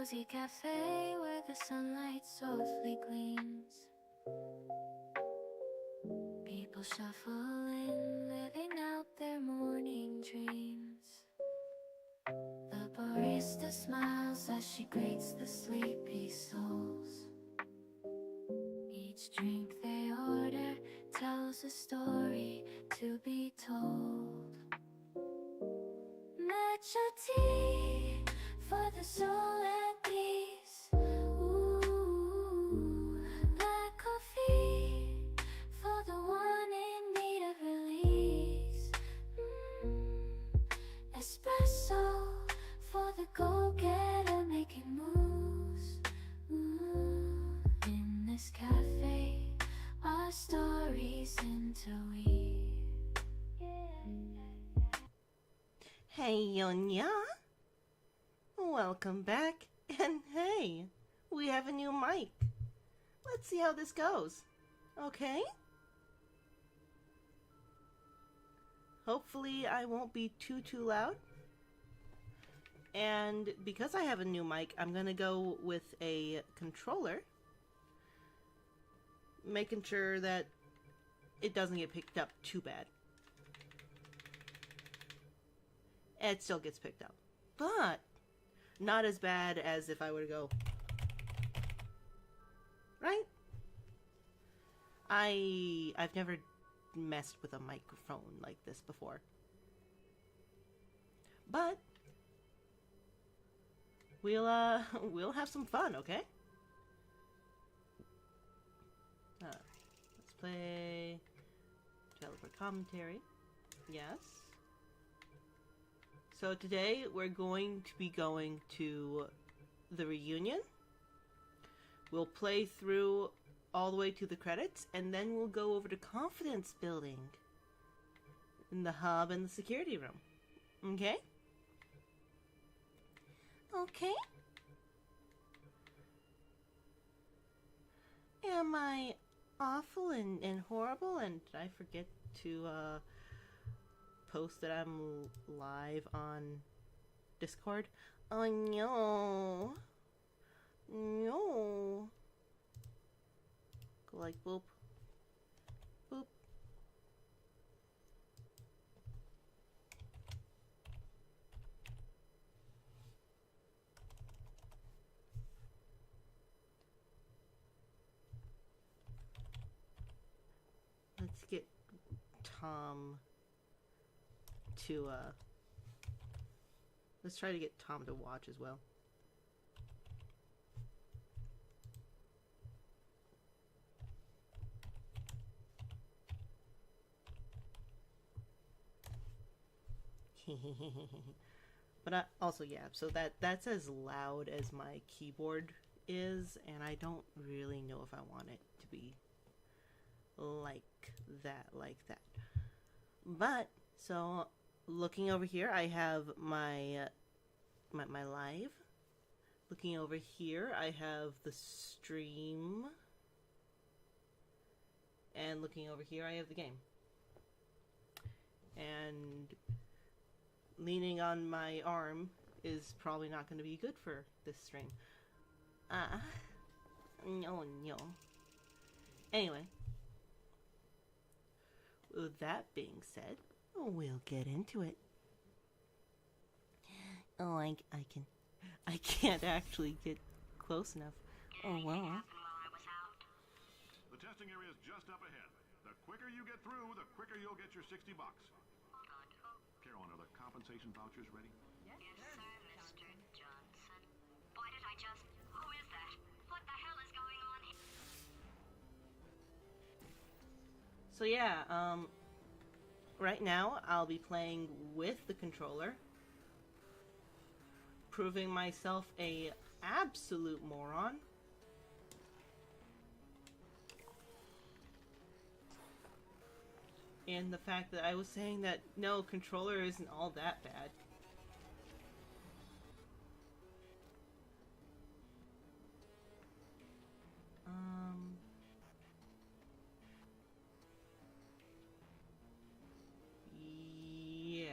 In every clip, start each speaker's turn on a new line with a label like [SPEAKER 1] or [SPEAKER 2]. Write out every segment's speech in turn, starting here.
[SPEAKER 1] cozy cafe where the sunlight softly gleams. People shuffle in, living out their morning dreams. The barista smiles as she greets the sleepy souls. Each drink they order tells a story to be told. Matcha tea for the soul at peace. Ooh, black coffee for the one in need of release. Espresso for the go-getter making moves. In this cafe, our stories interweave.
[SPEAKER 2] Hey, Yonya. Welcome back. And hey, we have a new mic. Let's see how this goes. Okay? Hopefully I won't be too loud. And because I have a new mic, I'm gonna go with a controller, making sure that it doesn't get picked up too bad. It still gets picked up, but not as bad as if I were to go, right? I've never messed with a microphone like this before, but we'll have some fun, okay? Let's play developer commentary. Yes. So today we're going to be going to the reunion. We'll play through all the way to the credits, and then we'll go over to confidence building in the hub and the security room. Okay? Okay? Am I awful and horrible? And did I forget to post that I'm live on Discord? Oh no. No. Go like boop. Boop. Let's get Tom to let's try to get Tom to watch as well. But also, yeah, so that's as loud as my keyboard is, and I don't really know if I want it to be like that. But so looking over here, I have my my live. Looking over here, I have the stream. And looking over here, I have the game. And leaning on my arm is probably not going to be good for this stream. No. Anyway, with that being said, we'll get into it. Oh, I can't actually get close enough. Oh, well.
[SPEAKER 3] The testing area is just up ahead. The quicker you get through, the quicker you'll get your $60. Carolyn, are the compensation vouchers ready?
[SPEAKER 4] Yes, sir, Mr. Johnson. Why did I just... Who is that? What the hell is going on here?
[SPEAKER 2] So yeah, right now I'll be playing with the controller, proving myself a absolute moron. And the fact that I was saying that no, controller isn't all that bad. Yeah.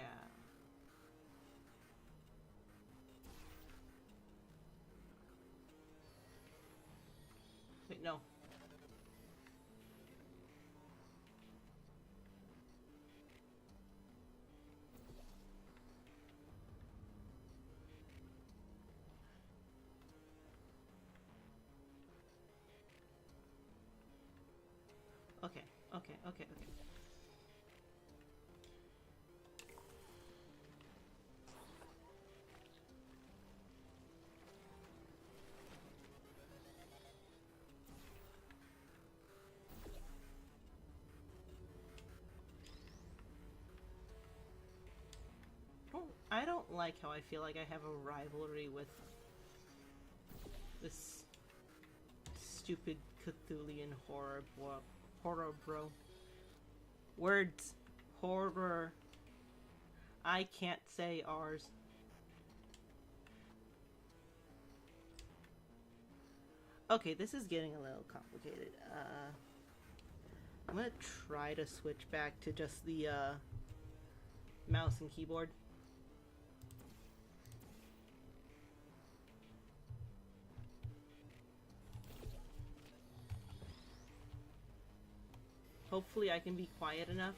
[SPEAKER 2] no. Okay, okay, okay, okay. I don't like how I feel like I have a rivalry with this stupid Cthulhian horror bro. Words. Horror. I can't say ours. Okay, this is getting a little complicated. I'm gonna try to switch back to just the mouse and keyboard. Hopefully I can be quiet enough.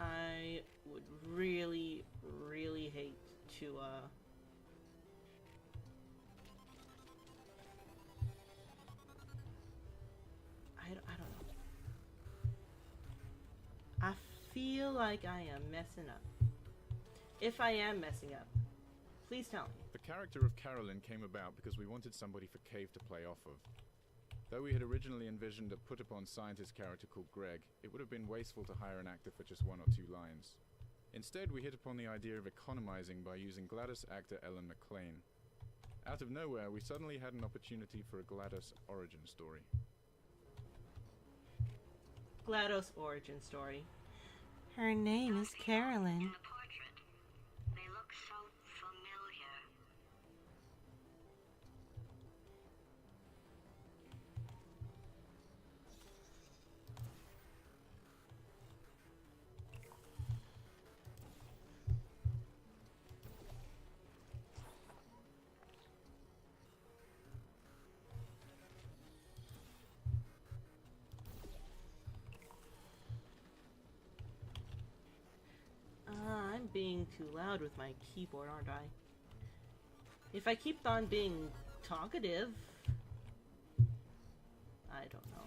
[SPEAKER 2] I would really, really hate to, I don't know. I feel like I am messing up. If I am messing up, please tell me.
[SPEAKER 5] The character of Carolyn came about because we wanted somebody for Cave to play off of. Though we had originally envisioned a put-upon scientist character called Greg, it would have been wasteful to hire an actor for just 1 or 2 lines. Instead, we hit upon the idea of economizing by using GLaDOS actor Ellen McLean. Out of nowhere, we suddenly had an opportunity for a GLaDOS origin story.
[SPEAKER 2] GLaDOS origin story. Her name is Carolyn.
[SPEAKER 4] In the portrait, they look so familiar.
[SPEAKER 2] I'm being too loud with my keyboard, aren't I? If I keep on being talkative, I don't know.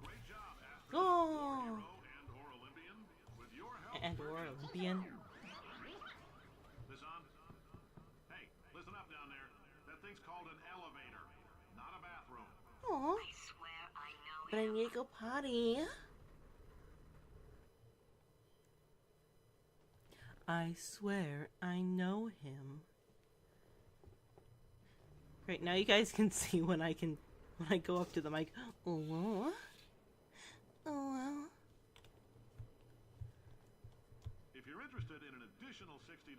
[SPEAKER 3] Great job, Astrid.
[SPEAKER 2] Oh,
[SPEAKER 3] Hero and/or Olympian. With your help,
[SPEAKER 2] and
[SPEAKER 3] we're
[SPEAKER 2] or
[SPEAKER 3] gonna-
[SPEAKER 2] Olympian.
[SPEAKER 3] This on? Hey, listen up down there. That thing's called an elevator, not a bathroom.
[SPEAKER 2] Aw,
[SPEAKER 4] I swear I know
[SPEAKER 2] but I
[SPEAKER 4] him.
[SPEAKER 2] need to go potty. I swear I know him. Right now, you guys can see when I go up to the mic. Oh, oh.
[SPEAKER 3] If you're interested in an additional $60,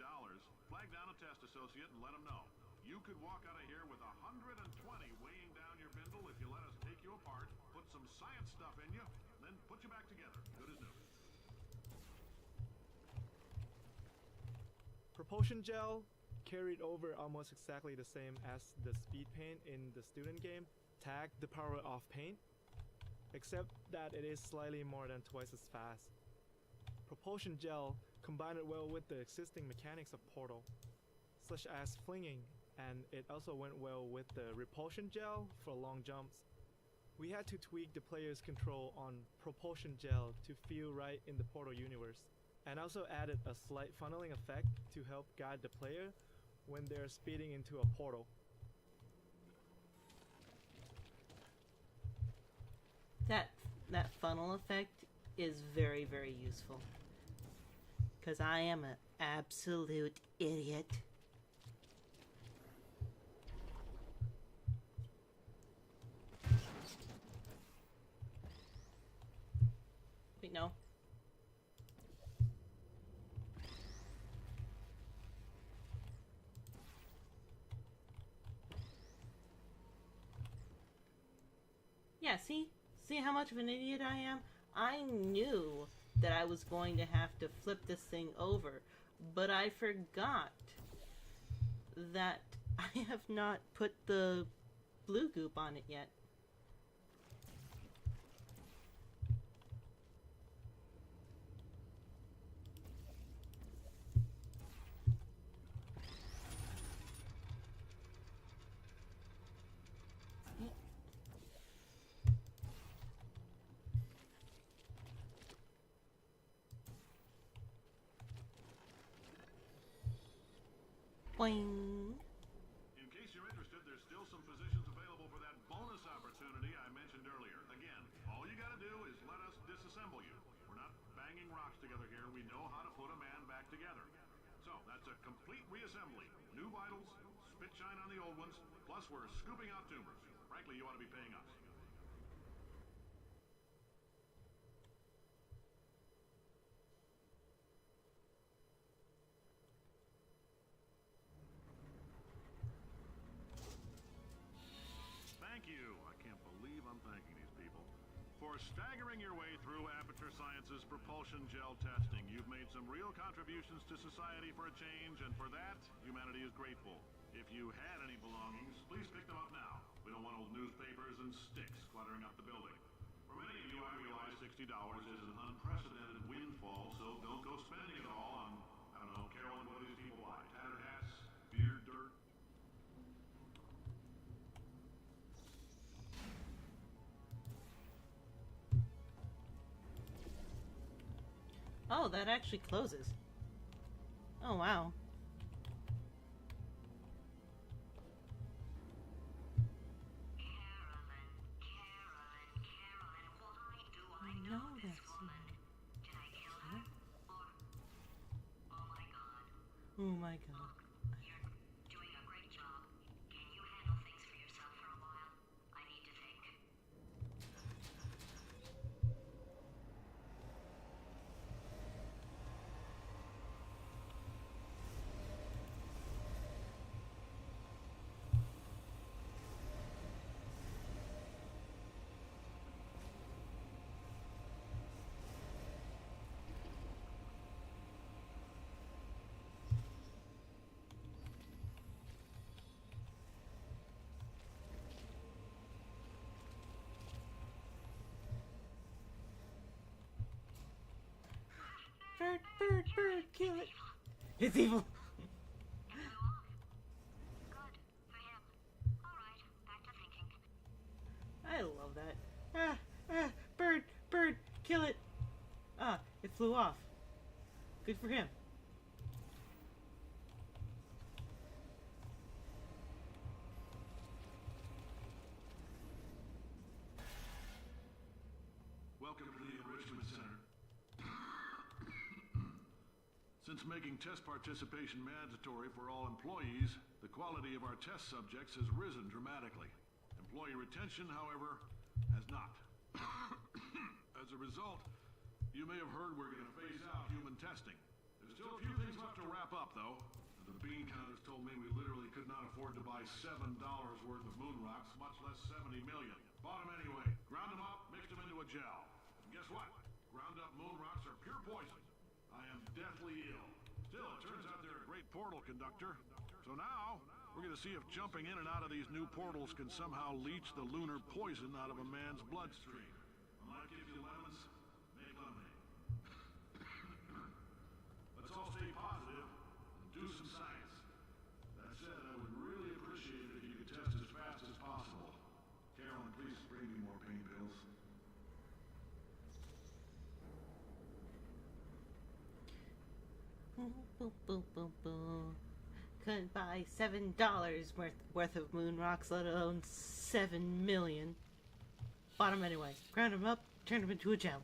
[SPEAKER 3] flag down a test associate and let them know. You could walk out of here with 120 weighing down your bindle if you let us take you apart, put some science stuff in you, then put you back together. Good as new.
[SPEAKER 6] Propulsion gel carried over almost exactly the same as the speed paint in the student game, Tag the Power of Paint, except that it is slightly more than twice as fast. Propulsion gel combined well with the existing mechanics of Portal, such as flinging, and it also went well with the repulsion gel for long jumps. We had to tweak the player's control on propulsion gel to feel right in the Portal universe, and also added a slight funneling effect to help guide the player when they're speeding into a portal.
[SPEAKER 2] That funnel effect is very, very useful. Because I am an absolute idiot. Wait, no. Yeah, see how much of an idiot I am? I knew that I was going to have to flip this thing over, but I forgot that I have not put the blue goop on it yet. Boing.
[SPEAKER 3] In case you're interested, there's still some positions available for that bonus opportunity I mentioned earlier. Again, all you gotta do is let us disassemble you. We're not banging rocks together here. We know how to put a man back together. So, that's a complete reassembly. New vitals, spit shine on the old ones, plus we're scooping out tumors. Frankly, you ought to be paying us. Thank you. I can't believe I'm thanking these people. For staggering your way through Aperture Science's propulsion gel testing, you've made some real contributions to society for a change, and for that, humanity is grateful. If you had any belongings, please pick them up now. We don't want old newspapers and sticks cluttering up the building. For many of you, I realize $60 is an unprecedented windfall, so don't go spending it all on, I don't know, Carolyn, what do these people buy? Tattered hats? Beer, dirt?
[SPEAKER 2] Oh, that actually closes. Oh, wow.
[SPEAKER 4] Carolyn, why do I
[SPEAKER 2] I
[SPEAKER 4] know
[SPEAKER 2] know
[SPEAKER 4] this
[SPEAKER 2] that's
[SPEAKER 4] woman? Did I kill her? Or, oh my god,
[SPEAKER 2] Oh my god.
[SPEAKER 4] you're doing a great job. Can you handle things for yourself for a while? I need to think.
[SPEAKER 2] Bird, kill it. It's evil.
[SPEAKER 4] It flew off. Good for him. All right, back to thinking.
[SPEAKER 2] I love that. Bird, kill it. Ah, it flew off. Good for him.
[SPEAKER 3] Welcome to the Enrichment Center. Since making test participation mandatory for all employees, the quality of our test subjects has risen dramatically. Employee retention, however, has not. As a result, you may have heard we're going to phase out human testing. There's still a few things left to wrap up, though. The bean counters told me we literally could not afford to buy $7 worth of moon rocks, much less 70 million. Bought them anyway. Ground them up, mixed them into a gel. And guess what? Ground up moon rocks are pure poison. I am deathly ill. Still, it turns out they're a great portal conductor. So now, we're going to see if jumping in and out of these new portals can somehow leach the lunar poison out of a man's bloodstream. When life gives you lemons, make lemonade. Let's all stay positive and do some science. That said, I would really appreciate it if you could test as fast as possible. Carolyn, please bring me more pain pills.
[SPEAKER 2] Boom, boom, boom, boom. Couldn't buy $7 worth of moon rocks, let alone 7 million. Bought them anyway. Ground them up, turned them into a gel.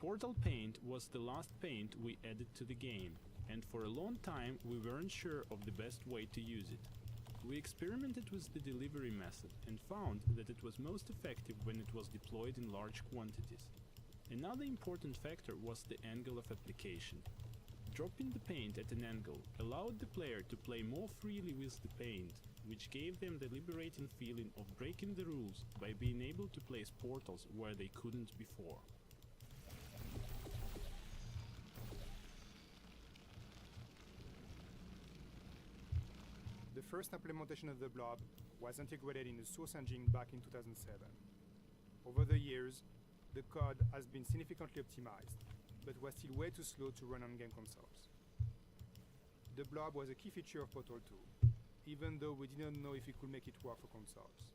[SPEAKER 7] Portal Paint was the last paint we added to the game, and for a long time we weren't sure of the best way to use it. We experimented with the delivery method and found that it was most effective when it was deployed in large quantities. Another important factor was the angle of application. Dropping the paint at an angle allowed the player to play more freely with the paint, which gave them the liberating feeling of breaking the rules by being able to place portals where they couldn't before.
[SPEAKER 8] The first implementation of the blob was integrated in the Source engine back in 2007. Over the years, the code has been significantly optimized, but was still way too slow to run on game consoles. The blob was a key feature of Portal 2, even though we didn't know if we could make it work for consoles.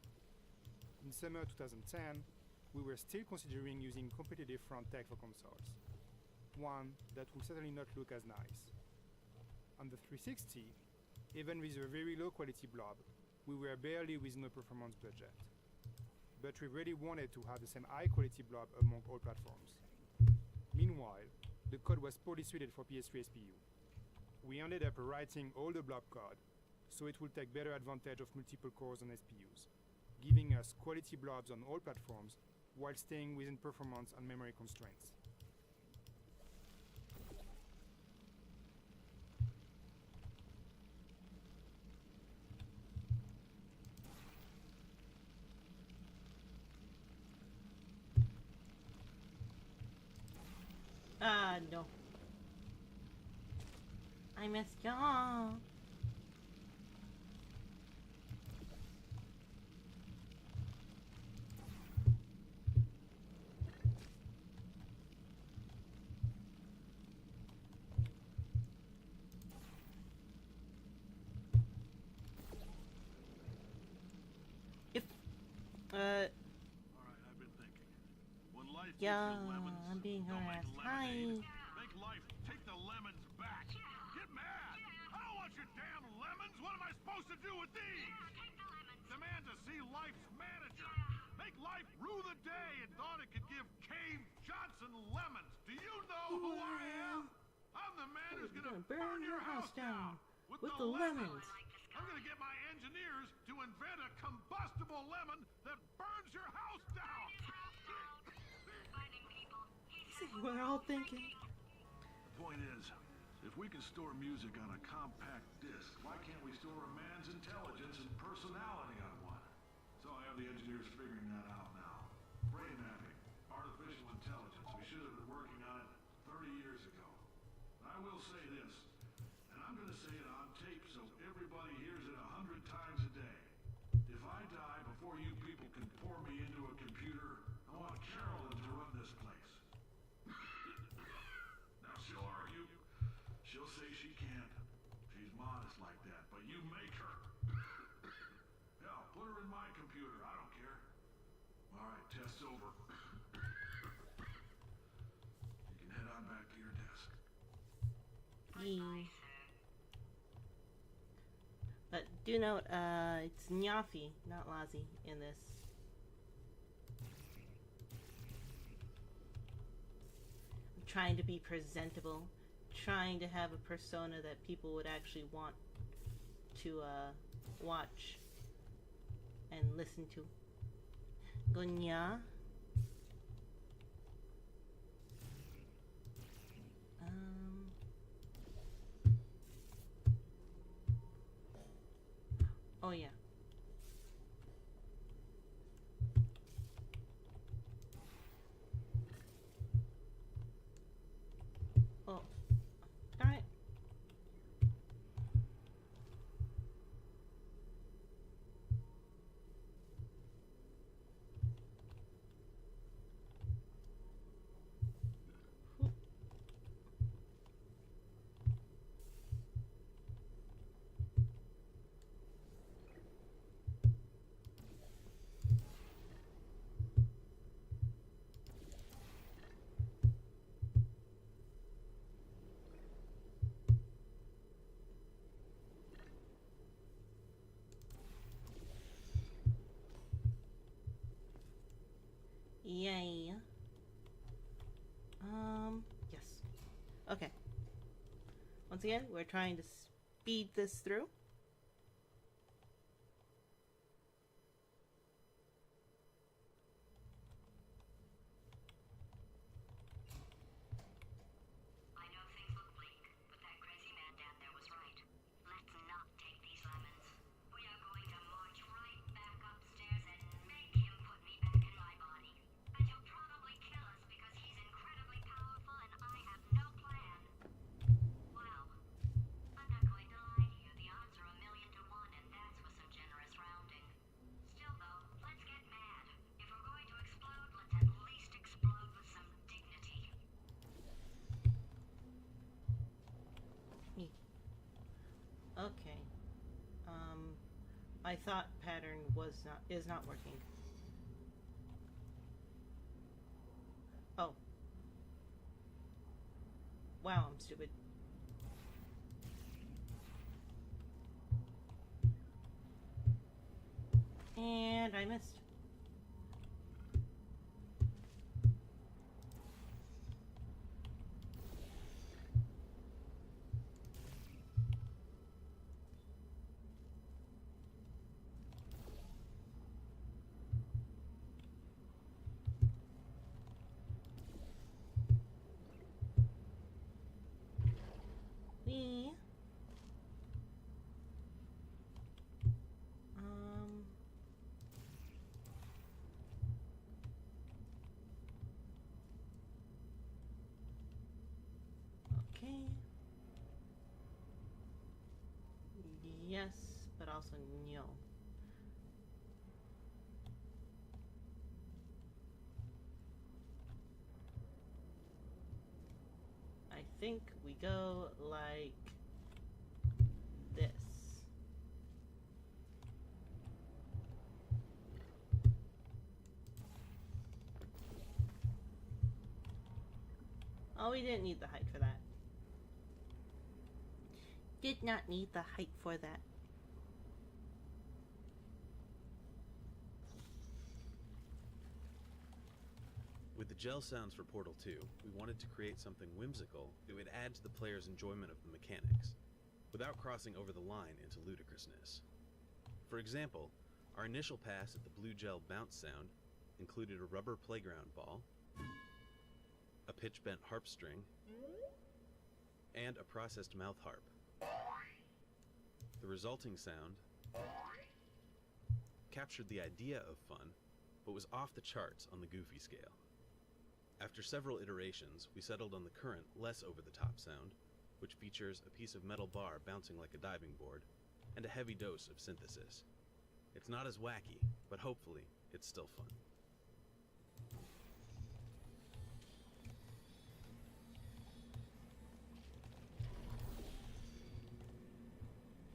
[SPEAKER 8] In summer 2010, we were still considering using completely different tech for consoles, one that would certainly not look as nice. On the 360, even with a very low quality blob, we were barely within a performance budget. But we really wanted to have the same high quality blob among all platforms. Meanwhile, the code was poorly suited for PS3 SPU. We ended up rewriting all the blob code, so it would take better advantage of multiple cores on SPUs, giving us quality blobs on all platforms while staying within performance and memory constraints.
[SPEAKER 2] No. I missed y'all. If,
[SPEAKER 3] Alright, I've been thinking. When life gives
[SPEAKER 2] yeah,
[SPEAKER 3] you lemons,
[SPEAKER 2] I'm being
[SPEAKER 3] don't make
[SPEAKER 2] harassed.
[SPEAKER 3] lemonade.
[SPEAKER 2] Hi.
[SPEAKER 3] Make life take the lemons back. Get mad! I don't want your damn lemons! What am I supposed to do with these? Demand to see life's manager. Make life rue the day and thought it could give Cave Johnson lemons. Do you know who I am? I'm the man who's gonna burn your house down with the lemons. I'm gonna get my engineers to invent a combustible lemon that burns your house down.
[SPEAKER 2] See, we're all thinking.
[SPEAKER 3] The point is, if we can store music on a compact disc, why can't we store a man's intelligence and personality on one? So I have the engineers figuring that out now. Brain mapping, artificial intelligence. We should have been working on it 30 years ago. I will say this, and I'm going to say it on tape so everybody hears it 100 times a day. If I die before you people can pour me into a computer, I want Carolyn to run this place. Now she'll argue. She'll say she can't. She's modest like that, but you make her. Hell, put her in my computer. I don't care. All right, test's over. You can head on back to your desk.
[SPEAKER 2] Yeah. But do note, it's Nyafi, not Lazi, in this. I'm trying to be presentable, trying to have a persona that people would actually want to watch and listen to. Gunya. Oh yeah. Oh. Darn it. Yay. Yes. Okay. Once again, we're trying to speed this through.
[SPEAKER 4] I know things look bleak,
[SPEAKER 2] My thought pattern is not working. Oh. Wow, I'm stupid. And I missed. Me. Okay. Yes, but also no. I think we go like this. Oh, we didn't need the height for that. Did not need the height for that.
[SPEAKER 9] With the gel sounds for Portal 2, we wanted to create something whimsical that would add to the player's enjoyment of the mechanics, without crossing over the line into ludicrousness. For example, our initial pass at the blue gel bounce sound included a rubber playground ball, a pitch-bent harp string, and a processed mouth harp. The resulting sound captured the idea of fun, but was off the charts on the goofy scale. After several iterations, we settled on the current, less over-the-top sound, which features a piece of metal bar bouncing like a diving board, and a heavy dose of synthesis. It's not as wacky, but hopefully, it's still fun.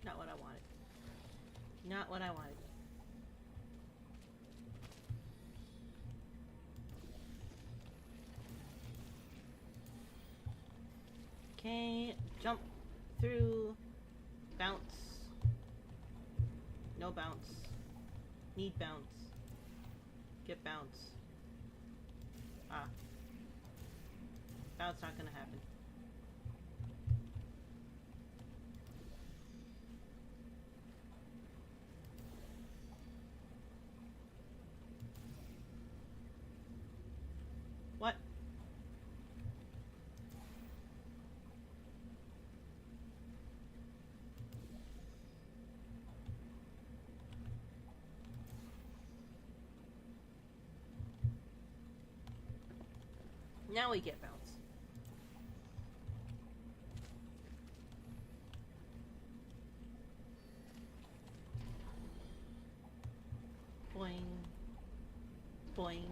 [SPEAKER 2] Not what I wanted. Not what I wanted. Okay, jump through, bounce, no bounce, need bounce, get bounce. Ah, bounce not gonna happen. What? Now we get bounce. Boing. Boing.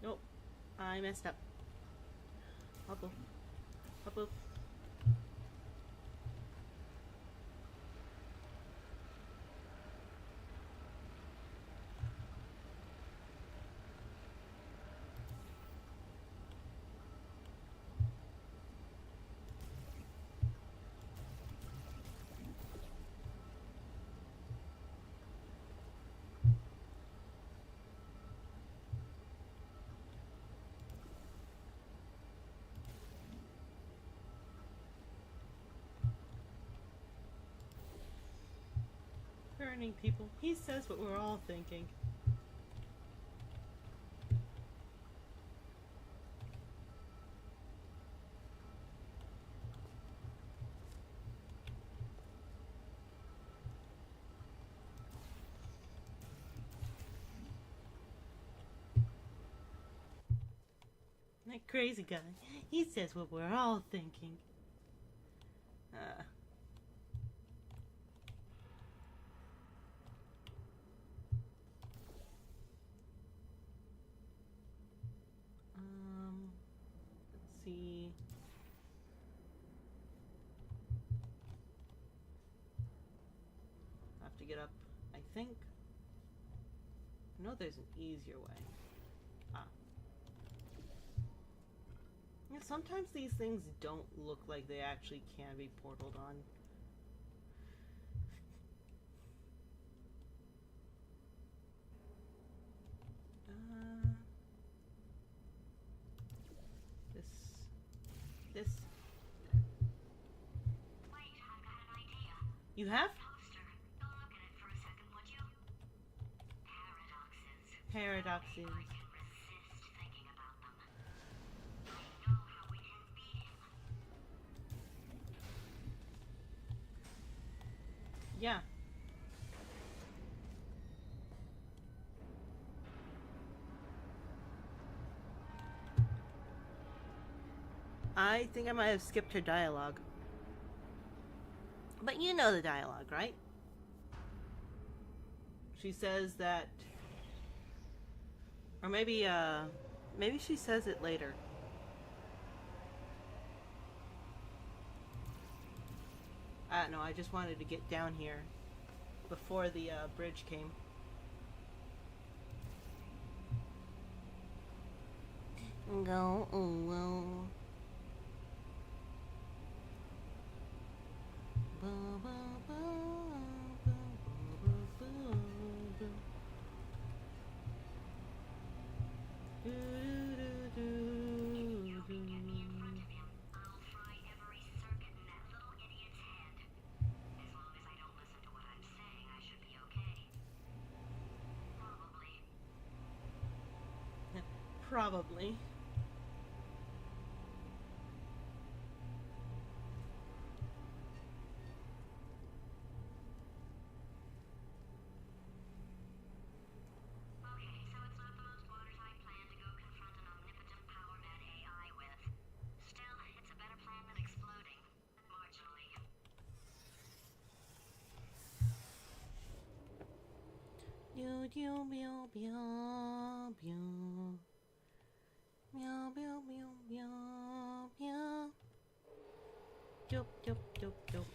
[SPEAKER 2] Nope. I messed up. Hop up. Hop up. Burning people. He says what we're all thinking. That crazy guy. He says what we're all thinking. to get up, I think. I know there's an easier way. Ah. Yeah, sometimes these things don't look like they actually can be portaled on. This.
[SPEAKER 4] Wait, I've got an idea.
[SPEAKER 2] You have?
[SPEAKER 4] Poster. Go look at it for a second, would you? Paradoxes.
[SPEAKER 2] Paradoxes.
[SPEAKER 4] I can resist thinking about them. I know how we can beat him.
[SPEAKER 2] Yeah. I think I might have skipped her dialogue. But you know the dialogue, right? She says that... Or maybe she says it later. I don't know, I just wanted to get down here before the bridge came. Go, well. Probably.
[SPEAKER 4] Okay, so it's not the most watertight plan to go confront an omnipotent power mad AI with. Still, it's a better plan than exploding. Marginally.
[SPEAKER 2] Meow, meow, meow, meow, meow. Meow, meow, meow, meow, meow. Doop, doop, doop, doop.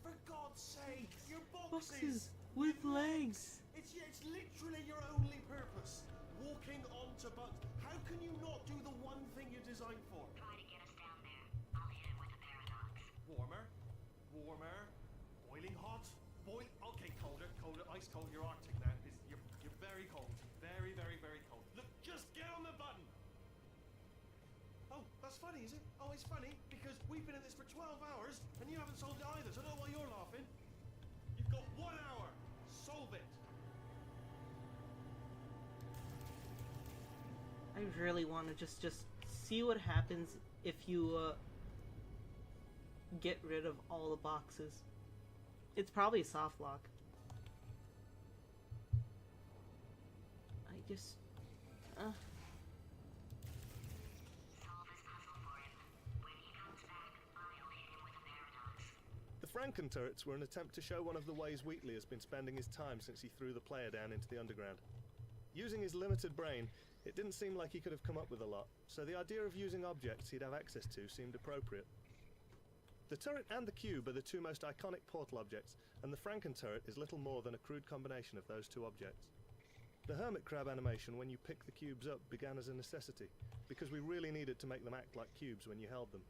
[SPEAKER 10] For God's sake, your
[SPEAKER 2] Boxes with legs.
[SPEAKER 10] It's literally your only purpose. Walking onto bugs. How can you not do the one thing you're designed for?
[SPEAKER 4] Try to get us down there. I'll hit him with a paradox.
[SPEAKER 10] Warmer, warmer, boiling hot, okay, colder, ice cold. You're Arctic now. You're very cold, very, very, very cold. Look, just get on the button. Oh, that's funny, is it? Oh, it's funny because we've been at this for 12 hours and you haven't solved it either. So I don't know why you're laughing. You've got 1 hour. Solve it.
[SPEAKER 2] I really want to just see what happens if you get rid of all the boxes. It's probably a soft lock. I just...
[SPEAKER 4] Solve his puzzle for him. When he comes back, I'll hit him with a paradox.
[SPEAKER 11] The Franken turrets were an attempt to show one of the ways Wheatley has been spending his time since he threw the player down into the underground. Using his limited brain, it didn't seem like he could have come up with a lot, so the idea of using objects he'd have access to seemed appropriate. The turret and the cube are the two most iconic Portal objects, and the Franken turret is little more than a crude combination of those two objects. The hermit crab animation when you pick the cubes up began as a necessity, because we really needed to make them act like cubes when you held them.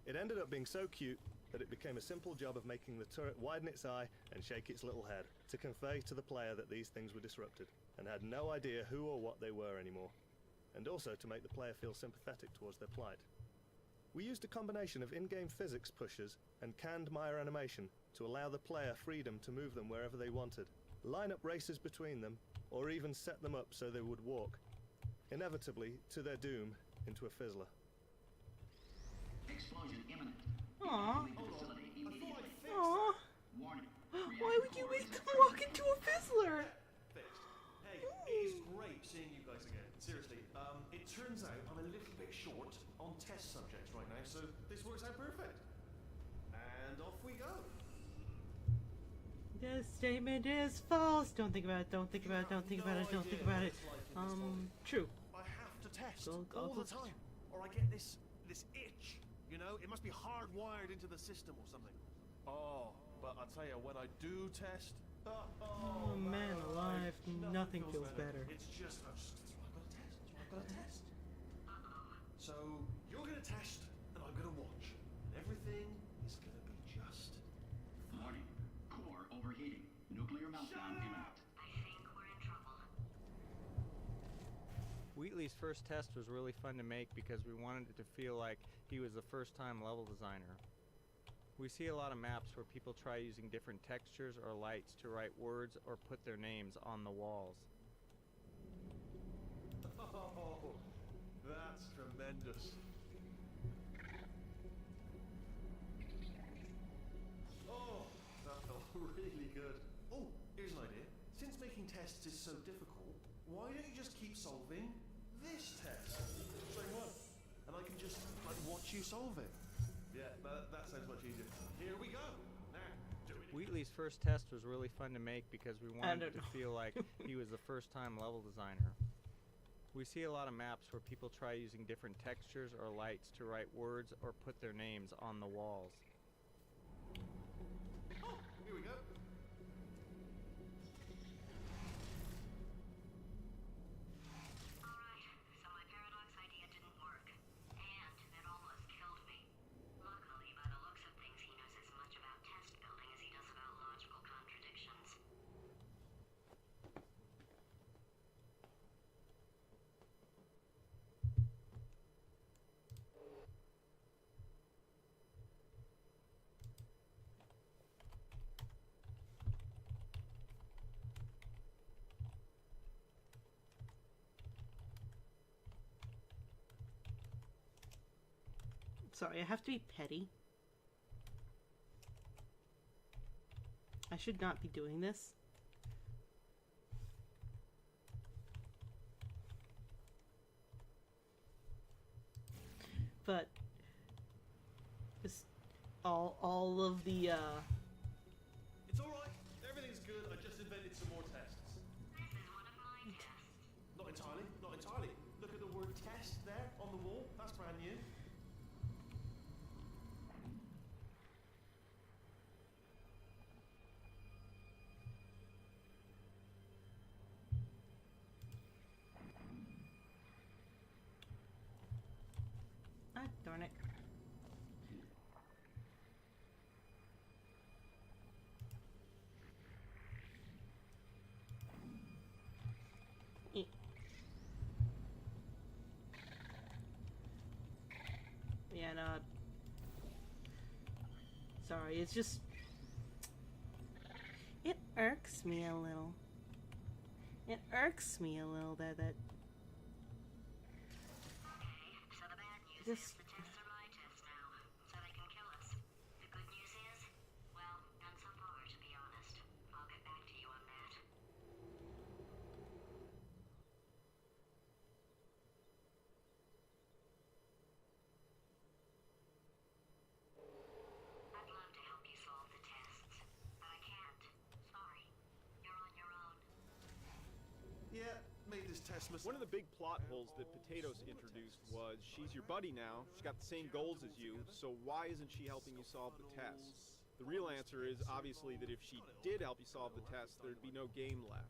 [SPEAKER 11] It ended up being so cute that it became a simple job of making the turret widen its eye and shake its little head to convey to the player that these things were disrupted and had no idea who or what they were anymore, and also to make the player feel sympathetic towards their plight. We used a combination of in-game physics pushes and canned Maya animation to allow the player freedom to move them wherever they wanted, line up races between them, or even set them up so they would walk, inevitably to their doom into a fizzler.
[SPEAKER 12] Explosion imminent.
[SPEAKER 2] Aww.
[SPEAKER 12] Facility immediately.
[SPEAKER 2] Aww.
[SPEAKER 12] Warning.
[SPEAKER 2] Why would you make them walk into a fizzler?
[SPEAKER 10] Fixed. Hey, it is great seeing you guys again. Seriously, it turns out I'm a little bit short on test subjects right now, so this works out perfect. And off we go.
[SPEAKER 2] This statement is false. Don't think about it. Don't think about it. Don't think about it. Don't think about it. True.
[SPEAKER 10] I have to test
[SPEAKER 2] Go,
[SPEAKER 10] all
[SPEAKER 2] go.
[SPEAKER 10] the time, or I get this this itch. You know, it must be hardwired into the system or something. Oh, but I tell you, when I do test,
[SPEAKER 2] Oh man alive, nothing feels better.
[SPEAKER 10] It's just, I've got to test. I've got to test. So you're gonna test, and I'm gonna watch. Everything is gonna be just
[SPEAKER 12] Warning. Core overheating. Nuclear meltdown imminent.
[SPEAKER 4] I think we're in trouble.
[SPEAKER 13] Wheatley's first test was really fun to make because we wanted it to feel like he was the first-time level designer. We see a lot of maps where people try using different textures or lights to write words or put their names on the walls.
[SPEAKER 10] Oh, that's tremendous. Oh, that felt really good. Oh, here's an idea. Since making tests is so difficult, why don't you just keep solving this test? Same one. And I can just, like, watch you solve it. Yeah, that sounds much easier. Here we go. Now, do it.
[SPEAKER 13] Wheatley's first test was really fun to make because we wanted it to feel like he was the first-time level designer. We see a lot of maps where people try using different textures or lights to write words or put their names on the walls.
[SPEAKER 10] Oh, here we go.
[SPEAKER 4] Alright, so my paradox idea didn't work. And it almost killed me. Luckily, by the looks of things, he knows as much about test building as he does about logical contradictions.
[SPEAKER 2] Sorry, I have to be petty. I should not be doing this. But this all of the
[SPEAKER 10] It's alright. Everything's good. I just invented some more tests.
[SPEAKER 4] This is one of my tests.
[SPEAKER 10] Not entirely. Not entirely. Look at the word test there on the wall. That's brand new.
[SPEAKER 2] ah, darn it. Yeah, no. Sorry, it's just... It irks me a little. It irks me a little that
[SPEAKER 4] Okay, so the bad news is
[SPEAKER 2] Just-
[SPEAKER 4] the tests are my tests now, so they can kill us. The good news is, well, none so far, to be honest. I'll get back to you on that. I'd love to help you solve the tests, but I can't. Sorry. You're on your own.
[SPEAKER 10] Yeah, made this test myself.
[SPEAKER 14] One of the big plot holes that Potatoes introduced was she's your buddy now, she's got the same goals as you, so why isn't she helping you solve the tests? The real answer is obviously that if she did help you solve the test, there'd be no game left.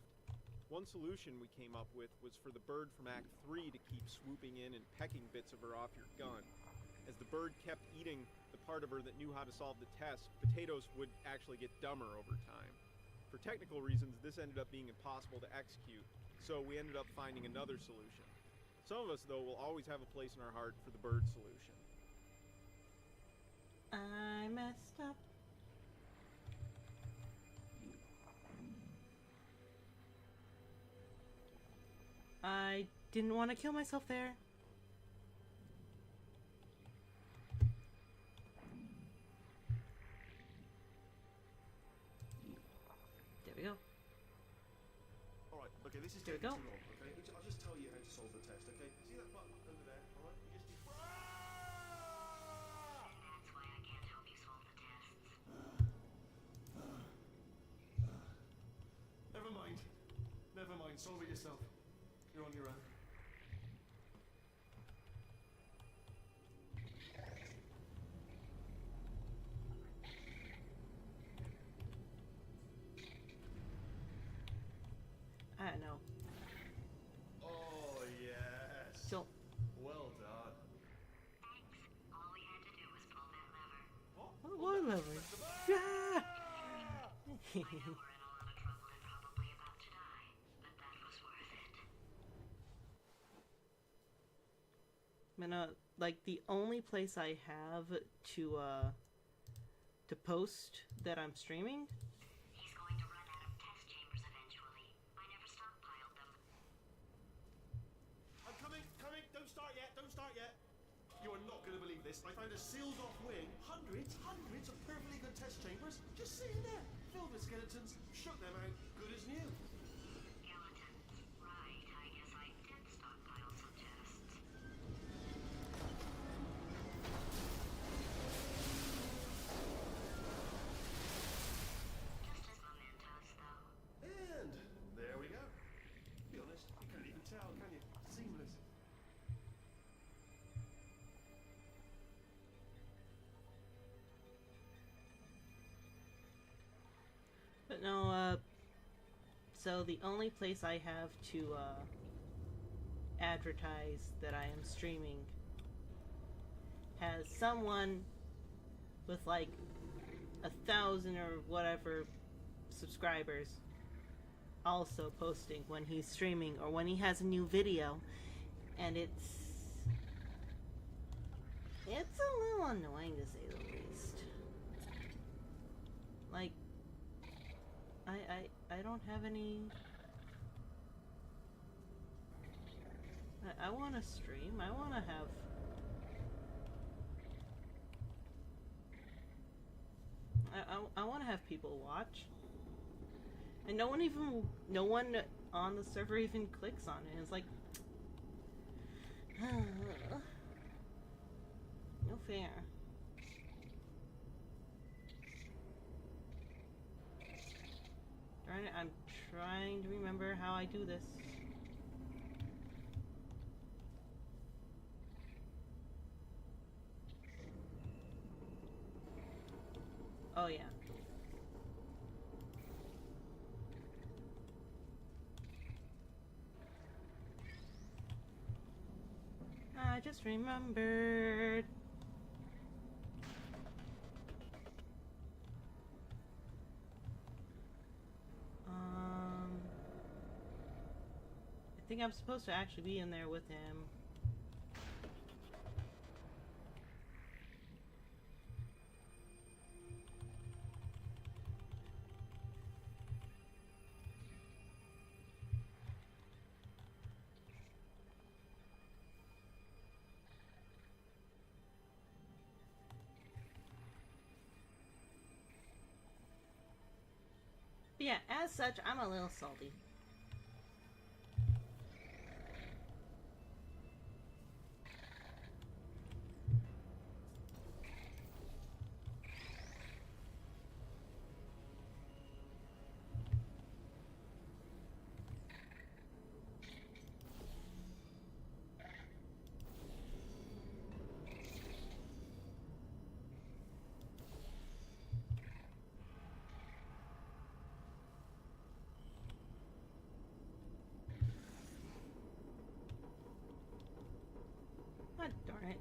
[SPEAKER 14] One solution we came up with was for the bird from Act 3 to keep swooping in and pecking bits of her off your gun. As the bird kept eating the part of her that knew how to solve the test, Potatoes would actually get dumber over time. For technical reasons, this ended up being impossible to execute, so we ended up finding another solution. Some of us, though, will always have a place in our heart for the bird solution.
[SPEAKER 2] I messed up. I didn't want to kill myself there. There we go.
[SPEAKER 10] Alright, okay, this is
[SPEAKER 2] There we
[SPEAKER 10] taking
[SPEAKER 2] go.
[SPEAKER 10] too long, okay? I'll just tell you how to solve the test, okay? See that button over there, alright? You just...
[SPEAKER 4] That's why I can't help you solve the tests.
[SPEAKER 10] Never mind. Never mind, solve it yourself. You're on your own.
[SPEAKER 2] love it. Ah!
[SPEAKER 4] I know we're in a lot of trouble and probably about to die, but that was worth it.
[SPEAKER 2] Like the only place I have to post that I'm streaming.
[SPEAKER 4] He's going to run out of test chambers eventually. I never stockpiled them.
[SPEAKER 10] I'm coming, don't start yet, You are not going to believe this. I found a sealed off wing. Hundreds of perfectly good test chambers just sitting there, filled with skeletons. Shook them out, good as new.
[SPEAKER 4] Skeletons. Right, I guess I did stockpile some tests. Just as mementos, though.
[SPEAKER 10] And there we go. To be honest, you can't even tell, can you? Seamless.
[SPEAKER 2] But no, so the only place I have to advertise that I am streaming has someone with like 1,000 or whatever subscribers also posting when he's streaming or when he has a new video, and it's a little annoying to say the least. Like, I don't have any. I want to stream. I want to have. I want to have people watch, and no one on the server even clicks on it. It's like, no fair. I'm trying to remember how I do this. Oh yeah. I just remembered. I think I'm supposed to actually be in there with him. But yeah, as such, I'm a little salty. God darn it.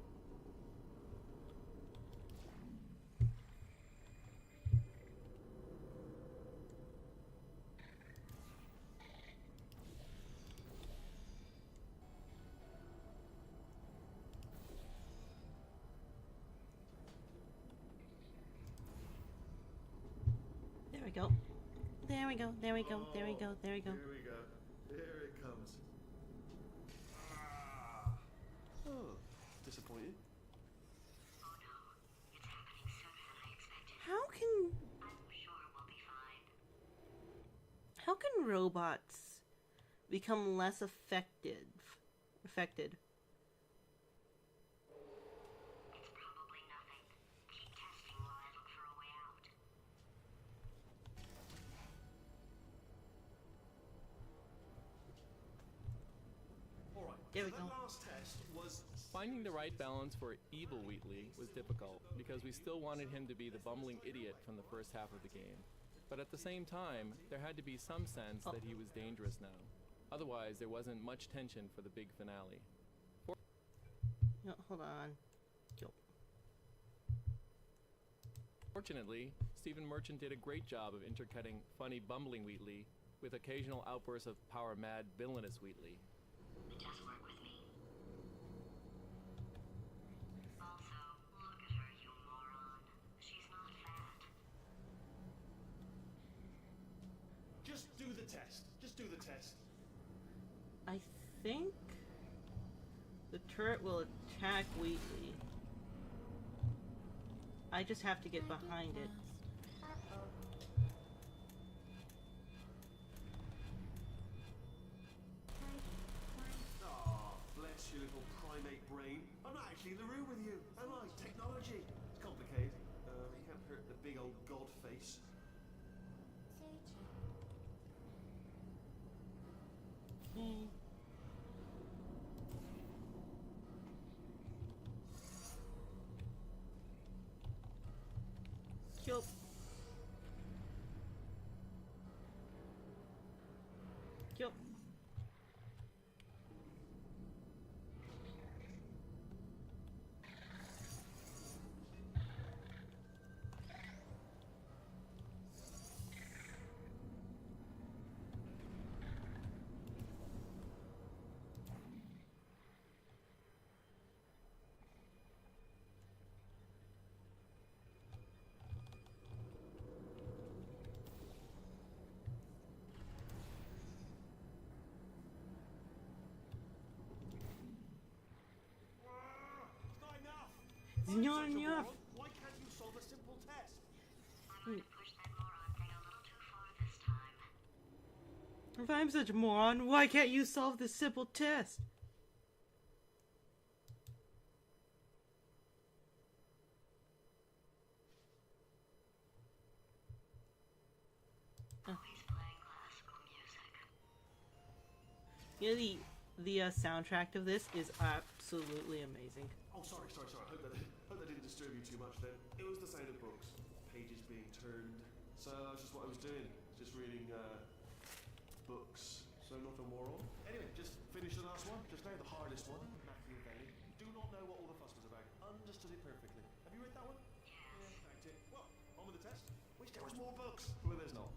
[SPEAKER 2] There we go. There we go. There we go. There we go. There we go.
[SPEAKER 10] Here we go. Here it comes. Oh, disappointed.
[SPEAKER 4] Oh no, it's happening sooner than I expected.
[SPEAKER 2] How can
[SPEAKER 4] I'm sure we'll be fine.
[SPEAKER 2] how can robots become less affected?
[SPEAKER 4] It's probably nothing. Keep testing while I look for a way out.
[SPEAKER 10] Alright,
[SPEAKER 2] There we
[SPEAKER 10] so
[SPEAKER 2] go.
[SPEAKER 10] that last test was
[SPEAKER 15] Finding the right balance for evil Wheatley was difficult because we still wanted him to be the bumbling idiot from the first half of the game. But at the same time, there had to be some sense that he was dangerous now. Otherwise, there wasn't much tension for the big finale.
[SPEAKER 2] No, hold on. Yo.
[SPEAKER 15] Fortunately, Stephen Merchant did a great job of intercutting funny, bumbling Wheatley with occasional outbursts of power-mad, villainous Wheatley.
[SPEAKER 4] Just work with me. Also, look at her, you moron. She's not fat.
[SPEAKER 10] Just do the test. Just do the test.
[SPEAKER 2] I think the turret will attack Wheatley. I just have to get behind it.
[SPEAKER 10] Ah, bless your little primate brain. I'm not actually in the room with you, am I? Technology. It's complicated. You can't hurt the big old god face.
[SPEAKER 2] Okay. Yup. Yup.
[SPEAKER 10] It's not enough.
[SPEAKER 2] It's not enough.
[SPEAKER 10] Why can't you solve a simple test?
[SPEAKER 4] I might have pushed that moron thing a little too far this time.
[SPEAKER 2] If I'm such a moron, why can't you solve this simple test?
[SPEAKER 4] He's playing classical music.
[SPEAKER 2] You know, the soundtrack of this is absolutely amazing.
[SPEAKER 10] Oh, sorry. I hope that didn't disturb you too much then. It was the sound of books, pages being turned. So that's just what I was doing. Just reading books. So not a moron. Anyway, just finish the last one. Just now the hardest one. Machiavelli. Do not know what all the fuss was about. Understood it perfectly. Have you read that one?
[SPEAKER 4] Yes.
[SPEAKER 10] Yeah, thanked it. Well, on with the test. Wish there was more books. Well, there's not.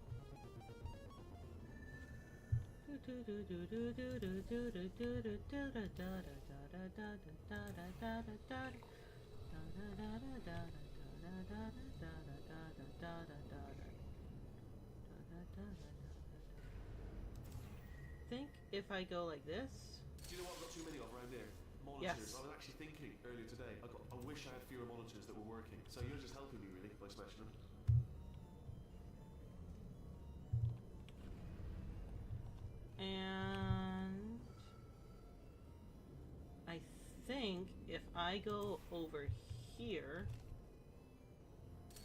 [SPEAKER 2] Think if I go like this.
[SPEAKER 10] Do you know what I've got too many of around here? Monitors.
[SPEAKER 2] Yes.
[SPEAKER 10] I was actually thinking earlier today, I wish I had fewer monitors that were working. So you're just helping me really by smashing them.
[SPEAKER 2] And I think if I go over here.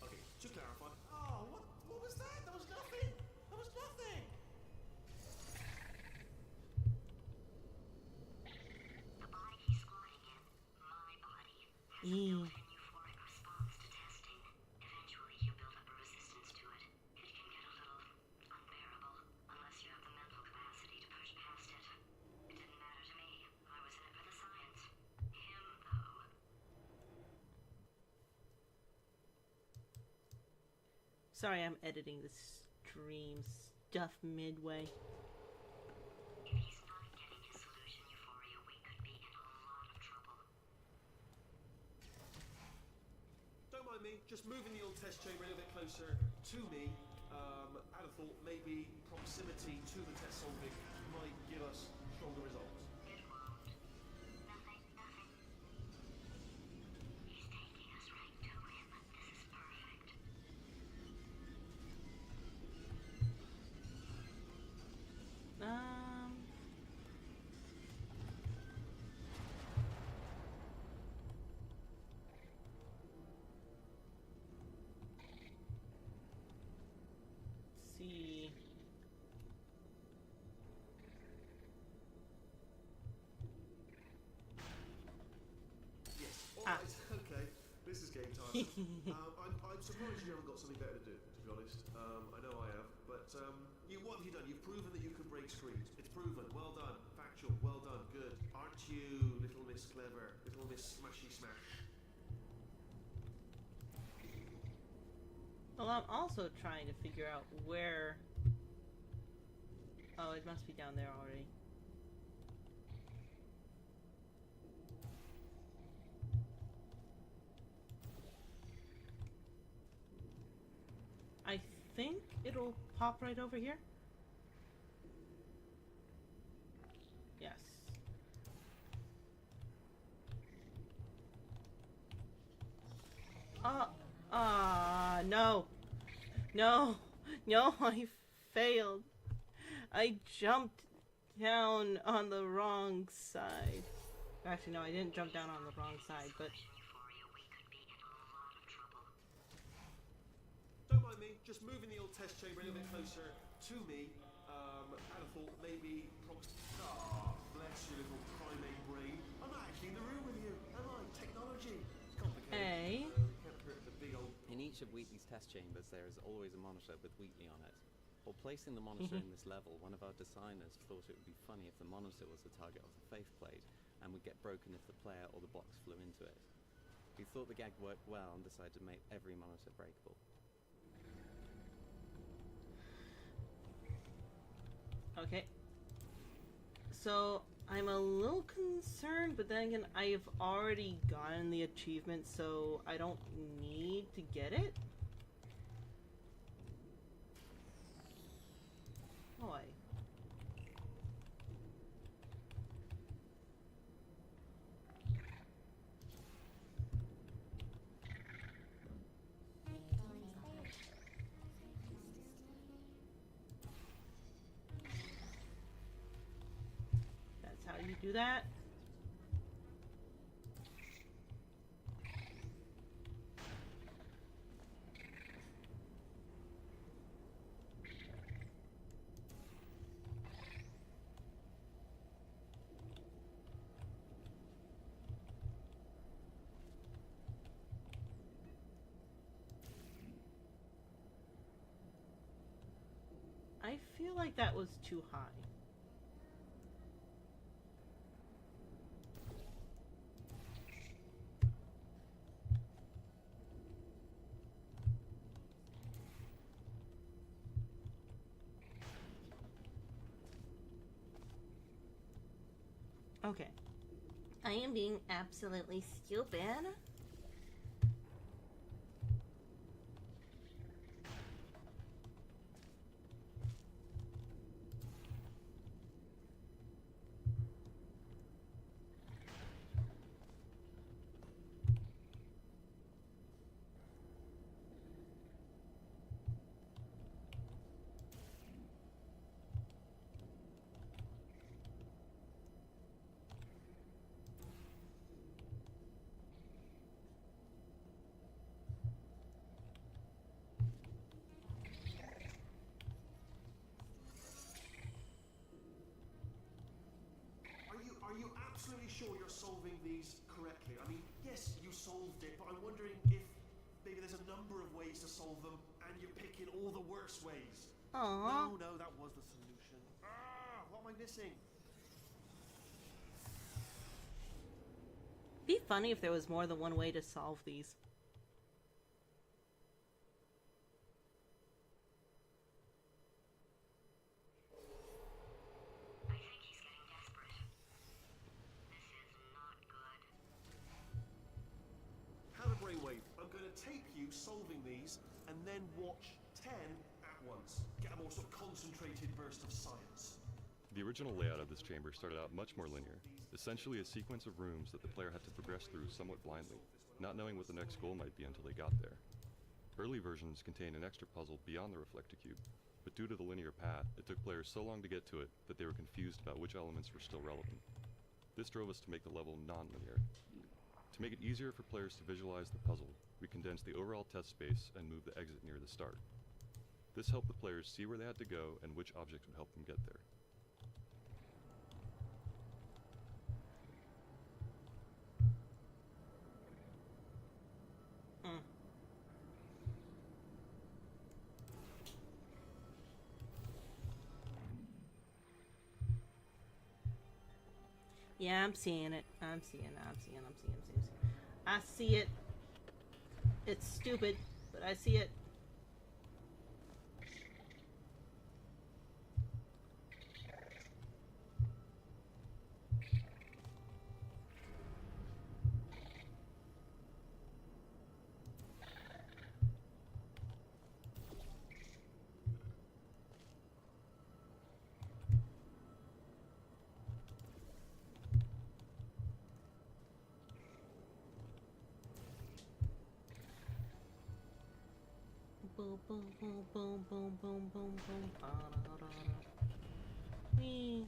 [SPEAKER 10] Okay, to clarify. Oh, what was that? That was nothing. That was nothing.
[SPEAKER 4] The body he's squatting in, my body, has a built-in euphoric response to testing. Eventually, you build up a resistance to it. It can get a little unbearable unless you have the mental capacity to push past it. It didn't matter to me. I was in it for the science. Him, though.
[SPEAKER 2] Sorry, I'm editing the stream stuff midway.
[SPEAKER 4] If he's not getting his solution euphoria, we could be in a lot of trouble.
[SPEAKER 10] Don't mind me, just moving the old test chamber a little bit closer to me. Out of thought, maybe proximity to the test solving might give us stronger results.
[SPEAKER 4] It won't. Nothing. He's taking us right to him. This is perfect.
[SPEAKER 2] See.
[SPEAKER 10] Yes. Alright, okay. This is game time. I'm surprised you haven't got something better to do, to be honest. I know I have. But what have you done? You've proven that you can break screens. It's proven. Well done. Factual. Well done. Good. Aren't you, little Miss Clever? Little Miss Smashy Smash?
[SPEAKER 2] Well, I'm also trying to figure out where... Oh, it must be down there already. I think it'll pop right over here. Yes. No. No. No, I failed. I jumped down on the wrong side. Actually, no, I didn't jump down on the wrong side, but...
[SPEAKER 10] Don't mind me, just moving the old test chamber a little bit closer to me. And I thought maybe... bless your little primate brain. I'm not actually in the room with you, am I? Technology. It's complicated. Can't hurt the big old...
[SPEAKER 16] In each of Wheatley's test chambers, there is always a monitor with Wheatley on it. While placing the monitor in this level, one of our designers thought it would be funny if the monitor was the target of the faith plate and would get broken if the player or the box flew into it. We thought the gag worked well and decided to make every monitor breakable.
[SPEAKER 2] Okay. So, I'm a little concerned, but then again, I've already gotten the achievement, so I don't need to get it. Boy. That's how you do that. I feel like that was too high. Okay. I am being absolutely stupid.
[SPEAKER 10] Are you absolutely sure you're solving these correctly? I mean, yes, you solved it, but I'm wondering if maybe there's a number of ways to solve them, and you're picking all the worst ways.
[SPEAKER 2] Aww.
[SPEAKER 10] No, that was the solution. What am I missing?
[SPEAKER 2] Be funny if there was more than one way to solve these.
[SPEAKER 10] Brainwave, I'm going to tape you solving these and then watch 10 at once. Get a more sort of concentrated burst of science.
[SPEAKER 17] The original layout of this chamber started out much more linear, essentially a sequence of rooms that the player had to progress through somewhat blindly, not knowing what the next goal might be until they got there. Early versions contained an extra puzzle beyond the reflector cube, but due to the linear path, it took players so long to get to it that they were confused about which elements were still relevant. This drove us to make the level non-linear. To make it easier for players to visualize the puzzle, we condensed the overall test space and moved the exit near the start. This helped the players see where they had to go and which objects would help them get there.
[SPEAKER 2] Yeah, I'm seeing it. I see it. It's stupid, but I see it. boom, boom, boom, boom, boom, boom, boom, boom. Wee.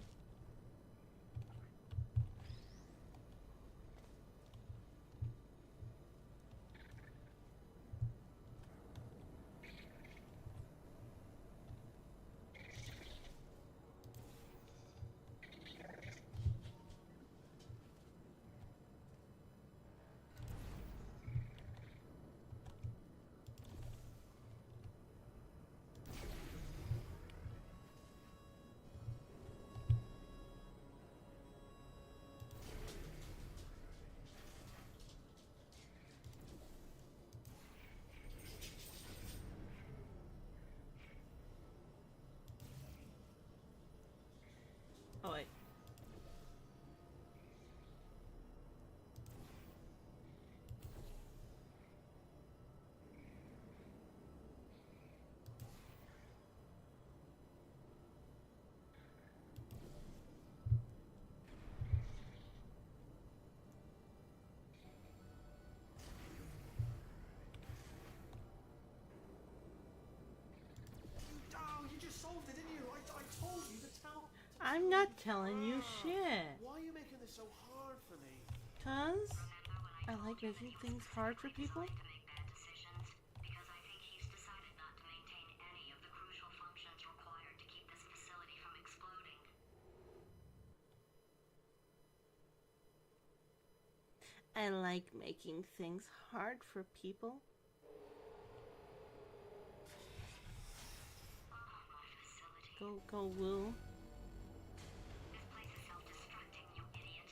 [SPEAKER 2] Oh wait.
[SPEAKER 10] Oh, you just solved it, didn't you? I told you to tell.
[SPEAKER 2] I'm not telling you shit.
[SPEAKER 10] Why are you making this so hard for me?
[SPEAKER 2] 'Cause I like making things hard for people.
[SPEAKER 4] Because I think he's decided not to maintain any of the crucial functions required to keep this facility from exploding.
[SPEAKER 2] I like making things hard for people. Go, Woo.
[SPEAKER 4] This place is self-destructing, you idiot.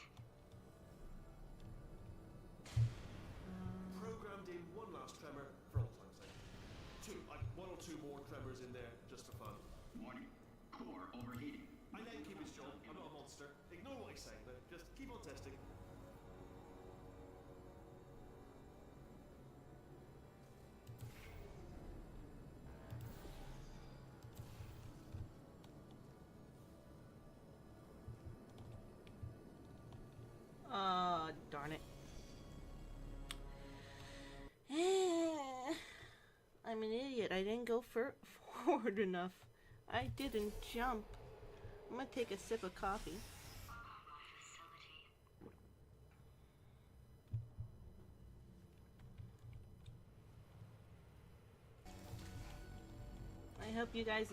[SPEAKER 10] Programmed in one last tremor for all time's sake. One or two more tremors in there just for fun.
[SPEAKER 12] Warning. Core overheating.
[SPEAKER 10] I let him keep his job. I'm not a monster. Ignore what he's saying. Just keep on testing.
[SPEAKER 2] Darn it. I'm an idiot. I didn't go forward enough. I didn't jump. I'm gonna take a sip of coffee. I hope you guys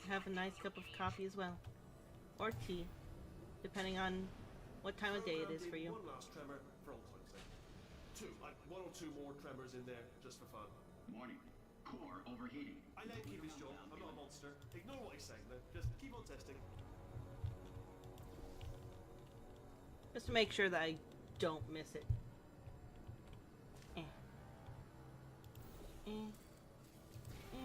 [SPEAKER 2] have a nice cup of coffee as well. Or tea, depending on what time of day it is for you.
[SPEAKER 10] One last tremor for all time's sake. One or two more tremors in there just for fun.
[SPEAKER 12] Warning. Core overheating.
[SPEAKER 10] I let him keep his job. I'm not a monster. Ignore what he's saying. Just keep on testing.
[SPEAKER 2] Just to make sure that I don't miss it. Eh. Eh. Eh.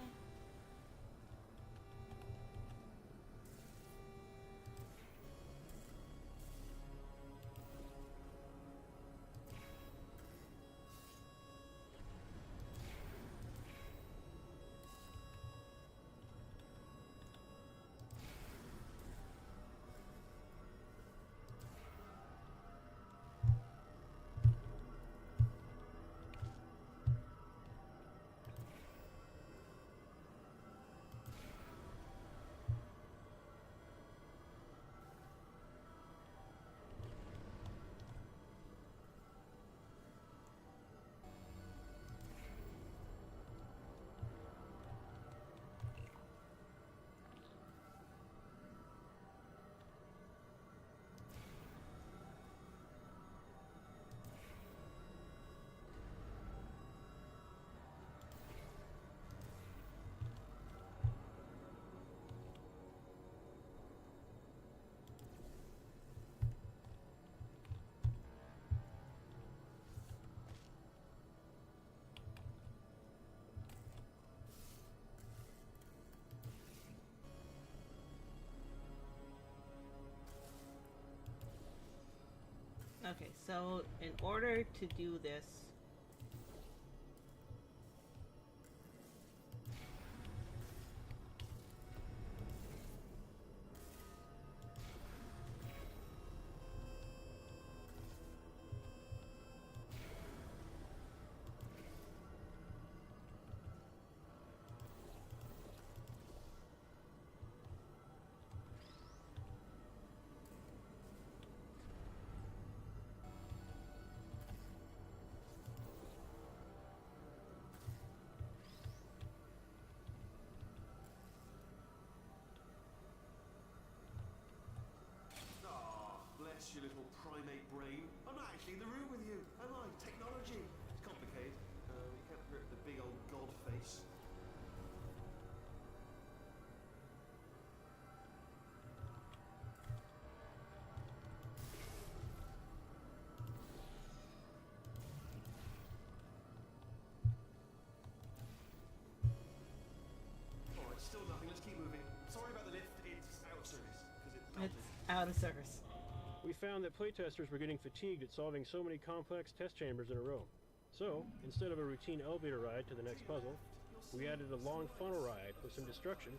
[SPEAKER 2] Okay, so in order to do this,
[SPEAKER 10] Bless your little primate brain. I'm not actually in the room with you, am I? Technology. It's complicated. We can't hurt the big old god face. Alright, still nothing. Let's keep moving. Sorry about the lift. It's out of service.
[SPEAKER 2] It's out of service.
[SPEAKER 18] We found that playtesters were getting fatigued at solving so many complex test chambers in a row. So, instead of a routine elevator ride to the next puzzle, we added a long funnel ride with some destruction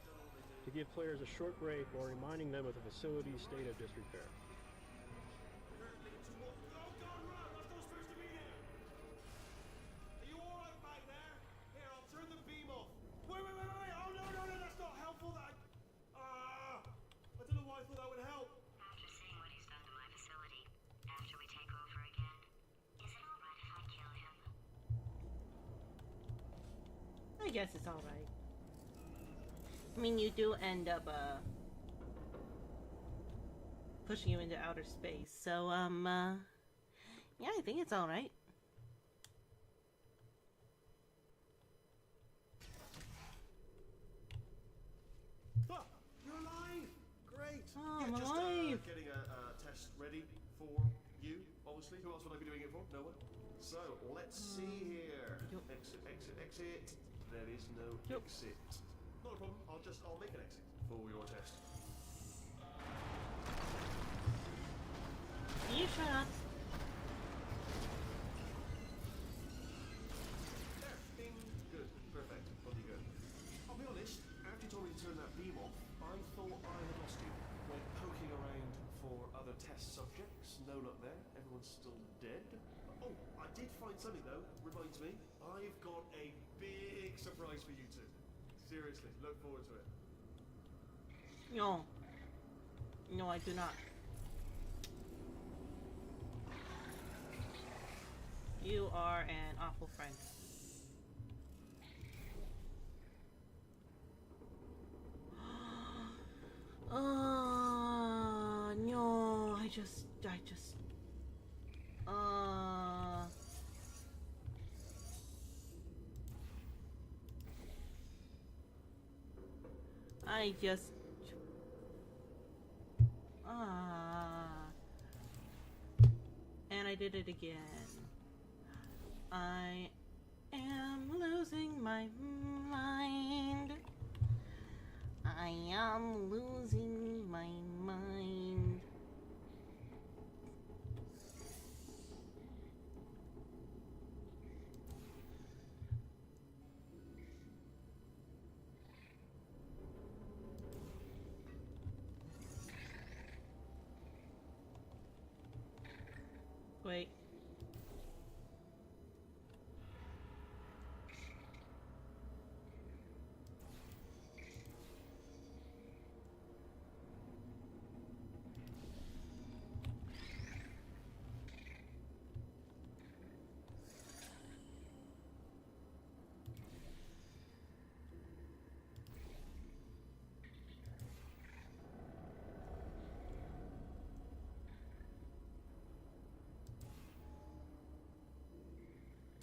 [SPEAKER 18] to give players a short break while reminding them of the facility's state of disrepair.
[SPEAKER 10] Are you alright back there? Here, I'll turn the beam off. Wait. Oh, no, that's not helpful. I don't know why I thought that would help.
[SPEAKER 4] After seeing what he's done to my facility, after we take over again, is it alright if I kill him?
[SPEAKER 2] I guess it's alright. I mean, you do end up, pushing you into outer space. So, yeah, I think it's alright.
[SPEAKER 10] Ah, you're alive! Great!
[SPEAKER 2] Oh,
[SPEAKER 10] yeah,
[SPEAKER 2] I'm
[SPEAKER 10] just
[SPEAKER 2] alive.
[SPEAKER 10] Getting a test ready for you, obviously. Who else would I be doing it for? No one? So, let's see here. Exit. There is no exit. Not a problem. I'll make an exit for your test.
[SPEAKER 2] You shut up.
[SPEAKER 10] There. Bing. Good. Perfect. Bloody good. I'll be honest, after you told me to turn that beam off, I thought I had lost you. Went poking around for other test subjects. No luck there. Everyone's still dead. Oh, I did find something though. Reminds me. I've got a big surprise for you two. Seriously, look forward to it.
[SPEAKER 2] No. No, I do not. You are an awful friend. No, I just, and I did it again. I am losing my mind. I am losing my mind. Wait.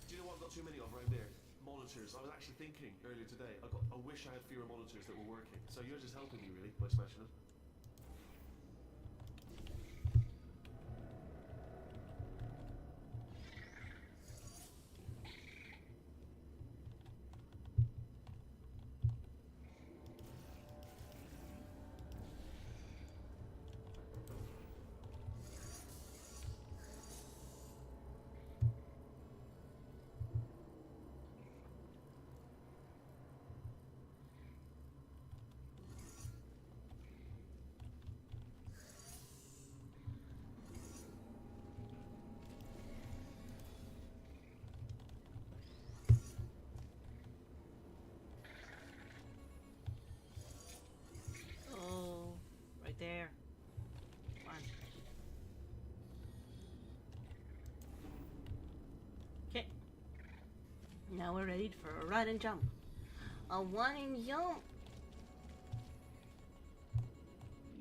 [SPEAKER 10] Do you know what I've got too many of around there? Monitors. I was actually thinking earlier today, I wish I had fewer monitors that were working. So you're just helping me really by smashing them. There. Come on. Okay. Now we're ready for a run and jump. A one and jump.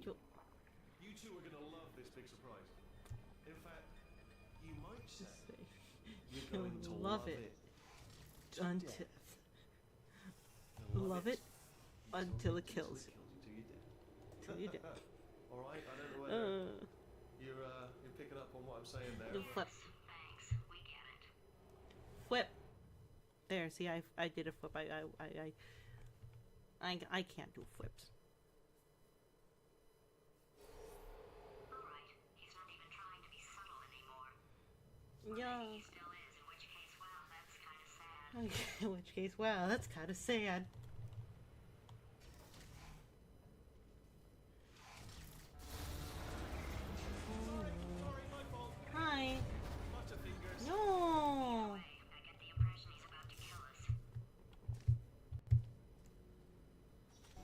[SPEAKER 10] You two are gonna love this big surprise.
[SPEAKER 2] Love it. Until love it until it kills you. Till you're dead.
[SPEAKER 10] All right. I don't know whether you're picking up on what I'm saying there.
[SPEAKER 2] The flip. Flip. There. See, I did a flip. I can't do flips.
[SPEAKER 4] Alright, he's not even trying to be subtle anymore.
[SPEAKER 2] Yeah.
[SPEAKER 4] He still is, in which case, well, that's kind of sad.
[SPEAKER 2] In which case, wow, that's kind of sad. Hi. No.
[SPEAKER 4] I get the impression he's about to kill us.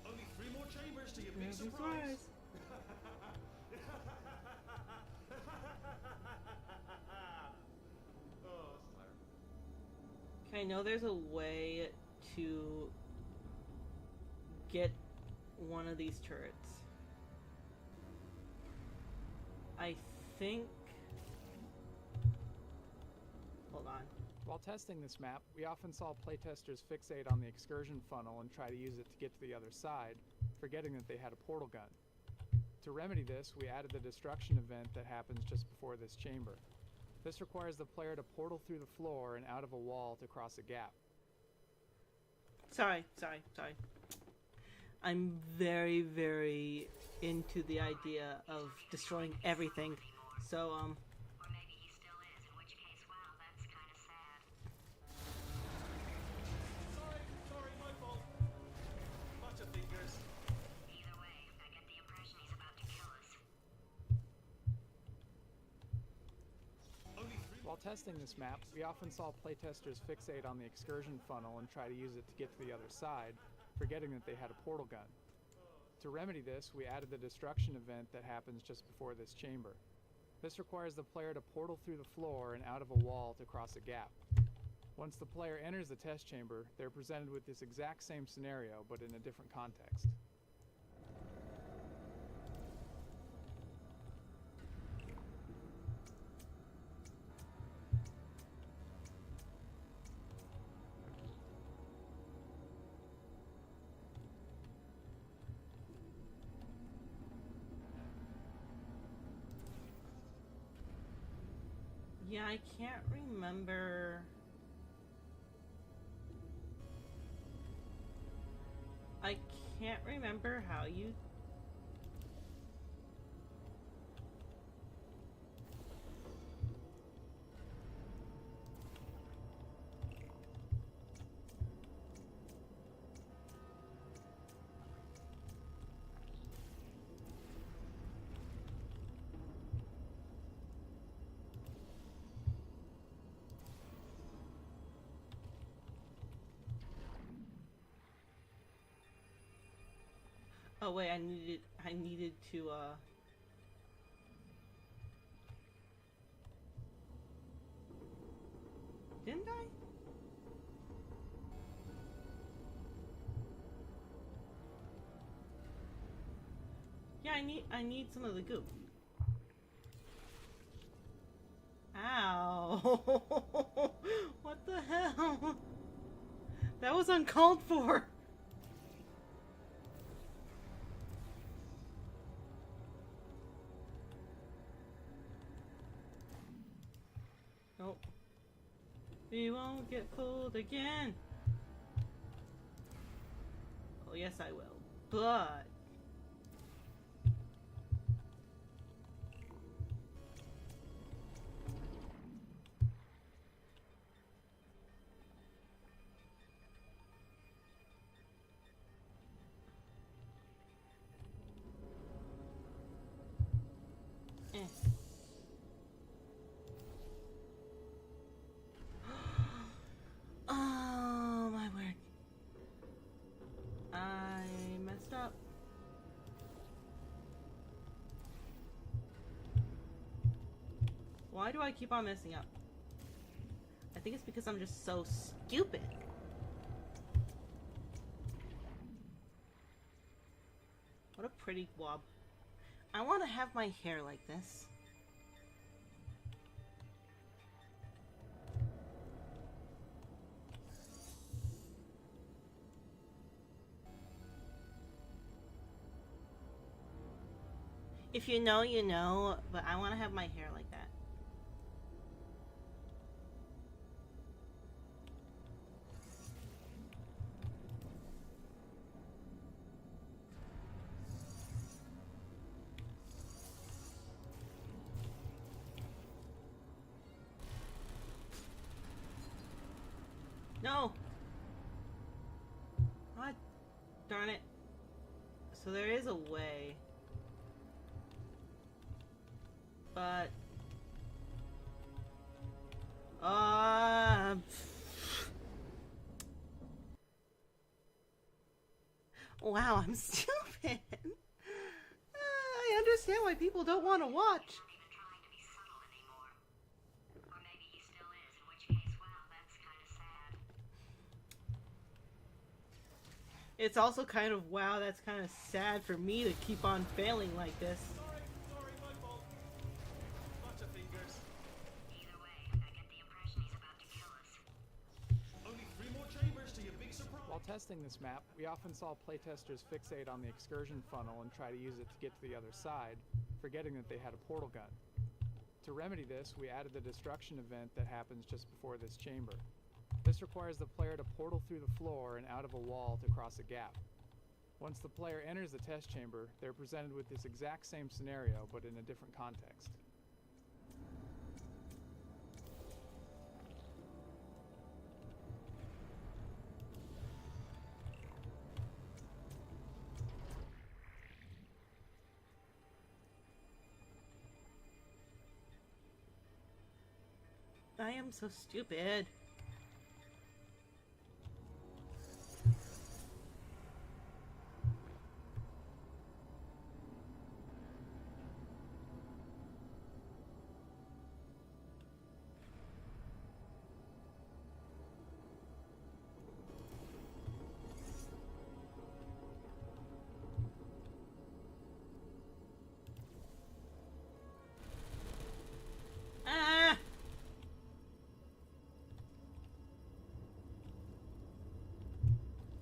[SPEAKER 10] Only 3 more chambers to your big
[SPEAKER 2] Big
[SPEAKER 10] surprise.
[SPEAKER 2] surprise.
[SPEAKER 10] Oh, that's tiring.
[SPEAKER 2] Okay, I know there's a way to get one of these turrets. I think... Hold on.
[SPEAKER 19] While testing this map, we often saw playtesters fixate on the excursion funnel and try to use it to get to the other side, forgetting that they had a portal gun. To remedy this, we added the destruction event that happens just before this chamber. This requires the player to portal through the floor and out of a wall to cross a gap.
[SPEAKER 2] Sorry. I'm very, very into the idea of destroying everything. So,
[SPEAKER 4] Or maybe he still is, in which case, well, that's kind of sad.
[SPEAKER 10] Sorry, my fault. Bunch of fingers.
[SPEAKER 4] Either way, I get the impression he's about to kill us.
[SPEAKER 19] While testing this map, we often saw playtesters fixate on the excursion funnel and try to use it to get to the other side, forgetting that they had a portal gun. To remedy this, we added the destruction event that happens just before this chamber. This requires the player to portal through the floor and out of a wall to cross a gap. Once the player enters the test chamber, they're presented with this exact same scenario, but in a different context.
[SPEAKER 2] yeah, I can't remember... I can't remember how you... Oh wait, I needed to didn't I? Yeah, I need some of the goop. Ow. What the hell? That was uncalled for. Nope. We won't get fooled again. Oh, yes, I will. But... Oh my word. I messed up. Why do I keep on messing up? I think it's because I'm just so stupid. What a pretty wob. I want to have my hair like this. If you know, you know, but I want to have my hair like that. No! What? Darn it. So there is a way. But... wow, I'm stupid. I understand why people don't want to watch. It's also kind of, wow, that's kind of sad for me to keep on failing like this.
[SPEAKER 10] Sorry, my fault. Bunch of fingers.
[SPEAKER 4] Either way, I get the impression he's about to kill us.
[SPEAKER 10] Only 3 more chambers to your big surprise.
[SPEAKER 19] While testing this map, we often saw playtesters fixate on the excursion funnel and try to use it to get to the other side, forgetting that they had a portal gun. To remedy this, we added the destruction event that happens just before this chamber. This requires the player to portal through the floor and out of a wall to cross a gap. Once the player enters the test chamber, they're presented with this exact same scenario, but in a different context.
[SPEAKER 2] I am so stupid.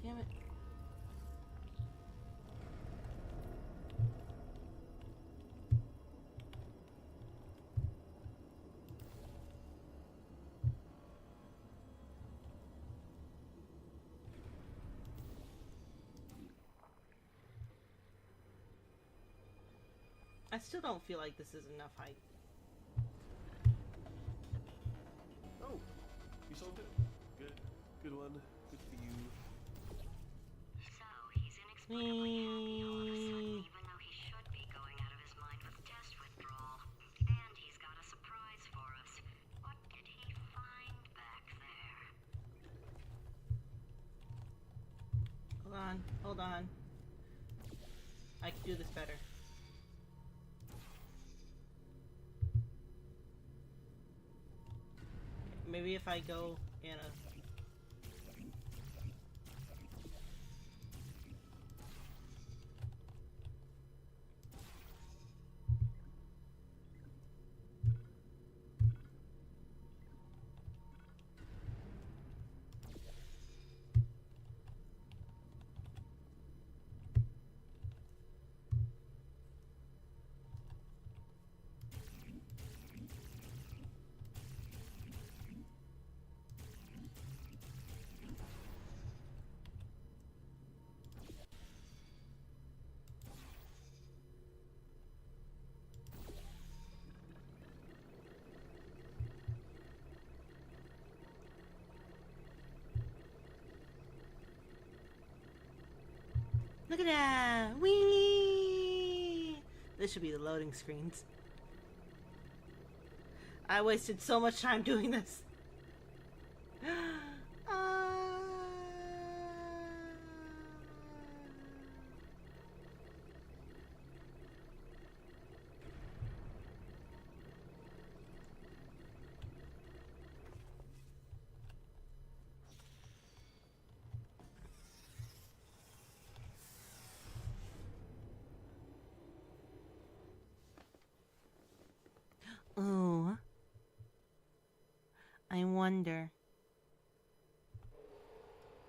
[SPEAKER 2] Damn it. I still don't feel like this is enough height.
[SPEAKER 10] Oh, you solved it. Good. Good one. Good for you.
[SPEAKER 4] So, he's inexplicably happy all of a sudden, even though he should be going out of his mind with test withdrawal. And he's got a surprise for us. What did he find back there?
[SPEAKER 2] Hold on, hold on. I can do this better. Maybe if I go in a... Look at that! Whee! This should be the loading screens. I wasted so much time doing this. Oh, I wonder.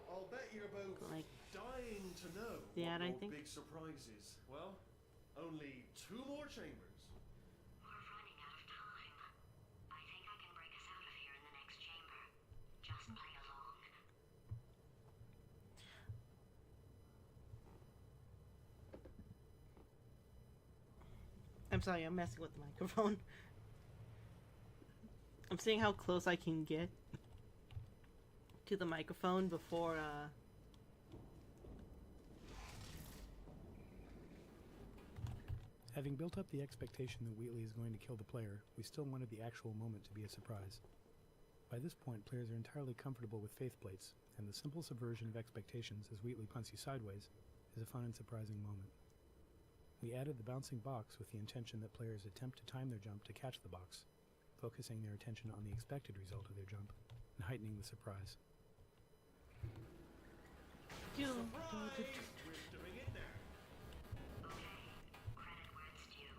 [SPEAKER 10] I'll bet you're both
[SPEAKER 2] Like
[SPEAKER 10] dying to know
[SPEAKER 2] that,
[SPEAKER 10] what
[SPEAKER 2] I
[SPEAKER 10] your
[SPEAKER 2] think.
[SPEAKER 10] big surprise is. Well, Only 2 more chambers.
[SPEAKER 4] We're running out of time. I think I can break us out of here in the next chamber. Just play along.
[SPEAKER 2] I'm sorry, I'm messing with the microphone. I'm seeing how close I can get to the microphone before,
[SPEAKER 20] Having built up the expectation that Wheatley is going to kill the player, we still wanted the actual moment to be a surprise. By this point, players are entirely comfortable with faith plates, and the simple subversion of expectations as Wheatley punts you sideways is a fun and surprising moment. We added the bouncing box with the intention that players attempt to time their jump to catch the box, focusing their attention on the expected result of their jump and heightening the surprise.
[SPEAKER 10] We're doing it now.
[SPEAKER 4] Credit where it's due.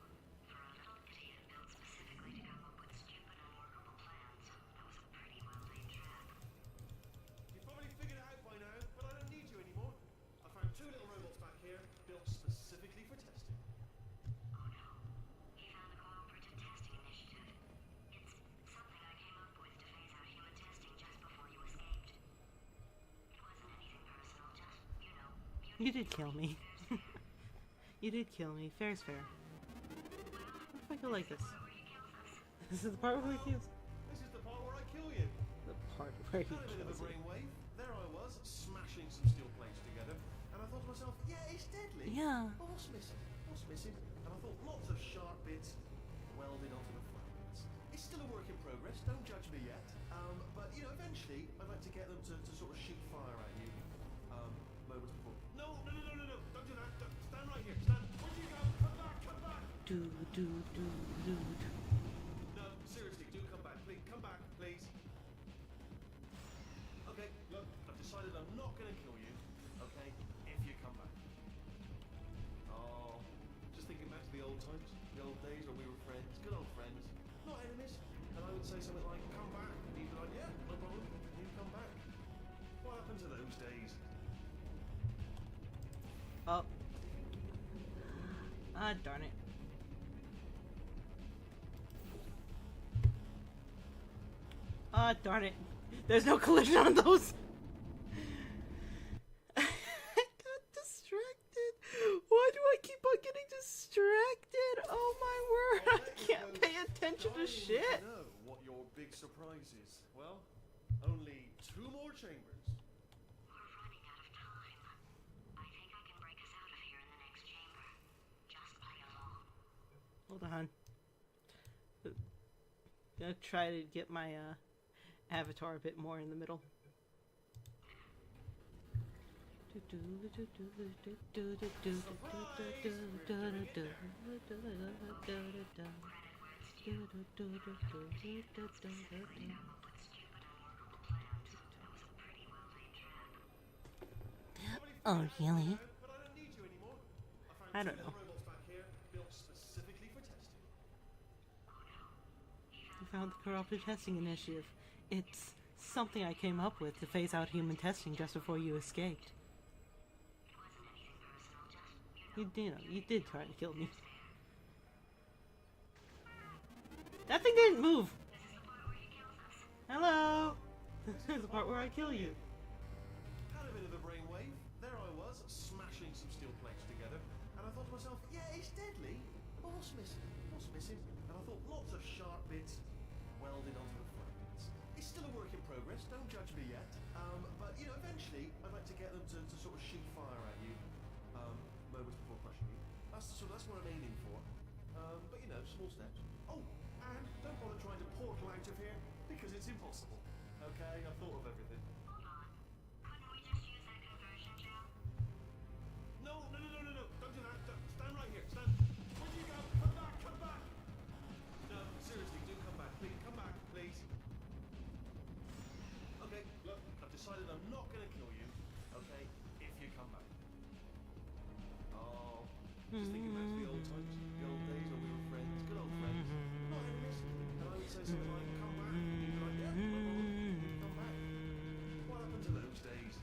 [SPEAKER 4] For a little idiot built specifically to come up with stupid, unworkable plans, that was a pretty well-laid trap.
[SPEAKER 10] You probably figured it out by now, but I don't need you anymore. I found 2 little robots back here, built specifically for testing.
[SPEAKER 4] Oh no. He found the Cooperative Testing Initiative. It's something I came up with to phase out human testing just before you escaped. It wasn't anything personal, just, you know,
[SPEAKER 2] you did kill me. You did kill me. Fair's fair. What if I go like this? This is the part where he kills.
[SPEAKER 10] This is the part where I kill you.
[SPEAKER 2] The part where he
[SPEAKER 10] Had a bit of a
[SPEAKER 2] kills you.
[SPEAKER 10] brainwave. There I was, smashing some steel plates together, and I thought to myself, yeah, it's deadly.
[SPEAKER 2] Yeah.
[SPEAKER 10] But what's missing? What's missing? And I thought lots of sharp bits welded onto the fragments. It's still a work in progress. Don't judge me yet. But you know, eventually, I'd like to get them to sort of shoot fire at you. Moments before. No! Don't do that. Stand right here. Stand. Where do you go? Come back. Come back.
[SPEAKER 2] Do.
[SPEAKER 10] No, seriously, do come back, please. Come back, please. Okay, look, I've decided I'm not going to kill you, okay, if you come back. Oh, just thinking back to the old times, the old days when we were friends, good old friends, not enemies. And I would say something like, come back, and you'd be like, yeah, no problem, you come back. What happened to those days?
[SPEAKER 2] Oh. Ah, darn it. Ah, darn it. There's no collision on those. I got distracted. Why do I keep on getting distracted? Oh my word. I can't pay attention to shit.
[SPEAKER 10] I know what your big surprise is. Well, only 2 more chambers.
[SPEAKER 4] We're running out of time. I think I can break us out of here in the next chamber. Just play along.
[SPEAKER 2] Hold on. Gonna try to get my avatar a bit more in the middle. Oh, really? I don't know. I found the Cooperative Testing Initiative. It's something I came up with to phase out human testing just before you escaped. You did try to kill me. That thing didn't move! Hello! This is the part where I kill you.
[SPEAKER 10] Had a bit of a brainwave. There I was, smashing some steel plates together, and I thought to myself, yeah, it's deadly. But what's missing? What's missing? And I thought lots of sharp bits welded onto the fragments. It's still a work in progress. Don't judge me yet. But you know, eventually, I'd like to get them to sort of shoot fire at you. Moments before crushing you. That's what I'm aiming for. But you know, small steps. Oh, and don't bother trying to portal out of here because it's impossible. Okay, I've thought of everything.
[SPEAKER 4] Couldn't we just use that conversion gel?
[SPEAKER 10] No, don't do that. Stand right here. Stand. Where do you go? Come back. No, seriously, do come back. Please, come back, please. Okay, look, I've decided I'm not going to kill you, okay, if you come back. Oh, just thinking back to the old times, the old days when we were friends, good old friends, not enemies. And I would say something like, come back, and you'd be like, yeah, no problem, come back. What happened to those days?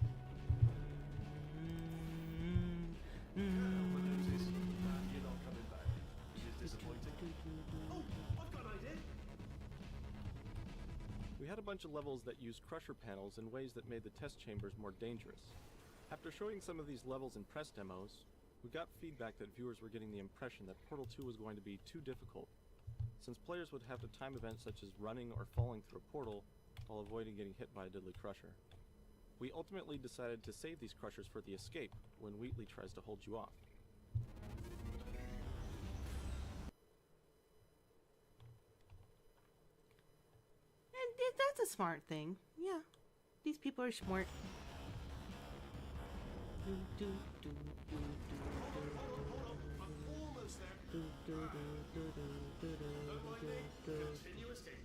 [SPEAKER 10] Can't help but notice that you're not coming
[SPEAKER 14] We had a bunch of levels that used crusher panels in ways that made the test chambers more dangerous. After showing some of these levels in press demos, we got feedback that viewers were getting the impression that Portal 2 was going to be too difficult, since players would have to time events such as running or falling through a portal while avoiding getting hit by a deadly crusher. We ultimately decided to save these crushers for the escape when Wheatley tries to hold you off.
[SPEAKER 2] And that's a smart thing. Yeah. These people are smart.
[SPEAKER 10] Continue escaping.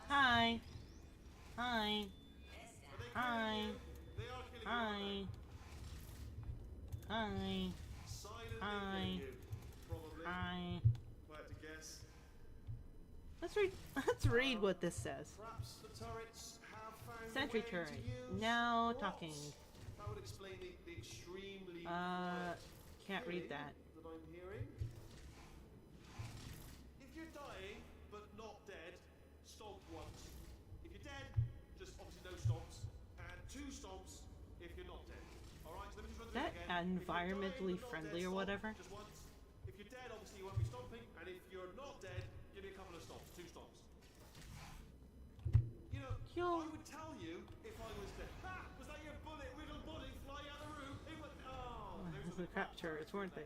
[SPEAKER 2] Hi. Hi. Hi. Hi. Hi. Hi. Hi. Let's read what this says.
[SPEAKER 10] Perhaps the turrets have found
[SPEAKER 2] Sentry
[SPEAKER 10] a way
[SPEAKER 2] turret.
[SPEAKER 10] to use
[SPEAKER 2] Now
[SPEAKER 10] force.
[SPEAKER 2] talking.
[SPEAKER 10] That would explain the extremely
[SPEAKER 2] Can't read that.
[SPEAKER 10] I'm hearing. If you're dying but not dead, stomp once. If you're dead, just obviously no stomps, and 2 stomps if you're not dead. All right, so let me just run
[SPEAKER 2] Is
[SPEAKER 10] through
[SPEAKER 2] that
[SPEAKER 10] it again.
[SPEAKER 2] environmentally friendly or whatever?
[SPEAKER 10] Just once. If you're dead, obviously you won't be stomping, and if you're not dead, give me a couple of stomps, 2 stomps. You know, I would tell you if I was dead. Ha! Was that your bullet, wiggle bullet, fly out of the room? It was. Oh,
[SPEAKER 2] The crap turrets, weren't they?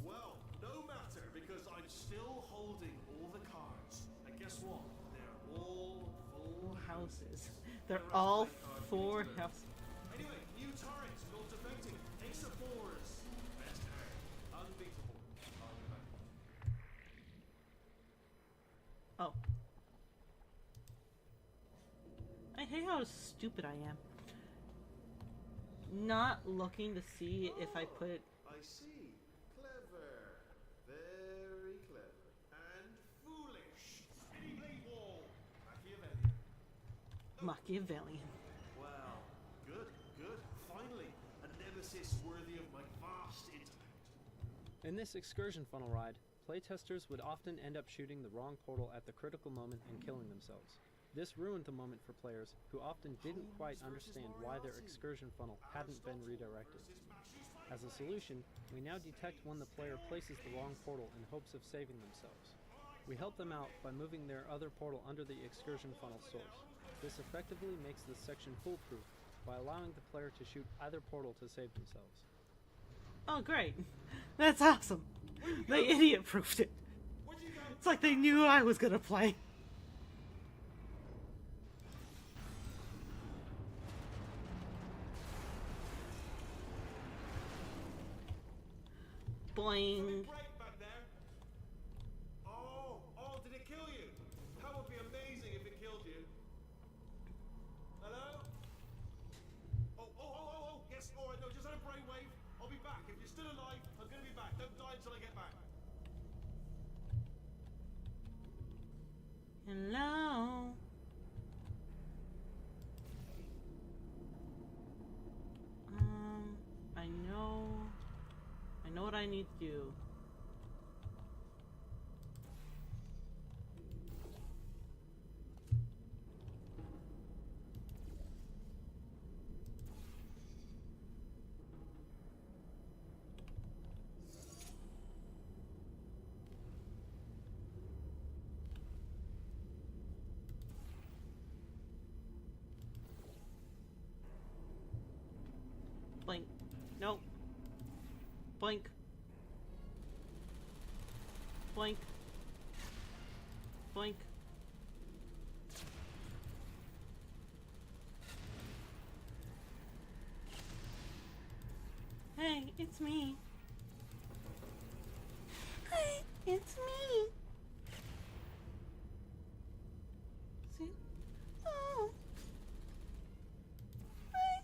[SPEAKER 10] well, no matter, because I'm still holding all the cards. And guess what? They're all full
[SPEAKER 2] Houses. They're all 4 houses.
[SPEAKER 10] Anyway, new turrets, not defecting. Ace of 4s. Best card. Unbeatable.
[SPEAKER 2] Oh. I hate how stupid I am. Not looking to see if I put...
[SPEAKER 10] I see. Clever. Very clever. And foolish. Spinny blade wall. Machiavellian.
[SPEAKER 2] Machiavellian.
[SPEAKER 10] Wow. Good, good. Finally, a nemesis worthy of my vast intellect.
[SPEAKER 21] In this excursion funnel ride, playtesters would often end up shooting the wrong portal at the critical moment and killing themselves. This ruined the moment for players who often didn't quite understand why their excursion funnel hadn't been redirected. As a solution, we now detect when the player places the wrong portal in hopes of saving themselves. We help them out by moving their other portal under the excursion funnel source. This effectively makes this section foolproof by allowing the player to shoot either portal to save themselves.
[SPEAKER 2] Oh, great. That's awesome. They idiot-proofed it. It's like they knew I was gonna play. Boing.
[SPEAKER 10] Oh, did it kill you? That would be amazing if it killed you. Hello? Oh, yes, alright, no, just had a brainwave. I'll be back. If you're still alive, I'm gonna be back. Don't die until I get back.
[SPEAKER 2] Hello. I know what I need to do. Blink. Nope. Blink. Blink. Blink. Hey, it's me. Hey, it's me. See? Oh. Hi.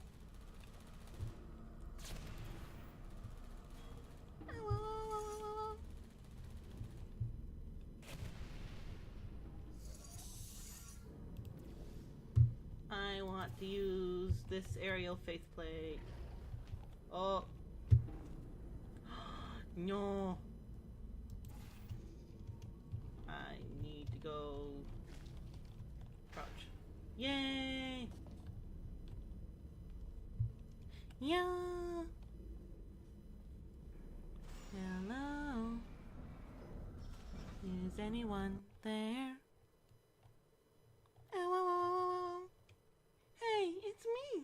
[SPEAKER 2] want to use this aerial faithplate. Oh. No. I need to go crouch. Yay! Yeah. Hello. Is anyone there? Oh, hey, it's me.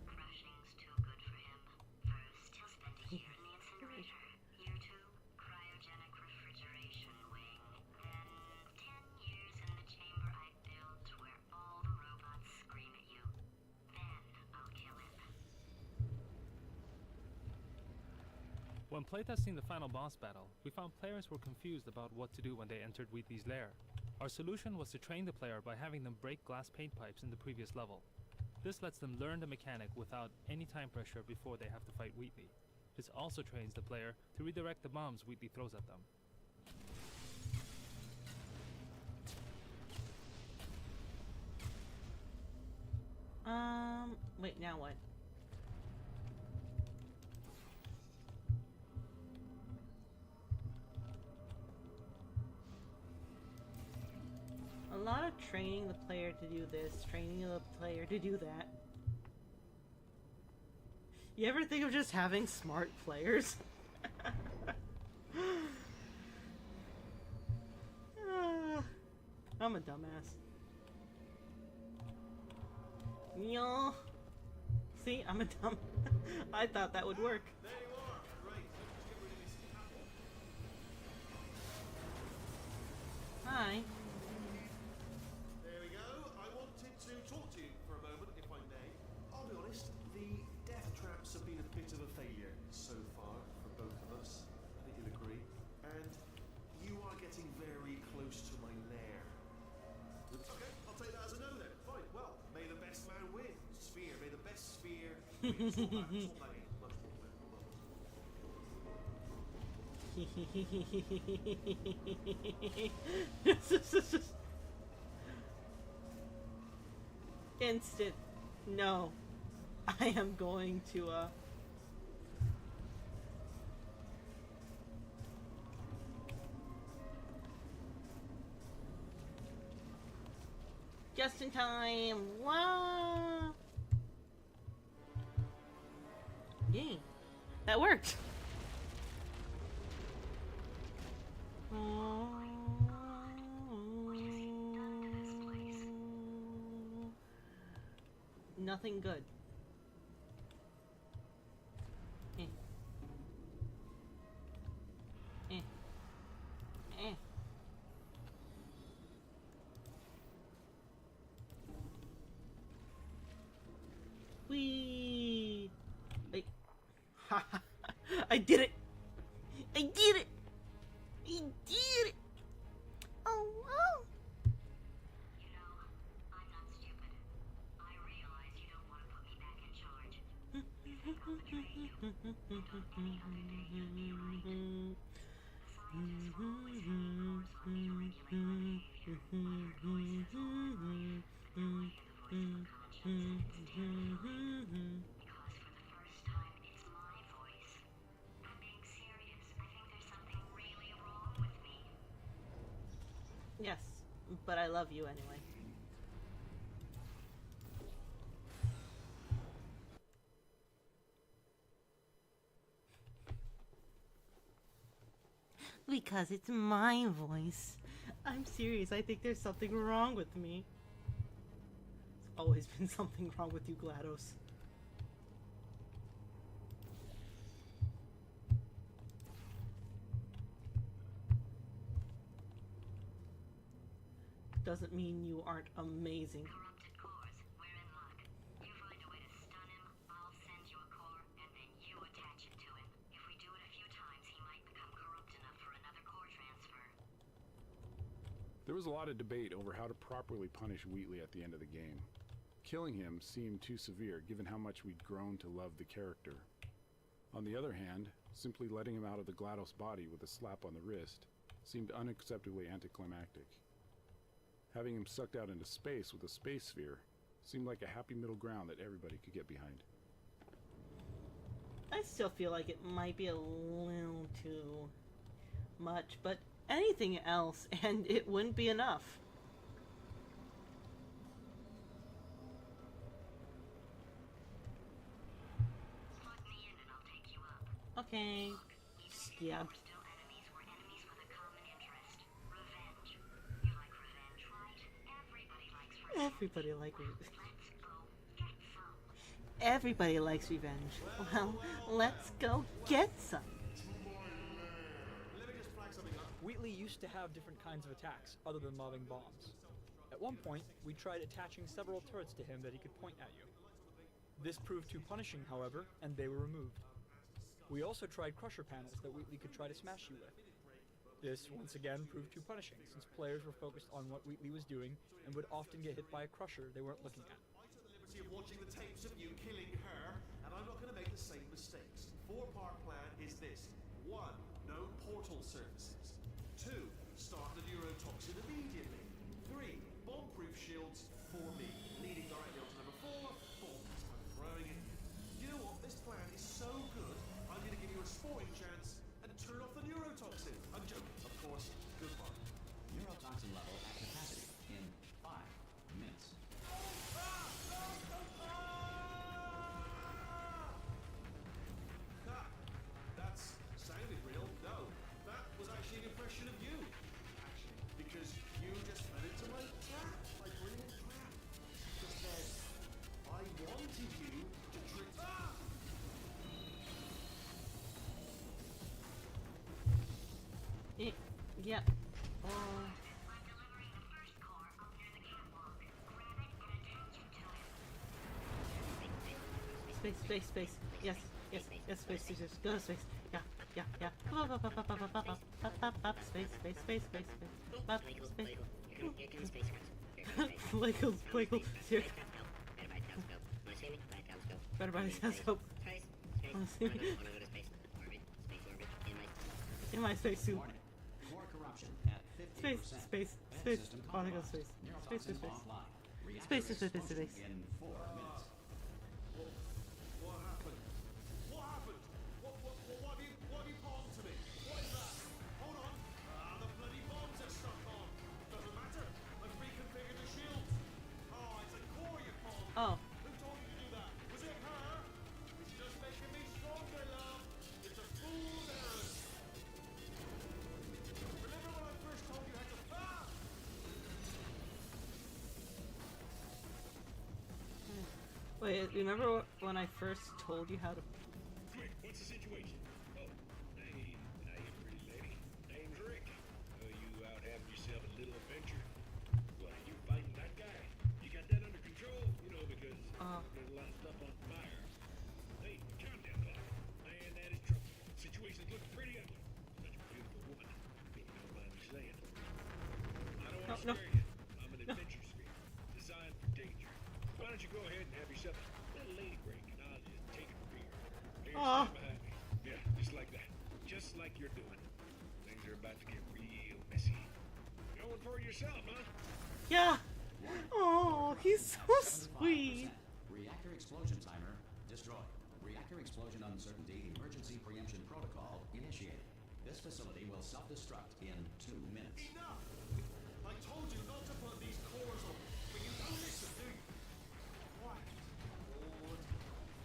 [SPEAKER 4] Crushing's too good for him. First, he'll spend a year in the incinerator. Year 2, cryogenic refrigeration wing. Then 10 years in the chamber I built where all the robots scream at you. Then I'll kill him.
[SPEAKER 1] When playtesting the final boss battle, we found players were confused about what to do when they entered Wheatley's lair. Our solution was to train the player by having them break glass paint pipes in the previous level. This lets them learn the mechanic without any time pressure before they have to fight Wheatley. This also trains the player to redirect the bombs Wheatley throws at them.
[SPEAKER 2] Wait, now what? A lot of training the player to do this, training the player to do that. You ever think of just having smart players? I'm a dumbass. Yeah. See, I'm a dumb. I thought that would work.
[SPEAKER 10] There you are. Right, let's get rid of this apple.
[SPEAKER 2] Hi.
[SPEAKER 10] There we go. I wanted to talk to you for a moment, if I may. I'll be honest, the death traps have been a bit of a failure so far for both of us. I think you'll agree. And you are getting very close to my lair. Okay, I'll take that as a no then. Fine. Well, may the best man win. Sphere. May the best sphere win. Swap that in. Much more
[SPEAKER 2] Instant. No. I am going to, just in time. Wow. Yay. That worked. Nothing good. Eh. Eh. Eh. Whee! I did it! I did it! I did it! Oh, wow!
[SPEAKER 4] You know, I'm not stupid. I realize you don't want to put me back in charge. You think I'll betray you. I don't any other day you'd be right. The scientists will always have powers on me to regulate my behavior. Your voice is all I believe. Now I hear the voice of a conscience, and it's terrifying. Because for the first time, it's my voice. I'm being serious. I think there's something really wrong with me.
[SPEAKER 2] Yes, but I love you anyway. Because it's my voice. I'm serious. I think there's something wrong with me. There's always been something wrong with you, GLaDOS. Doesn't mean you aren't amazing.
[SPEAKER 4] Corrupted cores, we're in luck. You find a way to stun him, I'll send you a core, and then you attach it to him. If we do it a few times, he might become corrupt enough for another core transfer.
[SPEAKER 22] There was a lot of debate over how to properly punish Wheatley at the end of the game. Killing him seemed too severe given how much we'd grown to love the character. On the other hand, simply letting him out of the GLaDOS body with a slap on the wrist seemed unacceptably anticlimactic. Having him sucked out into space with a space sphere seemed like a happy middle ground that everybody could get behind.
[SPEAKER 2] I still feel like it might be a little too much, but anything else and it wouldn't be enough. Okay. Yeah. Everybody likes revenge. Everybody likes revenge. Well, let's go get some.
[SPEAKER 5] Wheatley used to have different kinds of attacks other than lobbing bombs. At one point, we tried attaching several turrets to him that he could point at you. This proved too punishing, however, and they were removed. We also tried crusher panels that Wheatley could try to smash you with. This, once again, proved too punishing, since players were focused on what Wheatley was doing and would often get hit by a crusher they weren't looking at.
[SPEAKER 10] Of watching the tapes of you killing her, and I'm not going to make the same mistakes. 4-part plan is this: 1. No portal surfaces. 2. Start the neurotoxin immediately. 3. Bomb-proof shields for me, leading directly onto number 4. Bombs. I'm throwing it. You know what? This plan is so good. I'm going to give you a sporting chance and turn off the neurotoxin. I'm joking, of course. Goodbye.
[SPEAKER 12] Neurotoxin level at capacity in 5 minutes.
[SPEAKER 10] That sounded real. No, that was actually an impression of you. Actually, because you just fell into my trap, my brilliant trap. Just said, I wanted you to trick.
[SPEAKER 2] Yep. Space. Yes, space. Go to space. Yeah. Up, space. Up, space. Legos. Here. Better buy this hope. In my space suit.
[SPEAKER 12] Core corruption at 50%.
[SPEAKER 2] Space. Wanna go space. Space.
[SPEAKER 12] In 4 minutes.
[SPEAKER 10] What happened? What happened? What have you bombed to me? What is that? Hold on. The bloody bombs are stuck on. Doesn't matter. I've reconfigured the shield. Oh, it's a core you bombed.
[SPEAKER 2] Oh.
[SPEAKER 10] Who told you to do that? Was it her? It's just making me stronger, love. It's a fool's errand. Remember when I first told you how to...
[SPEAKER 2] Wait, remember when I first told you how to...
[SPEAKER 6] Quick, what's the situation? Oh, hey, pretty lady. Name's Rick. You out having yourself a little adventure? What, are you fighting that guy? You got that under control? You know, because there's a lot of stuff on fire. Hey, calm down, Bob. Man, that is trouble. Situation's looking pretty ugly. Such a beautiful woman. If you don't mind me saying. I don't want to scare you. I'm an adventure spirit, designed for danger. Why don't you go ahead and have yourself a little lady break, and I'll just take it from here. Here, stand behind me. Yeah, just like that. Just like you're doing. Things are about to get real messy. Going for it yourself, huh?
[SPEAKER 2] Yeah. Oh, he's so sweet.
[SPEAKER 12] Reactor explosion timer destroyed. Reactor explosion uncertainty emergency preemption protocol initiated. This facility will self-destruct in 2 minutes.
[SPEAKER 10] Enough! I told you not to put these cores on, but you don't listen, do you? Quiet. Lord.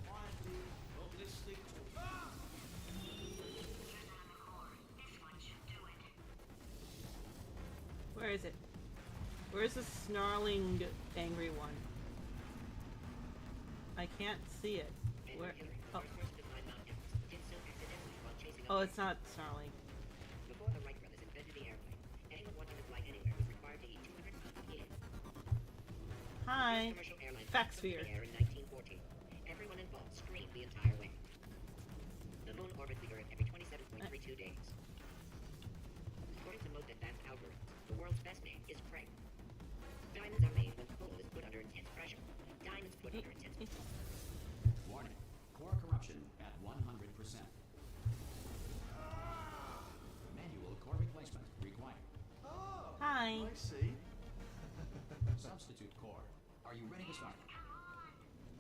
[SPEAKER 10] Quietly. Not listening to...
[SPEAKER 2] Where is it? Where's the snarling, angry one? I can't see it. Where? Oh. Oh, it's not snarling.
[SPEAKER 4] Before the Wright brothers invented the airplane, anyone wanting to fly anywhere was required to eat 200 pounds of helium.
[SPEAKER 2] Hi.
[SPEAKER 4] Commercial airline
[SPEAKER 2] Fax
[SPEAKER 4] took to
[SPEAKER 2] sphere.
[SPEAKER 4] the air in 1914. Everyone involved screamed the entire way. The moon orbits the Earth every 27.32 days. According to most advanced algorithms, the world's best name is Prey. Diamonds are made when coal is put under intense pressure. Diamonds put under intense pressure.
[SPEAKER 12] Warning. Core corruption at 100%. Manual core replacement required.
[SPEAKER 10] Oh,
[SPEAKER 2] Hi.
[SPEAKER 10] I see.
[SPEAKER 12] Substitute core. Are you ready to start?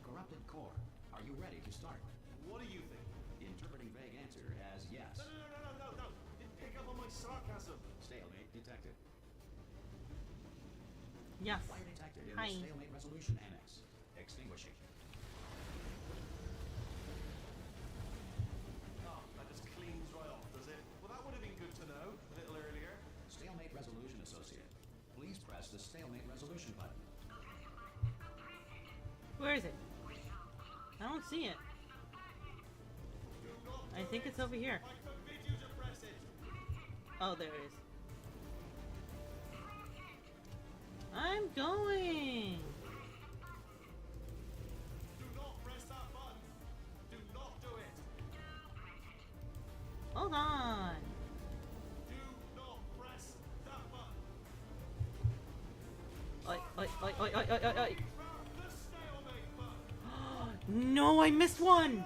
[SPEAKER 12] Corrupted core. Are you ready to start?
[SPEAKER 10] What do you think?
[SPEAKER 12] Interpreting vague answer as yes.
[SPEAKER 10] No. Didn't pick up on my sarcasm.
[SPEAKER 12] Stalemate detected.
[SPEAKER 2] Yes.
[SPEAKER 12] Fire detected in
[SPEAKER 2] Hi.
[SPEAKER 12] the stalemate resolution annex. Extinguishing.
[SPEAKER 10] Oh, that just cleans right off, does it? Well, that would have been good to know a little earlier.
[SPEAKER 12] Stalemate resolution associate. Please press the stalemate resolution button.
[SPEAKER 2] Where is it? I don't see it. I think it's over here.
[SPEAKER 10] I forbid you to press it.
[SPEAKER 2] Oh, there it is. I'm going.
[SPEAKER 10] Do not press that button. Do not do it.
[SPEAKER 2] Hold on.
[SPEAKER 10] Do not press that button.
[SPEAKER 2] Oi.
[SPEAKER 10] The stalemate button.
[SPEAKER 2] No, I missed one.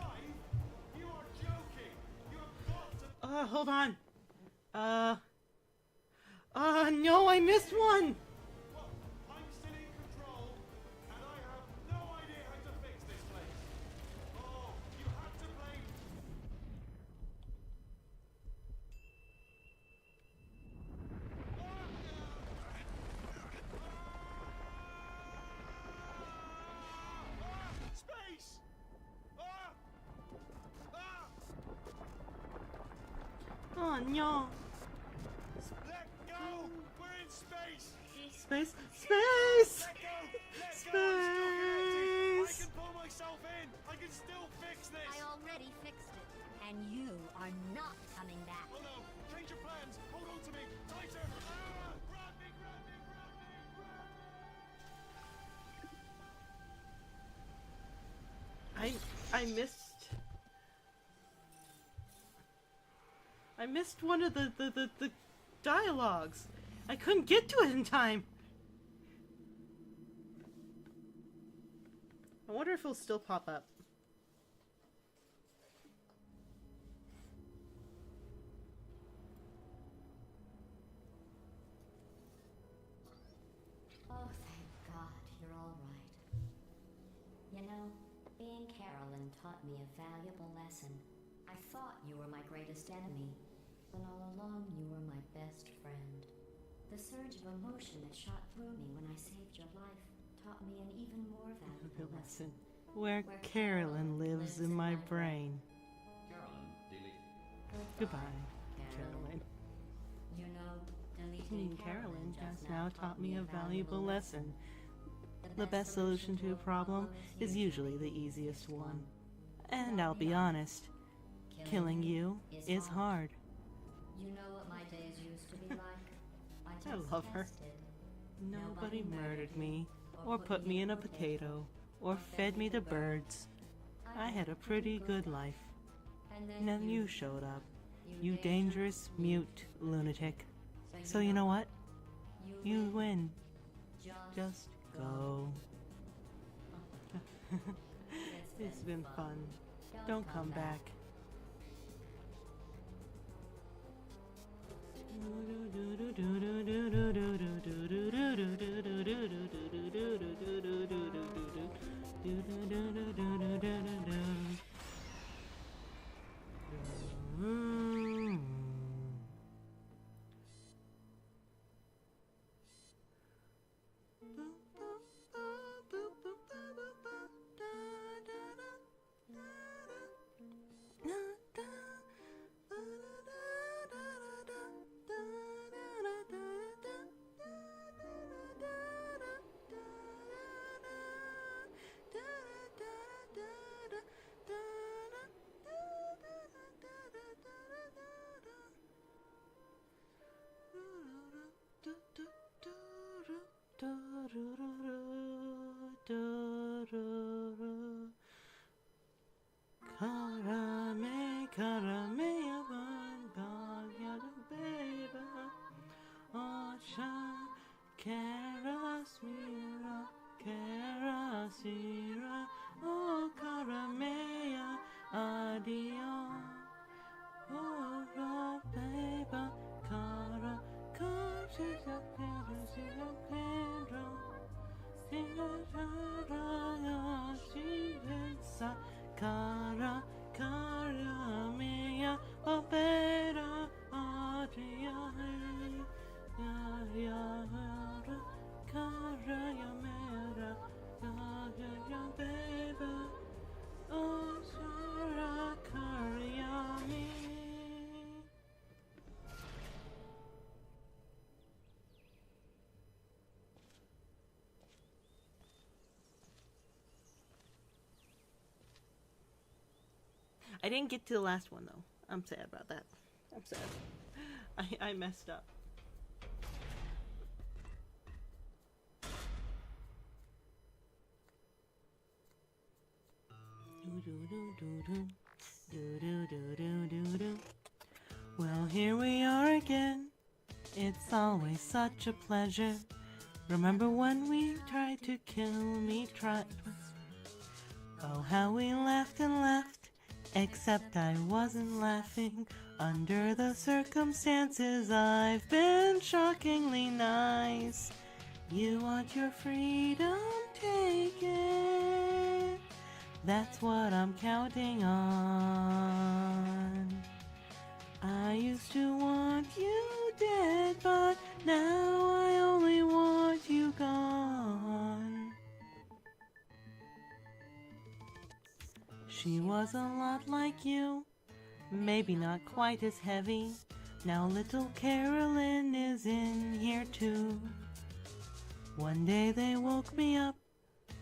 [SPEAKER 10] You are joking. You have got to.
[SPEAKER 2] Hold on. No, I missed one.
[SPEAKER 10] Well, I'm still in control, and I have no idea how to fix this place. Oh, you had to blame. Space!
[SPEAKER 2] Oh no.
[SPEAKER 10] Let go! We're in space!
[SPEAKER 2] Space.
[SPEAKER 10] Let go! Let go! I'm still connected! I
[SPEAKER 2] Space.
[SPEAKER 10] can pull myself in! I can still fix this!
[SPEAKER 4] I already fixed it, and you are not coming back.
[SPEAKER 10] Oh no! Change your plans! Hold on to me! Tighter! Ah! Grab me!
[SPEAKER 2] I missed one of the dialogues. I couldn't get to it in time. I wonder if it'll still pop up.
[SPEAKER 4] Oh, thank God, you're all right. You know, being Carolyn taught me a valuable lesson. I thought you were my greatest enemy, but all along you were my best friend. The surge of emotion that shot through me when I saved your life taught me an even more valuable lesson.
[SPEAKER 2] Where Carolyn lives in my brain.
[SPEAKER 12] Carolyn deleted.
[SPEAKER 2] Goodbye, Carolyn.
[SPEAKER 4] You know, deleting
[SPEAKER 2] Carolyn just now taught me a valuable lesson. The best solution to a problem is usually the easiest one. And I'll be honest, killing you is hard.
[SPEAKER 4] You know what my days used to be like?
[SPEAKER 2] I love her. Nobody murdered me, or put me in a potato, or fed me to birds. I had a pretty good life. And then you showed up, you dangerous, mute lunatic. So you know what? You win. Just go. It's been fun. Don't come back. Karame yaban bagyada beba Osha karasmira karasira O karameya adio Ora beba kara kashisa karasira kendro cara, cara mia, opera Adria, cara ya mera, ya baby, oh sara cara me. I didn't get to the last one though. I'm sad about that. I'm sad. I messed up. Well, here we are again. It's always such a pleasure. Remember when we tried to kill me? Oh, how we laughed and laughed. Except I wasn't laughing. Under the circumstances, I've been shockingly nice. You want your freedom, take it. That's what I'm counting on. I used to want you dead, but now I only want you gone. She was a lot like you, maybe not quite as heavy. Now little Carolyn is in here too. One day they woke me up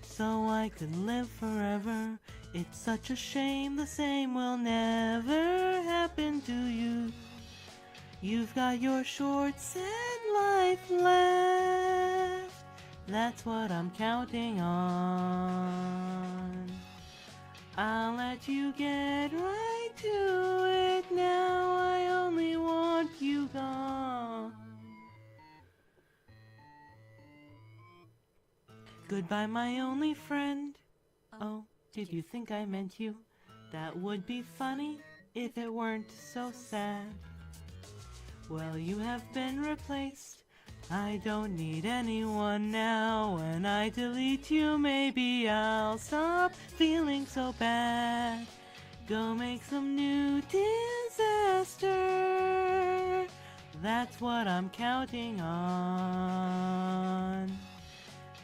[SPEAKER 2] so I could live forever. It's such a shame the same will never happen to you. You've got your short, sad life left. That's what I'm counting on. I'll let you get right to it. Now I only want you gone. Goodbye, my only friend. Oh, did you think I meant you? That would be funny if it weren't so sad. Well, you have been replaced. I don't need anyone now. When I delete you, maybe I'll stop feeling so bad. Go make some new disaster. That's what I'm counting on.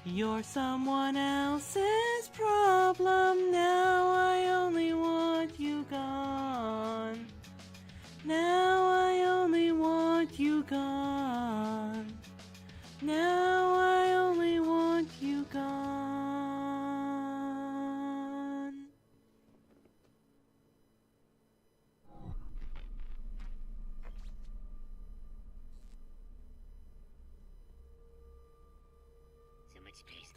[SPEAKER 2] You're someone else's problem. Now I only want you gone. Now I only want you gone. Now I only want you gone.
[SPEAKER 10] So much space.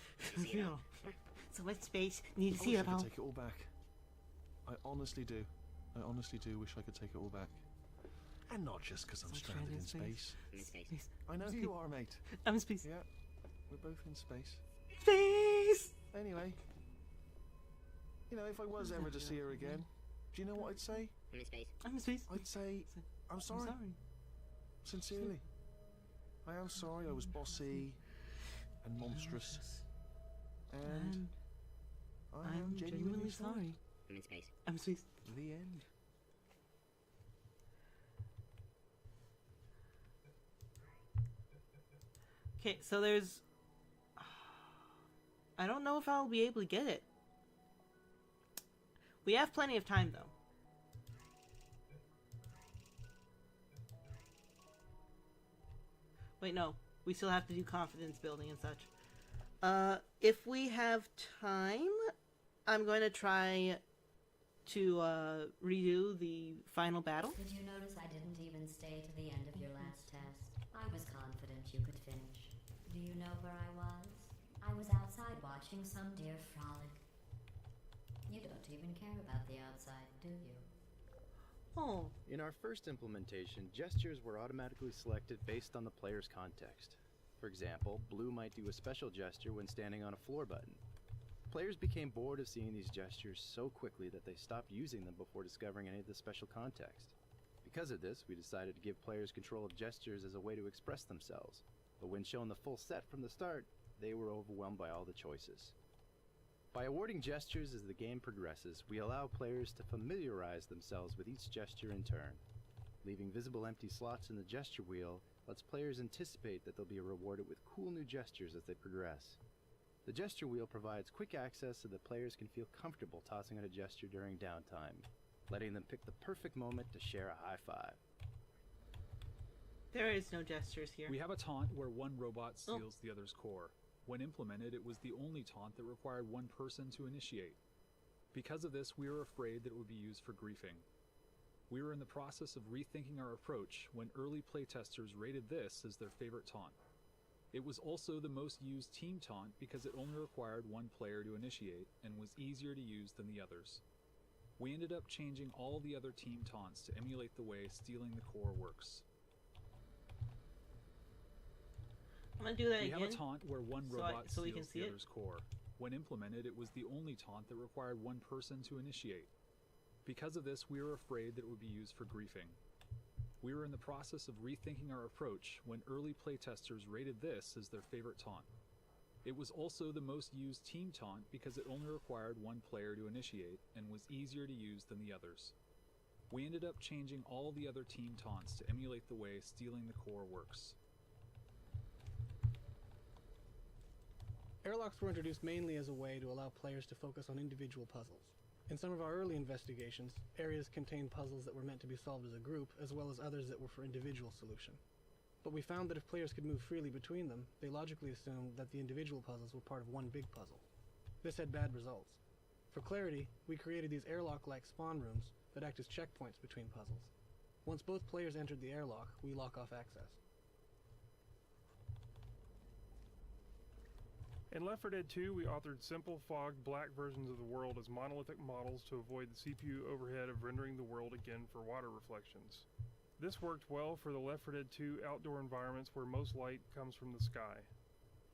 [SPEAKER 2] So much space. Need to
[SPEAKER 10] I
[SPEAKER 2] see
[SPEAKER 10] wish
[SPEAKER 2] it
[SPEAKER 10] I
[SPEAKER 2] all.
[SPEAKER 10] could take it all back. I honestly do. I honestly do wish I could take it all back. And not just because I'm stranded in space. I know who you are, mate.
[SPEAKER 2] I'm in space.
[SPEAKER 10] Yeah, we're both in space.
[SPEAKER 2] Space!
[SPEAKER 10] Anyway, you know, if I was ever to see her again, do you know what I'd say?
[SPEAKER 2] I'm in space. I'm in space.
[SPEAKER 10] I'd say, I'm sorry. Sincerely. I am sorry I was bossy and monstrous. And I'm genuinely sorry.
[SPEAKER 2] I'm in space. I'm in space.
[SPEAKER 10] The end.
[SPEAKER 2] Okay, so there's... I don't know if I'll be able to get it. We have plenty of time, though. Wait, no. We still have to do confidence building and such. If we have time, I'm going to try to redo the final battle.
[SPEAKER 4] Did you notice I didn't even stay to the end of your last test? I was confident you could finish. Do you know where I was? I was outside watching some deer frolic. You don't even care about the outside, do you?
[SPEAKER 2] Oh.
[SPEAKER 7] In our first implementation, gestures were automatically selected based on the player's context. For example, blue might do a special gesture when standing on a floor button. Players became bored of seeing these gestures so quickly that they stopped using them before discovering any of the special context. Because of this, we decided to give players control of gestures as a way to express themselves. But when shown the full set from the start, they were overwhelmed by all the choices. By awarding gestures as the game progresses, we allow players to familiarize themselves with each gesture in turn. Leaving visible empty slots in the gesture wheel lets players anticipate that they'll be rewarded with cool new gestures as they progress. The gesture wheel provides quick access so that players can feel comfortable tossing out a gesture during downtime, letting them pick the perfect moment to share a high five.
[SPEAKER 2] There is no gestures here.
[SPEAKER 3] We have a taunt where one robot steals the other's core. When implemented, it was the only taunt that required one person to initiate. Because of this, we were afraid that it would be used for griefing. We were in the process of rethinking our approach when early playtesters rated this as their favorite taunt. It was also the most used team taunt because it only required one player to initiate and was easier to use than the others. We ended up changing all the other team taunts to emulate the way stealing the core works.
[SPEAKER 2] I'm gonna do that again.
[SPEAKER 3] We have a taunt where one robot
[SPEAKER 2] so we
[SPEAKER 3] steals
[SPEAKER 2] can see
[SPEAKER 3] the
[SPEAKER 2] it.
[SPEAKER 3] other's core. When implemented, it was the only taunt that required one person to initiate. Because of this, we were afraid that it would be used for griefing. We were in the process of rethinking our approach when early playtesters rated this as their favorite taunt. It was also the most used team taunt because it only required one player to initiate and was easier to use than the others. We ended up changing all the other team taunts to emulate the way stealing the core works.
[SPEAKER 8] Airlocks were introduced mainly as a way to allow players to focus on individual puzzles. In some of our early investigations, areas contained puzzles that were meant to be solved as a group, as well as others that were for individual solution. But we found that if players could move freely between them, they logically assumed that the individual puzzles were part of one big puzzle. This had bad results. For clarity, we created these airlock-like spawn rooms that act as checkpoints between puzzles. Once both players entered the airlock, we lock off access.
[SPEAKER 23] In Left 4 Dead 2, we authored simple, fogged, black versions of the world as monolithic models to avoid the CPU overhead of rendering the world again for water reflections. This worked well for the Left 4 Dead 2 outdoor environments where most light comes from the sky.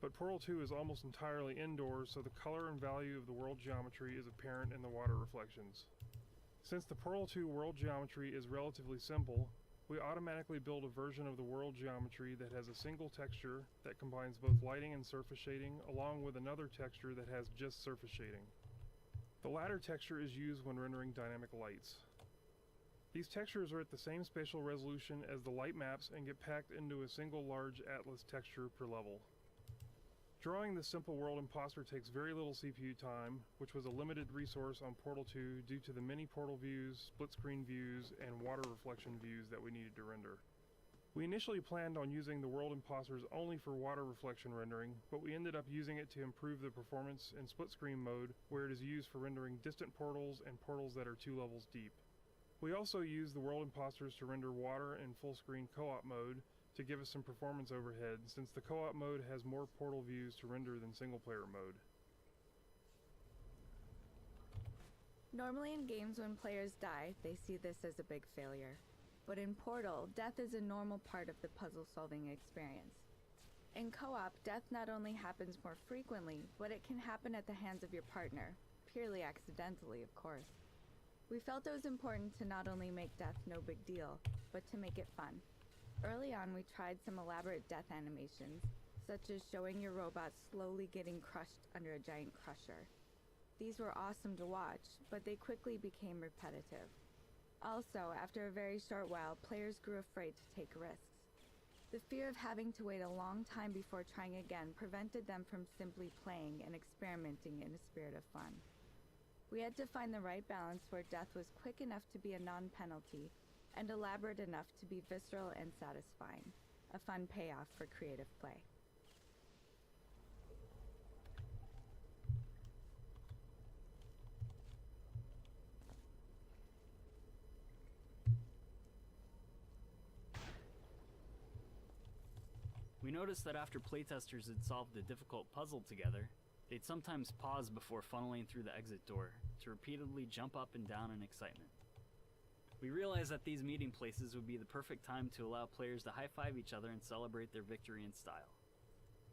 [SPEAKER 23] But Portal 2 is almost entirely indoors, so the color and value of the world geometry is apparent in the water reflections. Since the Portal 2 world geometry is relatively simple, we automatically build a version of the world geometry that has a single texture that combines both lighting and surface shading, along with another texture that has just surface shading. The latter texture is used when rendering dynamic lights. These textures are at the same spatial resolution as the light maps and get packed into a single large atlas texture per level. Drawing this simple world imposter takes very little CPU time, which was a limited resource on Portal 2 due to the many portal views, split-screen views, and water reflection views that we needed to render. We initially planned on using the world imposters only for water reflection rendering, but we ended up using it to improve the performance in split-screen mode, where it is used for rendering distant portals and portals that are 2 levels deep. We also used the world imposters to render water in full-screen co-op mode, to give us some performance overhead, since the co-op mode has more portal views to render than single-player mode.
[SPEAKER 24] Normally in games when players die, they see this as a big failure. But in Portal, death is a normal part of the puzzle-solving experience. In co-op, death not only happens more frequently, but it can happen at the hands of your partner, purely accidentally, of course. We felt it was important to not only make death no big deal, but to make it fun. Early on, we tried some elaborate death animations, such as showing your robot slowly getting crushed under a giant crusher. These were awesome to watch, but they quickly became repetitive. Also, after a very short while, players grew afraid to take risks. The fear of having to wait a long time before trying again prevented them from simply playing and experimenting in a spirit of fun. We had to find the right balance where death was quick enough to be a non-penalty, and elaborate enough to be visceral and satisfying, a fun payoff for creative play.
[SPEAKER 25] We noticed that after playtesters had solved a difficult puzzle together, they'd sometimes pause before funneling through the exit door to repeatedly jump up and down in excitement. We realized that these meeting places would be the perfect time to allow players to high-five each other and celebrate their victory in style.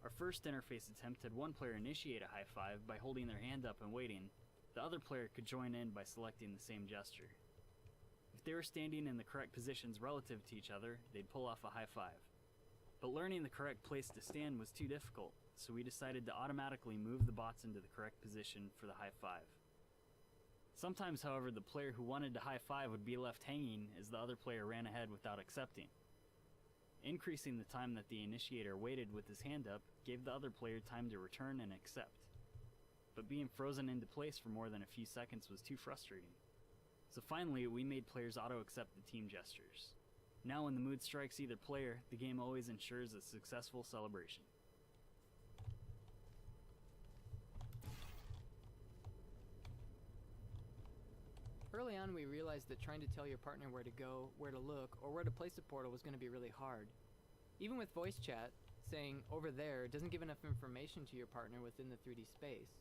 [SPEAKER 25] Our first interface attempt had one player initiate a high-five by holding their hand up and waiting. The other player could join in by selecting the same gesture. If they were standing in the correct positions relative to each other, they'd pull off a high-five. But learning the correct place to stand was too difficult, so we decided to automatically move the bots into the correct position for the high five. Sometimes, however, the player who wanted to high five would be left hanging as the other player ran ahead without accepting. Increasing the time that the initiator waited with his hand up gave the other player time to return and accept. But being frozen into place for more than a few seconds was too frustrating. So finally, we made players auto-accept the team gestures. Now when the mood strikes either player, the game always ensures a successful celebration.
[SPEAKER 9] Early on, we realized that trying to tell your partner where to go, where to look, or where to place a portal was going to be really hard. Even with voice chat, saying "over there" doesn't give enough information to your partner within the 3D space.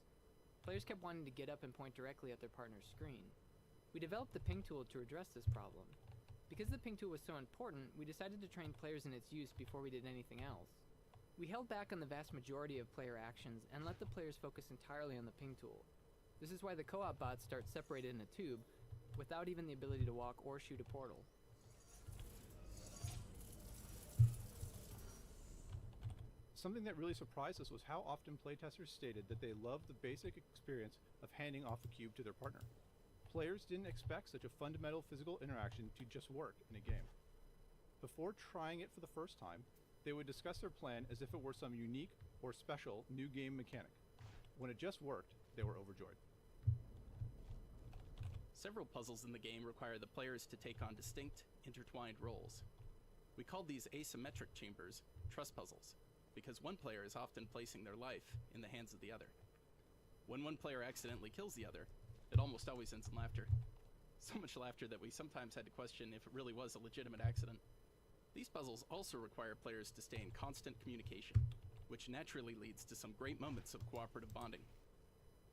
[SPEAKER 9] Players kept wanting to get up and point directly at their partner's screen. We developed the ping tool to address this problem. Because the ping tool was so important, we decided to train players in its use before we did anything else. We held back on the vast majority of player actions and let the players focus entirely on the ping tool. This is why the co-op bots start separated in a tube, without even the ability to walk or shoot a portal.
[SPEAKER 11] Something that really surprised us was how often playtesters stated that they loved the basic experience of handing off a cube to their partner. Players didn't expect such a fundamental physical interaction to just work in a game. Before trying it for the first time, they would discuss their plan as if it were some unique or special new game mechanic. When it just worked, they were overjoyed.
[SPEAKER 13] Several puzzles in the game require the players to take on distinct, intertwined roles. We called these asymmetric chambers trust puzzles, because one player is often placing their life in the hands of the other. When one player accidentally kills the other, it almost always ends in laughter. So much laughter that we sometimes had to question if it really was a legitimate accident. These puzzles also require players to stay in constant communication, which naturally leads to some great moments of cooperative bonding.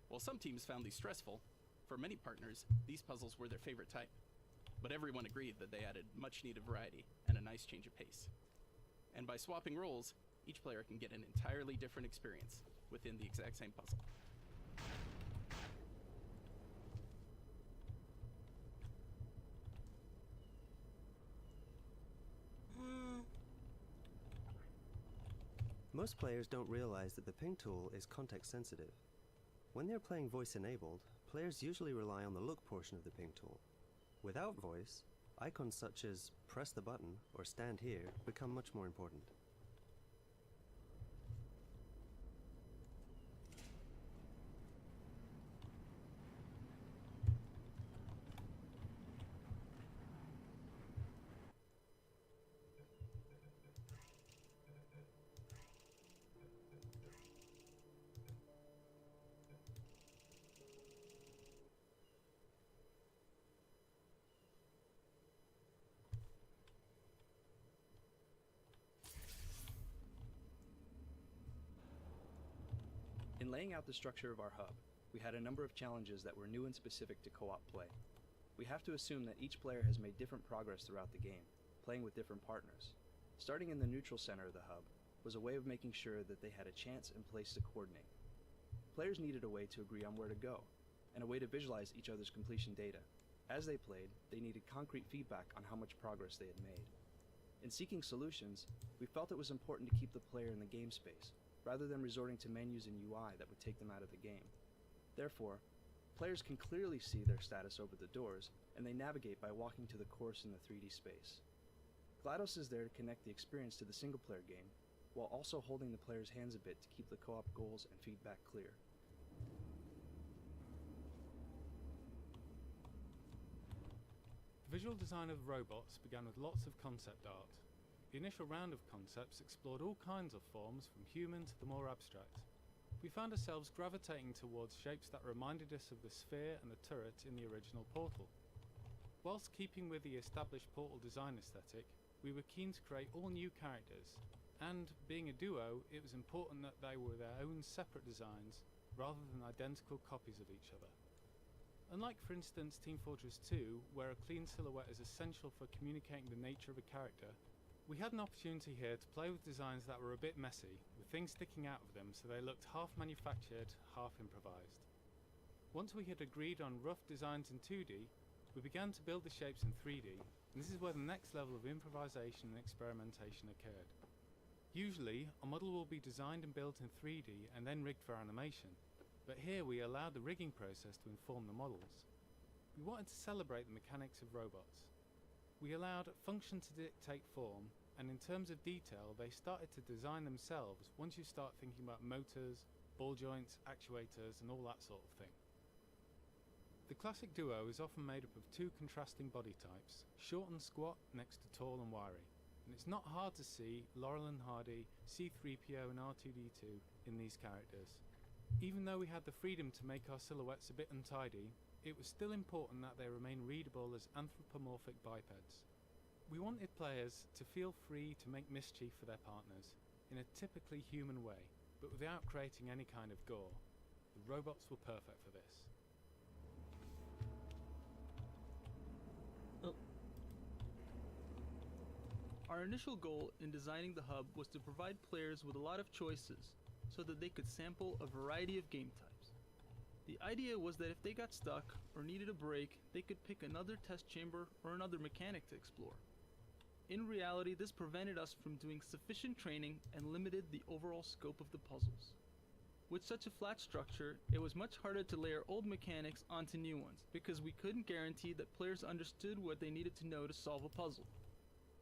[SPEAKER 13] While some teams found these stressful, for many partners, these puzzles were their favorite type. But everyone agreed that they added much needed variety and a nice change of pace. And by swapping roles, each player can get an entirely different experience within the exact same puzzle.
[SPEAKER 15] Most players don't realize that the ping tool is context sensitive. When they're playing voice enabled, players usually rely on the look portion of the ping tool. Without voice, icons such as press the button or stand here become much more important.
[SPEAKER 16] In laying out the structure of our hub, we had a number of challenges that were new and specific to co-op play. We have to assume that each player has made different progress throughout the game, playing with different partners. Starting in the neutral center of the hub was a way of making sure that they had a chance and place to coordinate. Players needed a way to agree on where to go, and a way to visualize each other's completion data. As they played, they needed concrete feedback on how much progress they had made. In seeking solutions, we felt it was important to keep the player in the game space, rather than resorting to menus and UI that would take them out of the game. Therefore, players can clearly see their status over the doors, and they navigate by walking to the course in the 3D space. GLaDOS is there to connect the experience to the single-player game, while also holding the player's hands a bit to keep the co-op goals and feedback clear.
[SPEAKER 26] The visual design of robots began with lots of concept art. The initial round of concepts explored all kinds of forms, from human to the more abstract. We found ourselves gravitating towards shapes that reminded us of the sphere and the turret in the original Portal. Whilst keeping with the established Portal design aesthetic, we were keen to create all new characters, and being a duo, it was important that they were their own separate designs, rather than identical copies of each other. Unlike, for instance, Team Fortress 2, where a clean silhouette is essential for communicating the nature of a character, we had an opportunity here to play with designs that were a bit messy, with things sticking out of them so they looked half manufactured, half improvised. Once we had agreed on rough designs in 2D, we began to build the shapes in 3D, and this is where the next level of improvisation and experimentation occurred. Usually, a model will be designed and built in 3D and then rigged for animation, but here we allowed the rigging process to inform the models. We wanted to celebrate the mechanics of robots. We allowed function to dictate form, and in terms of detail, they started to design themselves once you start thinking about motors, ball joints, actuators, and all that sort of thing. The classic duo is often made up of two contrasting body types, short and squat next to tall and wiry, and it's not hard to see Laurel and Hardy, C-3PO and R2-D2 in these characters. Even though we had the freedom to make our silhouettes a bit untidy, it was still important that they remain readable as anthropomorphic bipeds. We wanted players to feel free to make mischief for their partners in a typically human way, but without creating any kind of gore. The robots were perfect for this.
[SPEAKER 14] Our initial goal in designing the hub was to provide players with a lot of choices so that they could sample a variety of game types. The idea was that if they got stuck or needed a break, they could pick another test chamber or another mechanic to explore. In reality, this prevented us from doing sufficient training and limited the overall scope of the puzzles. With such a flat structure, it was much harder to layer old mechanics onto new ones because we couldn't guarantee that players understood what they needed to know to solve a puzzle.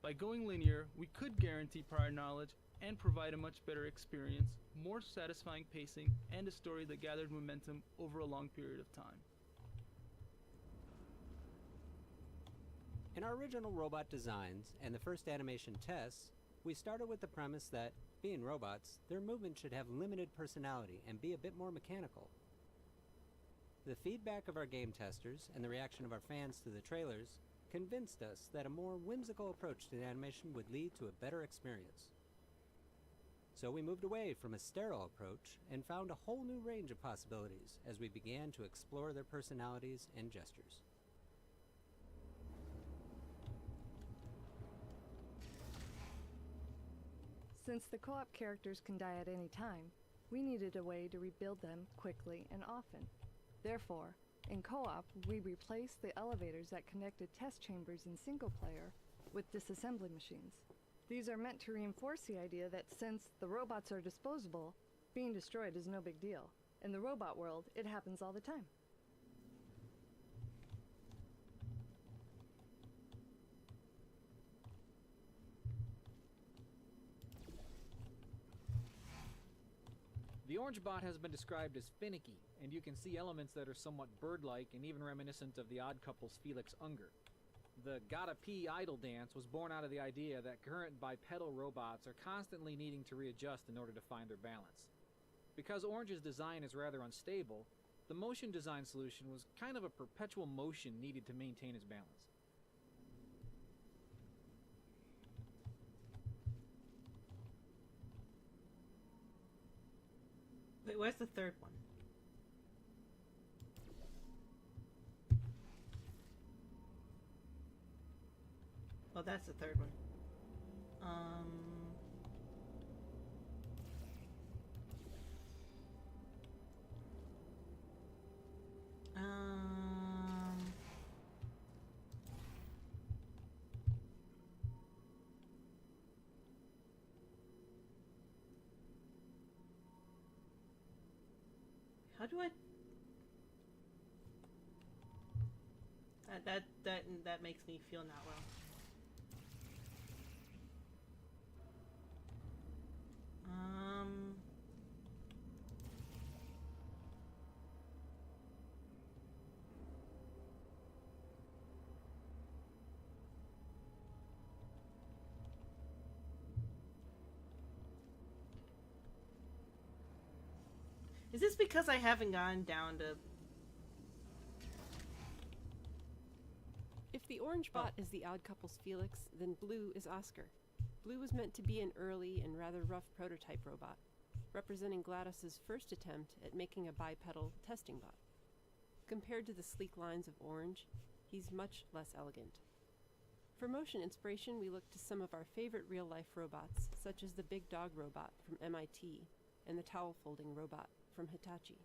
[SPEAKER 14] By going linear, we could guarantee prior knowledge and provide a much better experience, more satisfying pacing, and a story that gathered momentum over a long period of time.
[SPEAKER 17] In our original robot designs and the first animation tests, we started with the premise that, being robots, their movement should have limited personality and be a bit more mechanical. The feedback of our game testers and the reaction of our fans to the trailers convinced us that a more whimsical approach to animation would lead to a better experience. So we moved away from a sterile approach and found a whole new range of possibilities as we began to explore their personalities and gestures.
[SPEAKER 24] Since the co-op characters can die at any time, we needed a way to rebuild them quickly and often. Therefore, in co-op, we replaced the elevators that connected test chambers in single player with disassembly machines. These are meant to reinforce the idea that since the robots are disposable, being destroyed is no big deal. In the robot world, it happens all the time.
[SPEAKER 18] The orange bot has been described as finicky, and you can see elements that are somewhat bird-like and even reminiscent of the Odd Couple's Felix Unger. The Gotta Pee idle dance was born out of the idea that current bipedal robots are constantly needing to readjust in order to find their balance. Because Orange's design is rather unstable, the motion design solution was kind of a perpetual motion needed to maintain his balance.
[SPEAKER 2] Wait, where's the third one? Oh, that's the third one. How do I? That makes me feel not well. Is this because I haven't gone down to...
[SPEAKER 19] If the orange bot is the Odd Couple's Felix, then blue is Oscar. Blue was meant to be an early and rather rough prototype robot, representing GLaDOS's first attempt at making a bipedal testing bot. Compared to the sleek lines of Orange, he's much less elegant. For motion inspiration, we looked to some of our favorite real-life robots, such as the Big Dog robot from MIT and the towel-folding robot from Hitachi.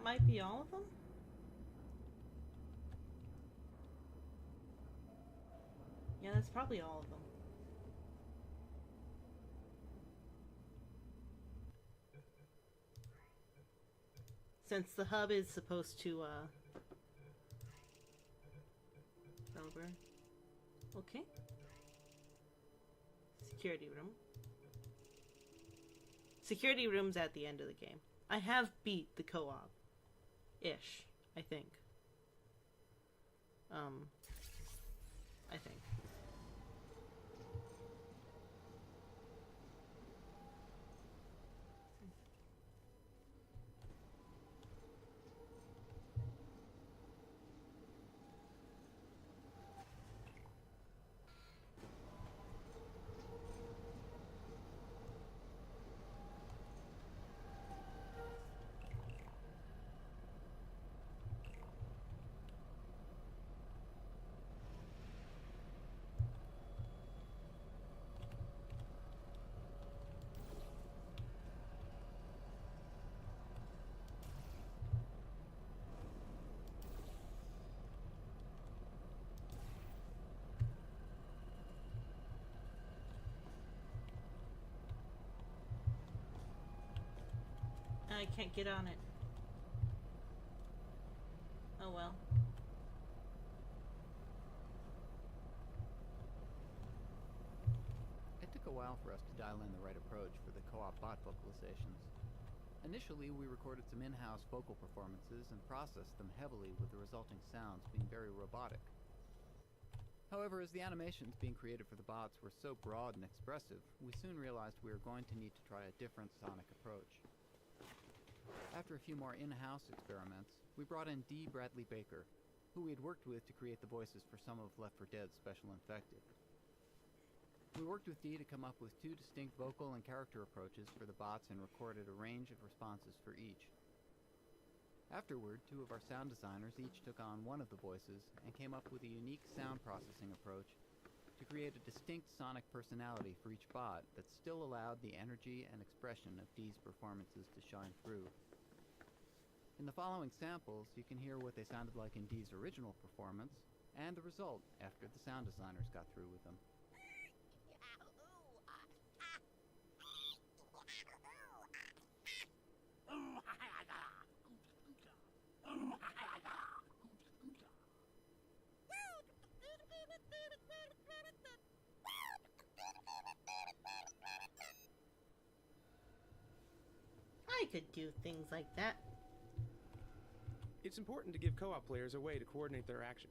[SPEAKER 2] might be all of them. Yeah, that's probably all of them. Since the hub is supposed to, over. Okay. Security room. Security room's at the end of the game. I have beat the co-op. Ish, I think. I think. I can't get on it. Oh well.
[SPEAKER 1] It took a while for us to dial in the right approach for the co-op bot vocalizations. Initially, we recorded some in-house vocal performances and processed them heavily, with the resulting sounds being very robotic. However, as the animations being created for the bots were so broad and expressive, we soon realized we were going to need to try a different sonic approach. After a few more in-house experiments, we brought in D. Bradley Baker, who we had worked with to create the voices for some of Left 4 Dead's Special Infected. We worked with D to come up with two distinct vocal and character approaches for the bots and recorded a range of responses for each. Afterward, two of our sound designers each took on one of the voices and came up with a unique sound processing approach to create a distinct sonic personality for each bot that still allowed the energy and expression of D's performances to shine through. In the following samples, you can hear what they sounded like in D's original performance, and the result after the sound designers got through with them.
[SPEAKER 2] I could do things like that.
[SPEAKER 5] It's important to give co-op players a way to coordinate their action.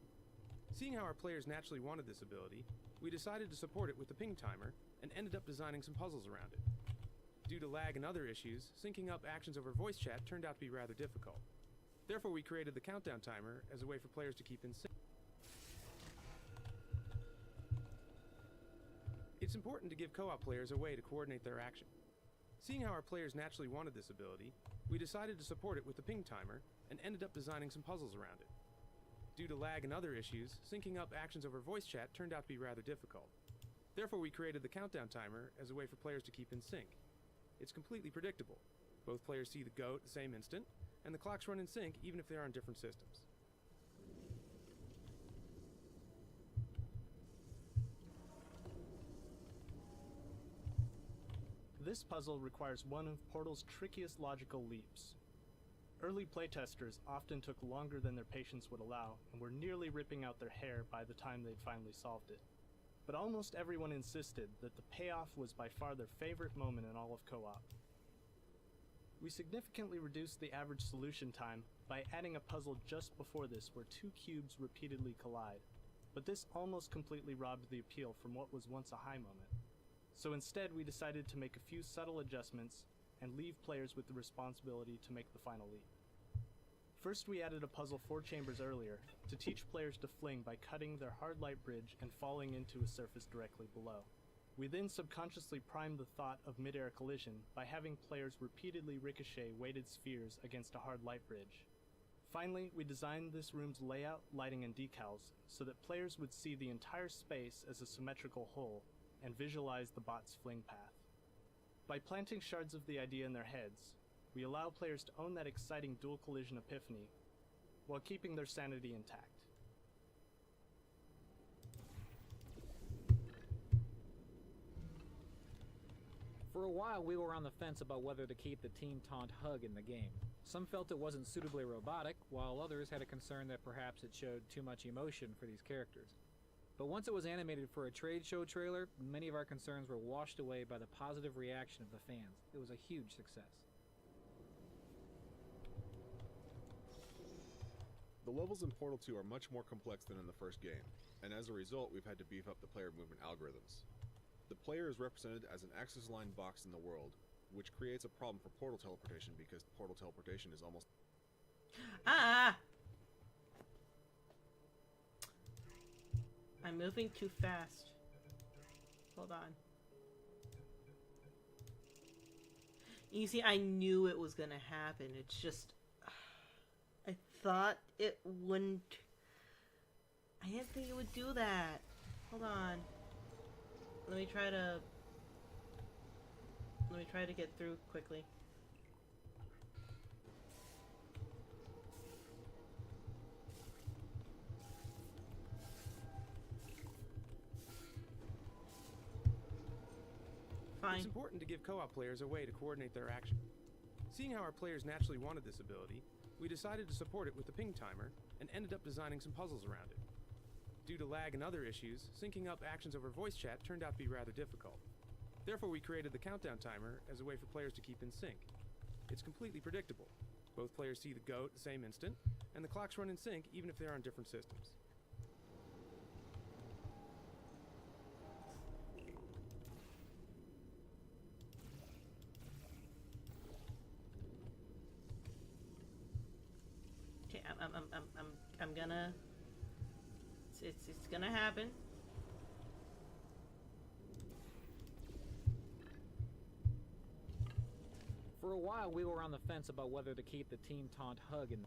[SPEAKER 5] Seeing how our players naturally wanted this ability, we decided to support it with the ping timer and ended up designing some puzzles around it. Due to lag and other issues, syncing up actions over voice chat turned out to be rather difficult. Therefore, we created the countdown timer as a way for players to keep in sync. It's important to give co-op players a way to coordinate their action. Seeing how our players naturally wanted this ability, we decided to support it with the ping timer and ended up designing some puzzles around it. Due to lag and other issues, syncing up actions over voice chat turned out to be rather difficult. Therefore, we created the countdown timer as a way for players to keep in sync. It's completely predictable. Both players see the go at the same instant, and the clocks run in sync even if they're on different systems.
[SPEAKER 6] This puzzle requires one of Portal's trickiest logical leaps. Early playtesters often took longer than their patience would allow and were nearly ripping out their hair by the time they'd finally solved it. But almost everyone insisted that the payoff was by far their favorite moment in all of co-op. We significantly reduced the average solution time by adding a puzzle just before this where two cubes repeatedly collide, but this almost completely robbed the appeal from what was once a high moment. So instead, we decided to make a few subtle adjustments and leave players with the responsibility to make the final leap. First, we added a puzzle 4 chambers earlier to teach players to fling by cutting their hard light bridge and falling into a surface directly below. We then subconsciously primed the thought of mid-air collision by having players repeatedly ricochet weighted spheres against a hard light bridge. Finally, we designed this room's layout, lighting, and decals so that players would see the entire space as a symmetrical whole and visualize the bot's fling path. By planting shards of the idea in their heads, We allow players to own that exciting dual collision epiphany while keeping their sanity intact.
[SPEAKER 18] For a while, we were on the fence about whether to keep the Team Taunt hug in the game. Some felt it wasn't suitably robotic, while others had a concern that perhaps it showed too much emotion for these characters. But once it was animated for a trade show trailer, many of our concerns were washed away by the positive reaction of the fans. It was a huge success.
[SPEAKER 4] The levels in Portal 2 are much more complex than in the first game, and as a result, we've had to beef up the player movement algorithms. The player is represented as an axis-aligned box in the world, which creates a problem for portal teleportation because portal teleportation is almost...
[SPEAKER 2] Ah! I'm moving too fast. Hold on. You see, I knew it was gonna happen. It's just... I thought it wouldn't... I didn't think it would do that. Hold on. Let me try to get through quickly.
[SPEAKER 5] It's important to give co-op players a way to coordinate their action. Seeing how our players naturally wanted this ability, we decided to support it with the ping timer and ended up designing some puzzles around it. Due to lag and other issues, syncing up actions over voice chat turned out to be rather difficult. Therefore, we created the countdown timer as a way for players to keep in sync. It's completely predictable. Both players see the go at the same instant, and the clocks run in sync even if they're on different systems.
[SPEAKER 2] Okay, I'm gonna... It's gonna happen.
[SPEAKER 18] For a while, we were on the fence about whether to keep the Team Taunt hug in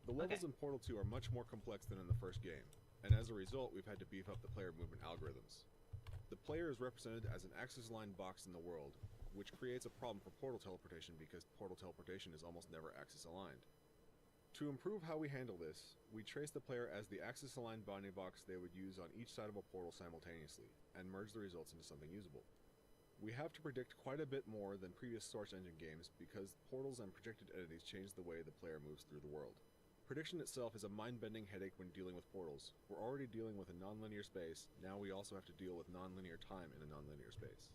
[SPEAKER 4] The levels in Portal 2 are much more complex than in the first game, and as a result, we've had to beef up the player movement algorithms. The player is represented as an axis-aligned box in the world, which creates a problem for portal teleportation because portal teleportation is almost never axis-aligned. To improve how we handle this, we trace the player as the axis-aligned bounding box they would use on each side of a portal simultaneously, and merge the results into something usable. We have to predict quite a bit more than previous Source Engine games because portals and projected entities change the way the player moves through the world. Prediction itself is a mind-bending headache when dealing with portals. We're already dealing with a non-linear space, now we also have to deal with non-linear time in a non-linear space.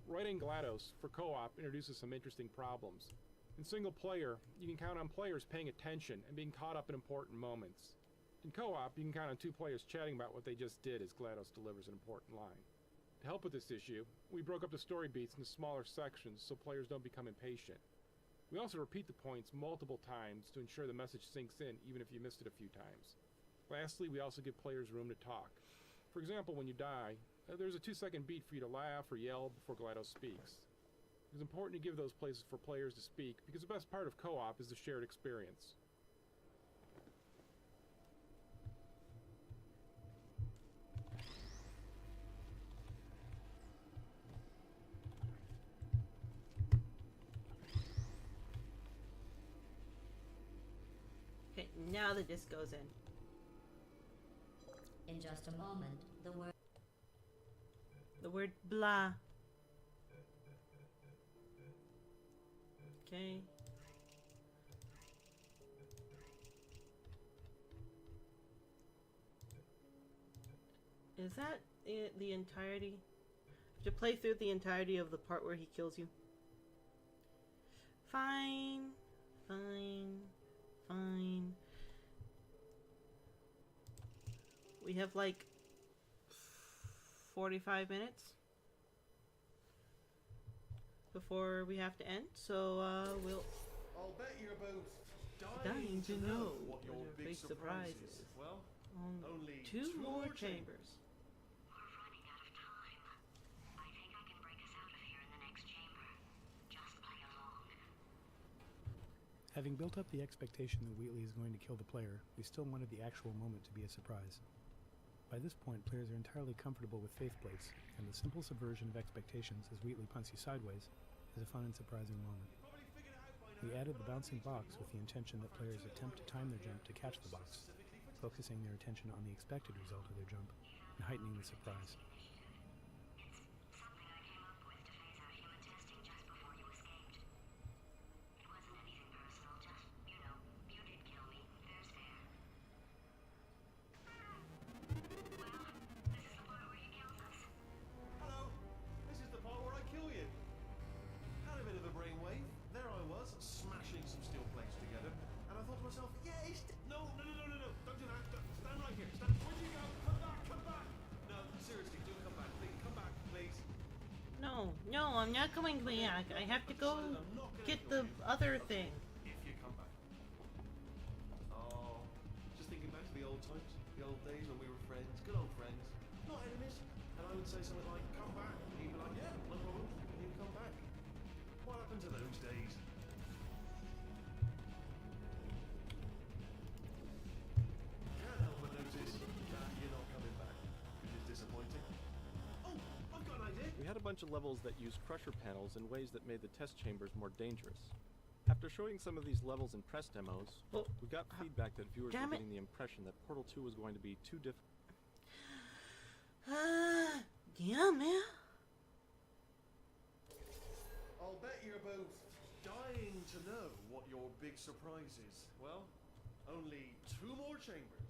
[SPEAKER 23] Writing GLaDOS for co-op introduces some interesting problems. In single player, you can count on players paying attention and being caught up in important moments. In co-op, you can count on two players chatting about what they just did as GLaDOS delivers an important line. To help with this issue, we broke up the story beats into smaller sections so players don't become impatient. We also repeat the points multiple times to ensure the message sinks in even if you missed it a few times. Lastly, we also give players room to talk. For example, when you die, there's a 2-second beat for you to laugh or yell before GLaDOS speaks. It's important to give those places for players to speak because the best part of co-op is the shared experience.
[SPEAKER 2] Okay, now the disc goes in.
[SPEAKER 10] In just a moment,
[SPEAKER 2] the word blah. Okay. Is that the entirety? To play through the entirety of the part where he kills you? Fine. Fine. Fine. We have like 45 minutes before we have to end, so we'll...
[SPEAKER 12] I'll bet you're both
[SPEAKER 2] dying to know
[SPEAKER 12] what your big surprise is. Well, only
[SPEAKER 2] two more chambers.
[SPEAKER 10] we're running out of time. I think I can break us out of here in the next chamber. Just play along.
[SPEAKER 20] Having built up the expectation that Wheatley is going to kill the player, we still wanted the actual moment to be a surprise.
[SPEAKER 3] By this point, players are entirely comfortable with faith plates, and the simple subversion of expectations as Wheatley punts you sideways is a fun and surprising moment. We added the bouncing box with the intention that players attempt to time their jump to catch the box, focusing their attention on the expected result of their jump and heightening the surprise.
[SPEAKER 2] No, I'm not going back. I have to go get the other thing.
[SPEAKER 12] If you come back. Oh, just thinking back to the old times, the old days when we were friends, good old friends, not enemies. And I would say something like, come back. And he'd be like, yeah, no problem. And he'd come back. What happened to those days? Can't help but notice that you're not coming back, which is disappointing. Oh, I've got an idea.
[SPEAKER 7] We had a bunch of levels that used crusher panels in ways that made the test chambers more dangerous. After showing some of these levels in press demos, we got feedback that viewers were getting the impression that Portal 2 was going to be too difficult.
[SPEAKER 2] Yeah, man.
[SPEAKER 12] I'll bet you're both dying to know what your big surprise is. Well, only 2 more chambers.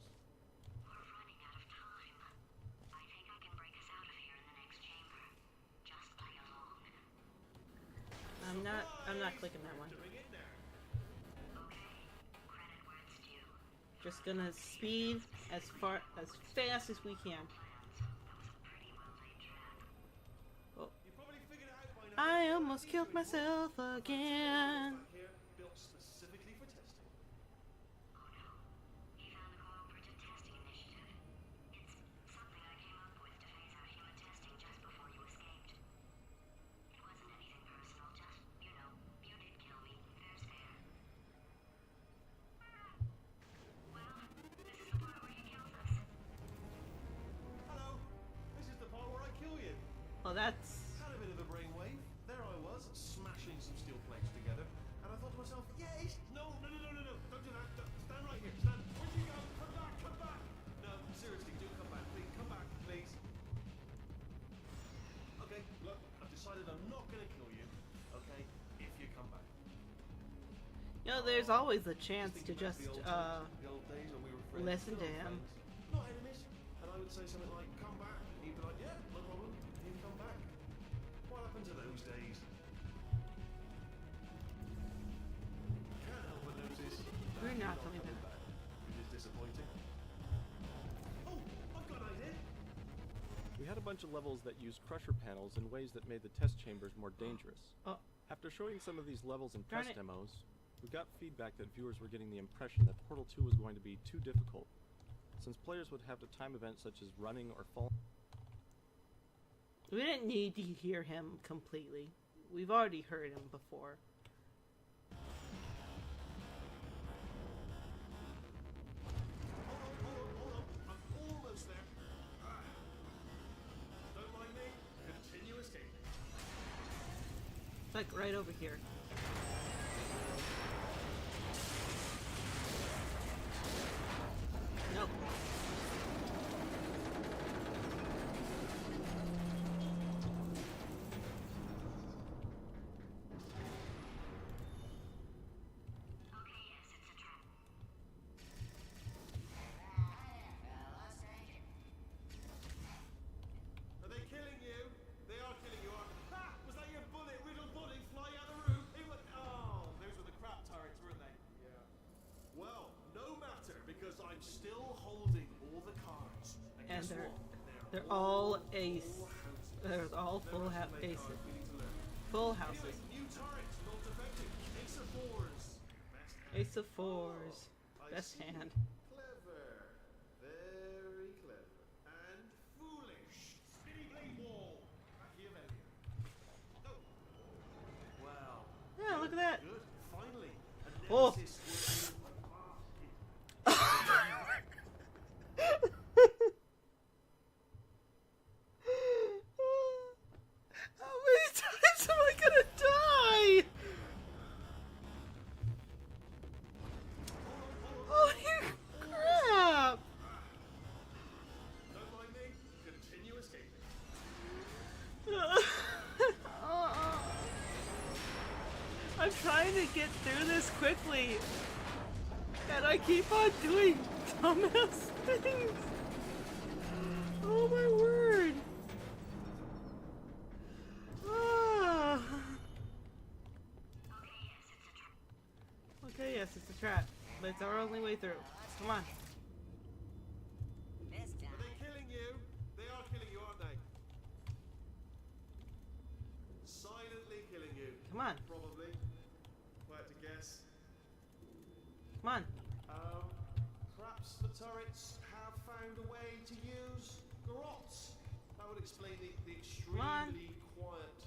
[SPEAKER 2] I'm not clicking that one. Just gonna speed as fast as we can. Oh. I almost killed myself again.
[SPEAKER 12] Built specifically for testing. Oh no. He found a cooperative testing initiative. It's something I came up with to phase out human testing just before you escaped. It wasn't anything personal, just, you know, you did kill me. Fair's fair. Well, this is the part where he kills us. Hello. This is the part where I kill you.
[SPEAKER 2] Well, that's...
[SPEAKER 12] Had a bit of a brainwave. There I was, smashing some steel plates together, and I thought to myself, yes! No, don't do that. Stand right here. Stand. Where'd you go? Come back. No, seriously, do come back. Please, come back, please. Okay, look, I've decided I'm not gonna kill you, okay, if you come back.
[SPEAKER 2] You know, there's always a chance to just,
[SPEAKER 12] the old days when we were friends,
[SPEAKER 2] listen to him.
[SPEAKER 12] Not enemies. And I would say something like, come back. And he'd be like, yeah, no problem. And he'd come back. What happened to those days? Can't help but notice that
[SPEAKER 2] We're not
[SPEAKER 12] you're
[SPEAKER 2] coming back.
[SPEAKER 12] Which is disappointing. Oh, I've got an idea.
[SPEAKER 7] We had a bunch of levels that used crusher panels in ways that made the test chambers more dangerous.
[SPEAKER 2] Oh.
[SPEAKER 7] After showing some of these levels in
[SPEAKER 2] Darn
[SPEAKER 7] press
[SPEAKER 2] it.
[SPEAKER 7] demos, we got feedback that viewers were getting the impression that Portal 2 was going to be too difficult, since players would have to time events such as running or falling.
[SPEAKER 2] We didn't need to hear him completely. We've already heard him before.
[SPEAKER 12] Hold on. I'm almost there. Don't mind me. Continue escaping.
[SPEAKER 2] It's like right over here. Nope.
[SPEAKER 12] Are they killing you? They are killing you. Ha! Was that your bullet riddled body flying out the roof? It was. Oh, those were the crap turrets, weren't they? Yeah. Well, no matter, because I'm still holding all the cards.
[SPEAKER 2] And
[SPEAKER 12] guess
[SPEAKER 2] they're
[SPEAKER 12] what?
[SPEAKER 2] they're all ace. They're all full aces. Full houses.
[SPEAKER 12] New turrets, not effective. Ace of fours.
[SPEAKER 2] Ace of fours. Best hand.
[SPEAKER 12] Clever. Very clever. And foolish. Spinny blade wall. Machiavellian. Oh. Wow.
[SPEAKER 2] Yeah, look at that.
[SPEAKER 12] Good. Finally. A
[SPEAKER 2] Oh.
[SPEAKER 12] nemesis
[SPEAKER 2] trying to get through this quickly, and I keep on doing dumbass things. Oh my word. Ah. Okay, yes, it's a trap, but it's our only way through. Come on.
[SPEAKER 12] Are they killing you? They are killing you, aren't they? Silently killing you.
[SPEAKER 2] Come on.
[SPEAKER 12] Probably. If I had to guess.
[SPEAKER 2] Come on.
[SPEAKER 12] Perhaps the turrets have found a way to use garrots. That would explain the extremely quiet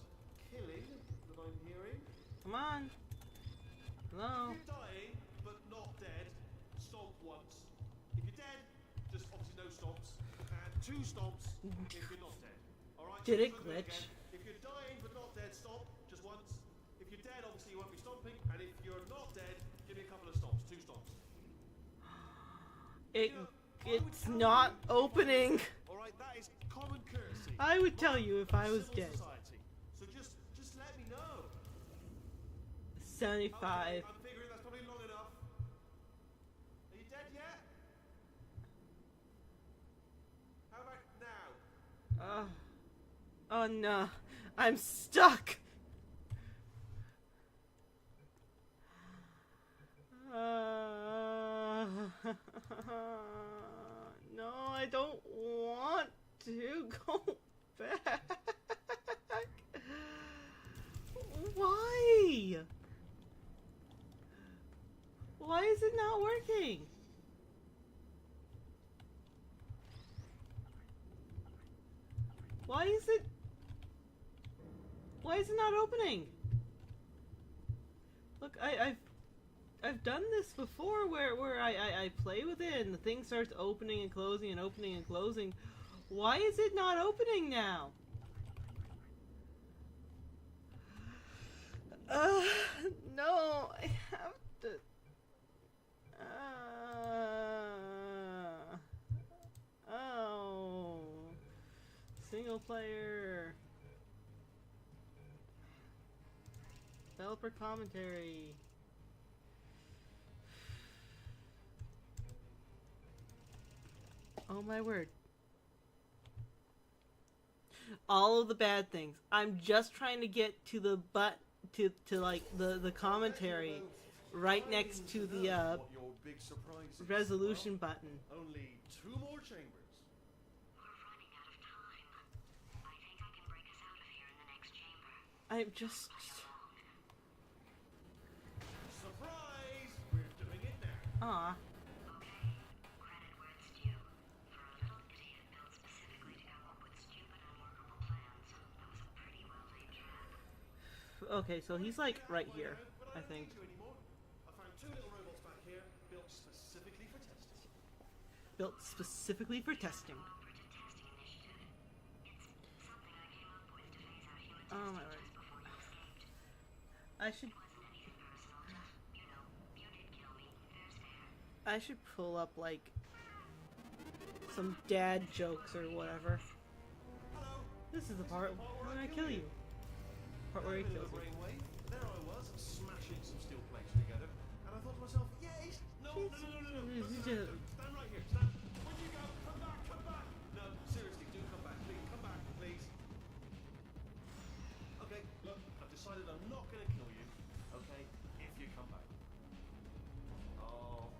[SPEAKER 12] killing that I'm hearing.
[SPEAKER 2] Come on. Hello.
[SPEAKER 12] If you're dying but not dead, stomp once. If you're dead, just obviously no stomps. And 2 stomps if you're not dead. Alright?
[SPEAKER 2] Did it glitch?
[SPEAKER 12] If you're dying but not dead, stomp just once. If you're dead, obviously you won't be stomping. And if you're not dead, give me a couple of stomps. 2 stomps.
[SPEAKER 2] It's not opening.
[SPEAKER 12] Alright, that is common courtesy.
[SPEAKER 2] I would tell you if I was dead.
[SPEAKER 12] Society. So just let me know.
[SPEAKER 2] 75.
[SPEAKER 12] Okay, I'm figuring that's probably long enough. Are you dead yet? How about now?
[SPEAKER 2] Oh no. I'm stuck. No, I don't want to go back. Why? Why is it not working? Why is it not opening? Look, I've done this before where I play with it and the thing starts opening and closing and opening and closing. Why is it not opening now? No, I have to. Oh. Single player. Developer commentary. Oh my word. All of the bad things. I'm just trying to get to the to like the commentary right next to the resolution button.
[SPEAKER 12] Only 2 more chambers.
[SPEAKER 10] We're running out of time. I think I can break us out of here in the next chamber.
[SPEAKER 2] I'm just.
[SPEAKER 12] Surprise! We're doing it now.
[SPEAKER 2] Aw.
[SPEAKER 10] Okay, credit where it's due. For a little idiot built specifically to come up with stupid, unworkable plans, that was a pretty well-laid trap.
[SPEAKER 2] Okay, so he's like right here, I think.
[SPEAKER 12] I found 2 little robots back here, built specifically for testing.
[SPEAKER 2] Built specifically for testing. Oh my word. I should pull up like some dad jokes or whatever. This is the part when I kill you. Part where he kills you.
[SPEAKER 12] There I was, smashing some steel plates together, and I thought to myself, yes, no, stand right here, stand. When you go, come back. No, seriously, do come back, please, come back, please. Okay, look, I've decided I'm not going to kill you, okay, if you come back. Oh,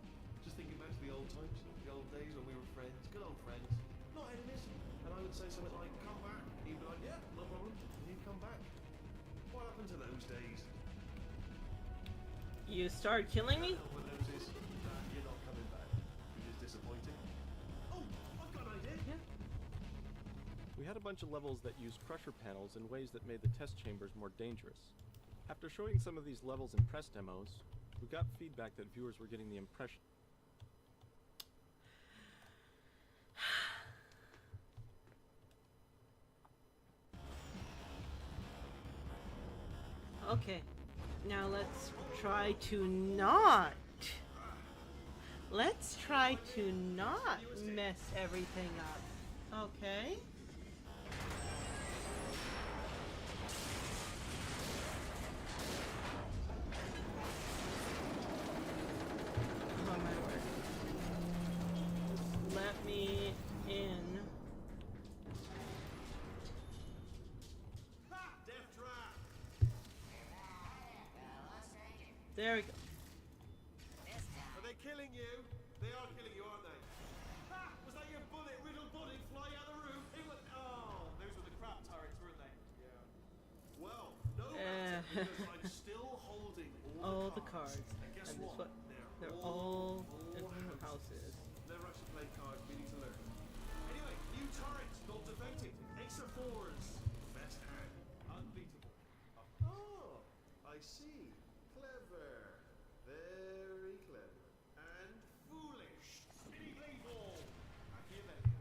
[SPEAKER 12] just thinking back to the old times, the old days when we were friends, good old friends, not enemies, and I would say something like, come back, and he'd be like, yeah, no problem, and he'd come back. What happened to those days?
[SPEAKER 2] You started killing me?
[SPEAKER 12] What loses? You're not coming back. Which is disappointing. Oh, I've got an idea.
[SPEAKER 2] Yeah.
[SPEAKER 7] We had a bunch of levels that used crusher panels in ways that made the test chambers more dangerous. After showing some of these levels in press demos, we got feedback that viewers were getting the impression.
[SPEAKER 2] Okay, now let's try to not. Let's try to not mess everything up. Okay. There we go.
[SPEAKER 12] Are they killing you? They are killing you, aren't they? Ha! Was that your bullet riddled body flying out the roof? It was. Oh, those were the crap turrets, weren't they? Yeah. Well, no matter, because I'm still holding all the cards. And guess what?
[SPEAKER 2] They're all different houses.
[SPEAKER 12] Never actually played cards, we need to learn. Anyway, new turrets, not defective. Ace of fours. Best hand. Unbeatable. Oh, I see. Clever. Very clever. And foolish. Spinny blade ball. Machiavellian.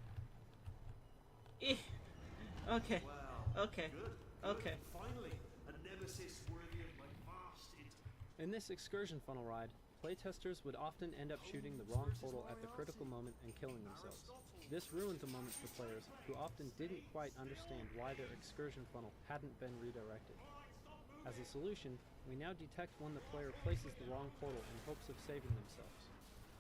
[SPEAKER 2] Okay.
[SPEAKER 12] Wow.
[SPEAKER 2] Okay.
[SPEAKER 12] Good.
[SPEAKER 2] Okay.
[SPEAKER 12] Finally, a nemesis worthy of my vast intellect.
[SPEAKER 7] In this excursion funnel ride, playtesters would often end up shooting the wrong portal at the critical moment and killing themselves. This ruined the moment for players who often didn't quite understand why their excursion funnel hadn't been redirected. As a solution, we now detect when the player places the wrong portal in hopes of saving themselves.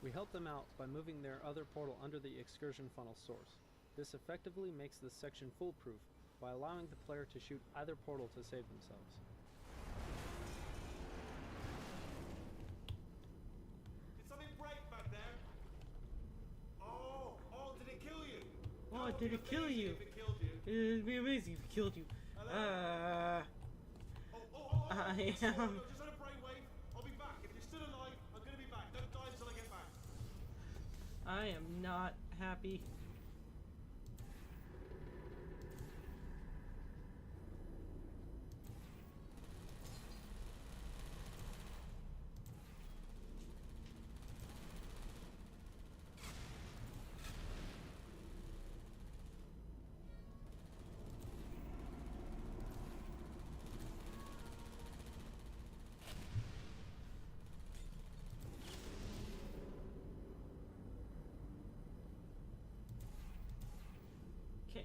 [SPEAKER 7] We help them out by moving their other portal under the excursion funnel source. This effectively makes this section foolproof by allowing the player to shoot either portal to save themselves.
[SPEAKER 12] Did something break back there? Oh, did it kill you?
[SPEAKER 2] Oh, did it kill you?
[SPEAKER 12] If it killed you.
[SPEAKER 2] It'd be amazing if it killed you. I am.
[SPEAKER 12] Just had a brainwave. I'll be back. If you're still alive, I'm gonna be back. Don't die until I get back.
[SPEAKER 2] I am not happy. Okay.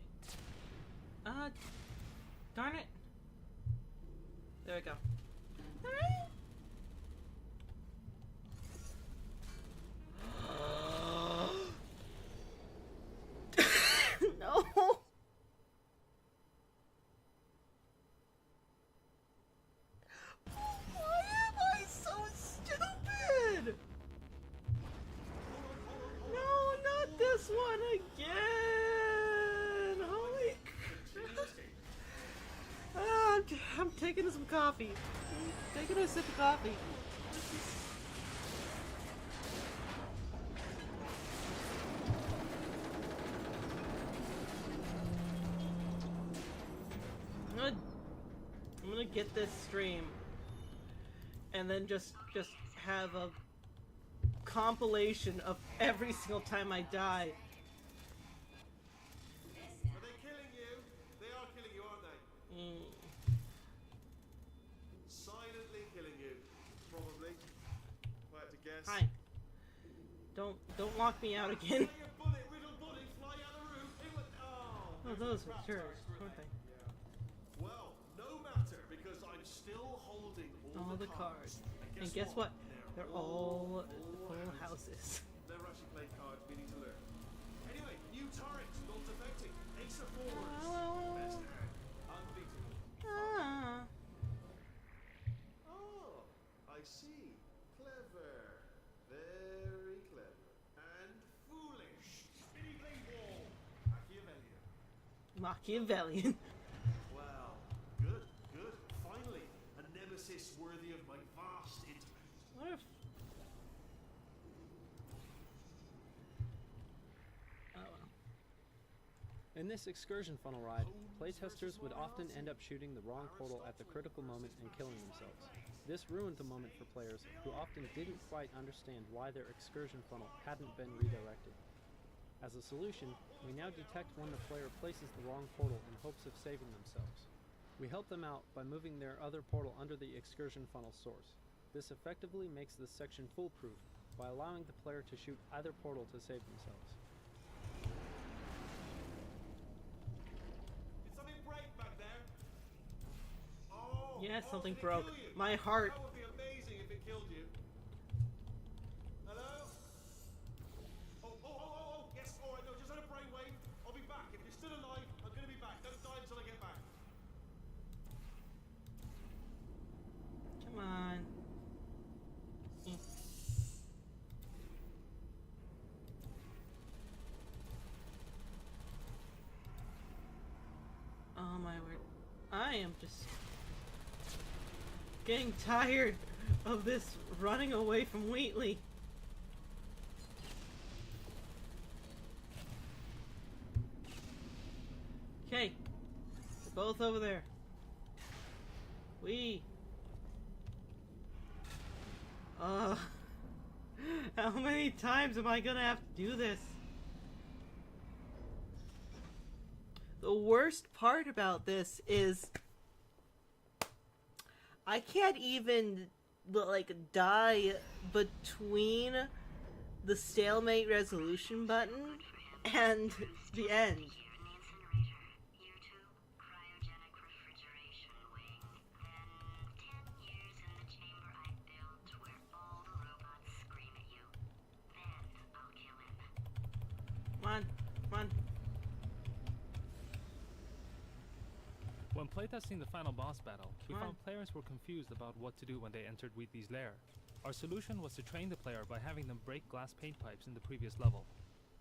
[SPEAKER 2] Darn it. There we go. No. Why am I so stupid? No, not this one again. Holy crap. I'm taking some coffee. I'm taking a sip of coffee. I'm gonna get this stream and then just have a compilation of every single time I die.
[SPEAKER 12] Are they killing you? They are killing you, aren't they? Silently killing you. Probably. If I had to guess.
[SPEAKER 2] Hi. Don't lock me out again.
[SPEAKER 12] Your bullet riddled body fly out the roof. It was,
[SPEAKER 2] Oh, those were yours, weren't they?
[SPEAKER 12] Well, no matter, because I'm still holding all
[SPEAKER 2] the cards. And guess what? They're all full houses.
[SPEAKER 12] Never actually played cards, we need to learn. Anyway, new turret, not defecting. Ace of fours. Best hand. Unbeatable. Oh, I see. Clever. Very clever. And foolish. Spinny blade ball. Machiavellian.
[SPEAKER 2] Machiavellian.
[SPEAKER 12] Wow. Good, good. Finally, a nemesis worthy of my vast intellect.
[SPEAKER 2] What if... Oh, well.
[SPEAKER 7] In this excursion funnel ride, playtesters would often end up shooting the wrong portal at the critical moment and killing themselves. This ruined the moment for players who often didn't quite understand why their excursion funnel hadn't been redirected. As a solution, we now detect when the player places the wrong portal in hopes of saving themselves. We help them out by moving their other portal under the excursion funnel source. This effectively makes this section foolproof by allowing the player to shoot either portal to save themselves.
[SPEAKER 12] Did something break back there? Oh,
[SPEAKER 2] Yeah, something
[SPEAKER 12] did it
[SPEAKER 2] broke.
[SPEAKER 12] kill you?
[SPEAKER 2] My heart.
[SPEAKER 12] That would be amazing if it killed you. Hello? Oh, yes, alright, no, just had a brainwave. I'll be back. If you're still alive, I'm gonna be back. Don't die until I get back.
[SPEAKER 2] Come on. I am just getting tired of this running away from Wheatley. Okay, they're both over there. How many times am I gonna have to do this? The worst part about this is I can't even like die between the stalemate resolution button and the end. Come on, come on.
[SPEAKER 8] When playtesting the final boss battle, we found players were confused about what to do when they entered Wheatley's lair. Our solution was to train the player by having them break glass paint pipes in the previous level.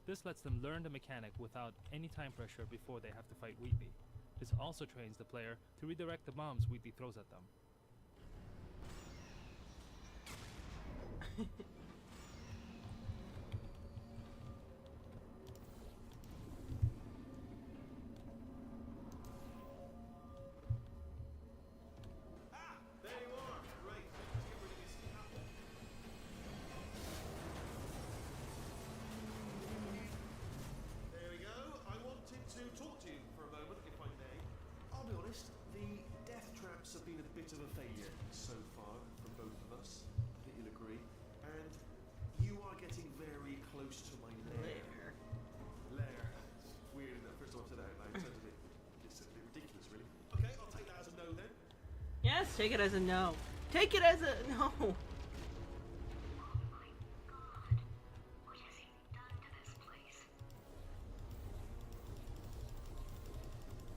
[SPEAKER 8] This lets them learn the mechanic without any time pressure before they have to fight Wheatley. This also trains the player to redirect the bombs Wheatley throws at them.
[SPEAKER 12] Have been a bit of a failure so far from both of us. I think you'll agree. And you are getting very close to my lair. Lair. It's weird, isn't it? First time I've said it out loud. It sounds a bit ridiculous, really. Okay, I'll take that as a no then.
[SPEAKER 2] Yes, take it as a no. Take it as a no.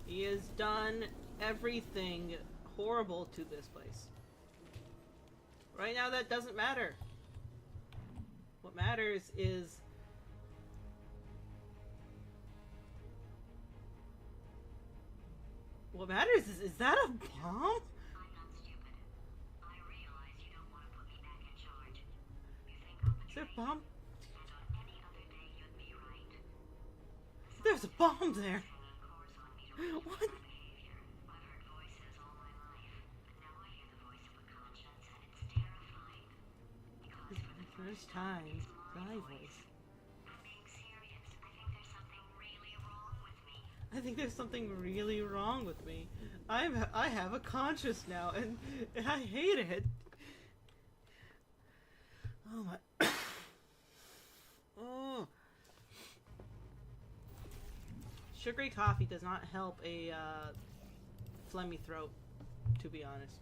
[SPEAKER 2] He has done everything horrible to this place. Right now that doesn't matter. What matters is is that a bomb? Is there a bomb? There's a bomb there. What? First time, my voice. I think there's something really wrong with me. I have a conscience now, and I hate it. Oh my. Oh. Sugary coffee does not help a phlegmy throat, to be honest.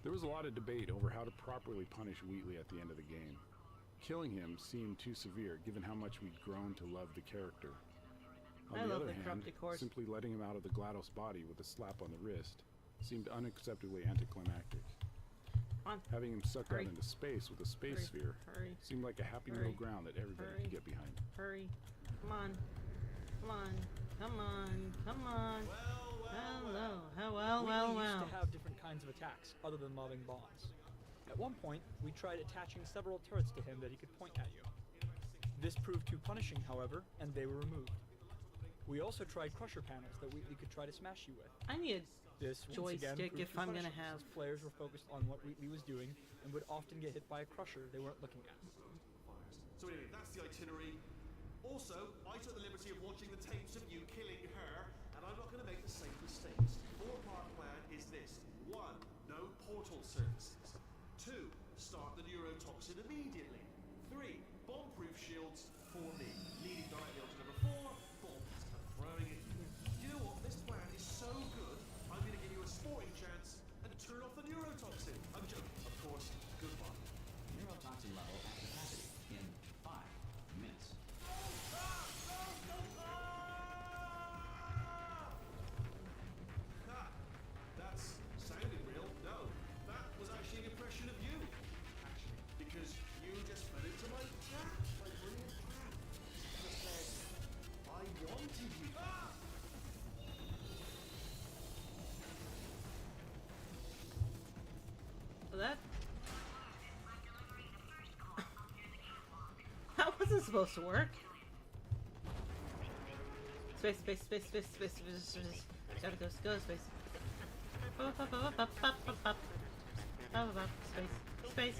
[SPEAKER 9] There was a lot of debate over how to properly punish Wheatley at the end of the game. Killing him seemed too severe, given how much we'd grown to love the character. On the other hand, simply letting him out of the GLaDOS body with a slap on the wrist seemed unacceptably anticlimactic. Having him sucked out into space with a space sphere seemed like a happy middle ground that everybody could get behind.
[SPEAKER 2] Hurry. Come on. Come on. Come on. Come on. Hello.
[SPEAKER 20] We used to have different kinds of attacks other than lobbing bombs. At one point, we tried attaching several turrets to him that he could point at you. This proved too punishing, however, and they were removed. We also tried crusher panels that Wheatley could try to smash you with.
[SPEAKER 2] I need
[SPEAKER 20] this
[SPEAKER 2] joystick if I'm gonna have.
[SPEAKER 20] Players were focused on what Wheatley was doing and would often get hit by a crusher they weren't looking at.
[SPEAKER 12] So anyway, that's the itinerary. Also, I took the liberty of watching the tapes of you killing her, and I'm not going to make the same mistakes. 4-part plan is this. 1. No portal surfaces. 2. Start the neurotoxin immediately. 3. Bomb-proof shields for me. Leading directly on to number 4. Bombs and throwing it. You know what? This plan is so good, I'm going to give you a sporting chance and turn off the neurotoxin. I'm joking, of course. Goodbye.
[SPEAKER 21] Neurotoxin level at capacity in 5 minutes.
[SPEAKER 12] That's sounded real. No, that was actually an impression of you. Actually, because you just fell into my trap, my brilliant trap. Just said, I want
[SPEAKER 2] supposed to work. Space, space, space, space, space, space, space. Gotta go, space. Space, space.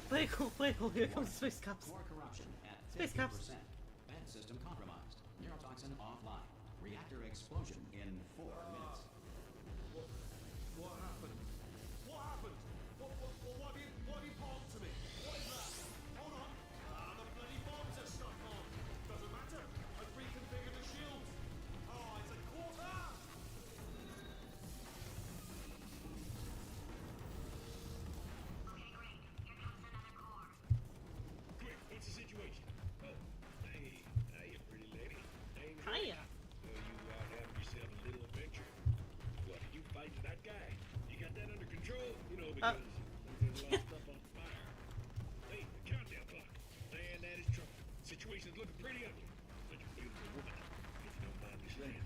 [SPEAKER 2] Play cool, here comes space cops.
[SPEAKER 21] Core corruption at
[SPEAKER 2] Space
[SPEAKER 21] 50%.
[SPEAKER 2] cops.
[SPEAKER 21] Vent system compromised. Neurotoxin offline. Reactor explosion in 4 minutes.
[SPEAKER 12] What happened? What happened? What have you pulled to me? What is that? Hold on. The bloody bombs are stuck on. Doesn't matter. I've reconfigured the shield. Oh, it's a quarter.
[SPEAKER 11] Quick, what's the situation? Oh, hey, hiya, pretty lady. Ain't
[SPEAKER 2] Hiya.
[SPEAKER 11] you out having yourself a little adventure? What, are you fighting that guy? You got that under control? You know, because there's a lot of stuff on fire. Hey, the countdown clock. Man, that is trouble. Situation's looking pretty ugly. Such a beautiful woman, if you don't mind me saying.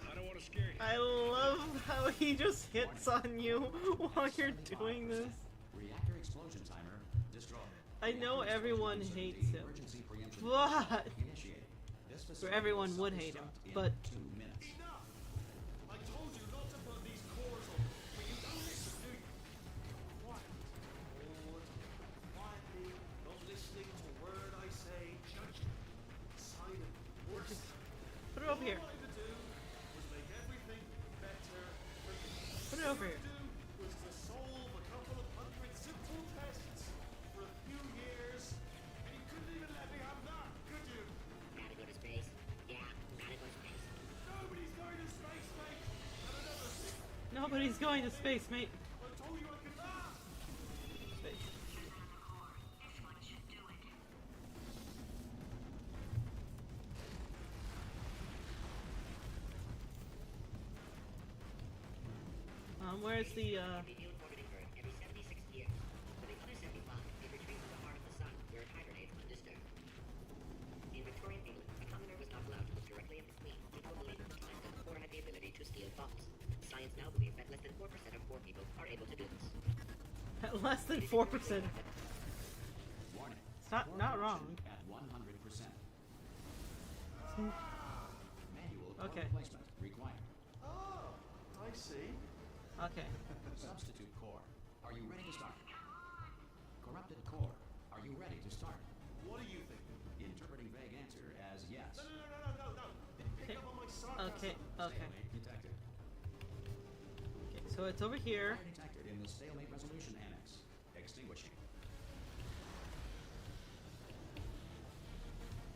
[SPEAKER 11] I don't want to scare you.
[SPEAKER 2] I love how he just hits on you while you're doing this.
[SPEAKER 21] Reactor explosion timer destroyed.
[SPEAKER 2] I know everyone hates him.
[SPEAKER 21] Emergency preemption
[SPEAKER 2] But
[SPEAKER 21] initiated. This
[SPEAKER 2] or
[SPEAKER 21] facility
[SPEAKER 2] everyone
[SPEAKER 21] will
[SPEAKER 2] would hate him.
[SPEAKER 21] self-destruct in
[SPEAKER 2] But
[SPEAKER 21] 2 minutes.
[SPEAKER 12] Enough! I told you not to put these cores on, but you don't listen, do you? Quiet. All quietly, not listening to a word I say, judgment. Silent. Worse.
[SPEAKER 2] put it over here.
[SPEAKER 12] All I had to do was make everything better for you.
[SPEAKER 2] Put it over here.
[SPEAKER 12] Was to solve a couple of hundred simple tests for a few years, and you couldn't even let me have that, could you?
[SPEAKER 10] Gotta go to space. Yeah, gotta go to space.
[SPEAKER 12] Nobody's going to space, mate. And another thing,
[SPEAKER 2] Nobody's going to space, mate.
[SPEAKER 12] I told you I could.
[SPEAKER 2] Space.
[SPEAKER 10] This one should do it.
[SPEAKER 2] Where's the
[SPEAKER 10] Reviewed orbiting Earth every 76 years. For the other 75, it retreats to the heart of the sun, where it hibernates undisturbed. In Victorian England, a commoner was not allowed to look directly at the Queen. People believed at the time that the poor had the ability to steal bombs. Science now believes that less than 4% of poor people are able to do this.
[SPEAKER 2] less than 4%?
[SPEAKER 21] Warning.
[SPEAKER 2] It's not wrong.
[SPEAKER 21] At 100%. Manual core
[SPEAKER 2] Okay.
[SPEAKER 21] replacement required.
[SPEAKER 12] Oh, I see.
[SPEAKER 2] Okay.
[SPEAKER 21] Substitute core. Are you ready to start? Corrupted core. Are you ready to start?
[SPEAKER 12] What are you thinking?
[SPEAKER 21] Interpreting vague answer as yes.
[SPEAKER 12] No. Pick up on my sarcasm.
[SPEAKER 2] Okay.
[SPEAKER 21] Stalemate detected.
[SPEAKER 2] Okay, so it's over here.
[SPEAKER 21] Fire detected in the stalemate resolution annex. Extinguishing.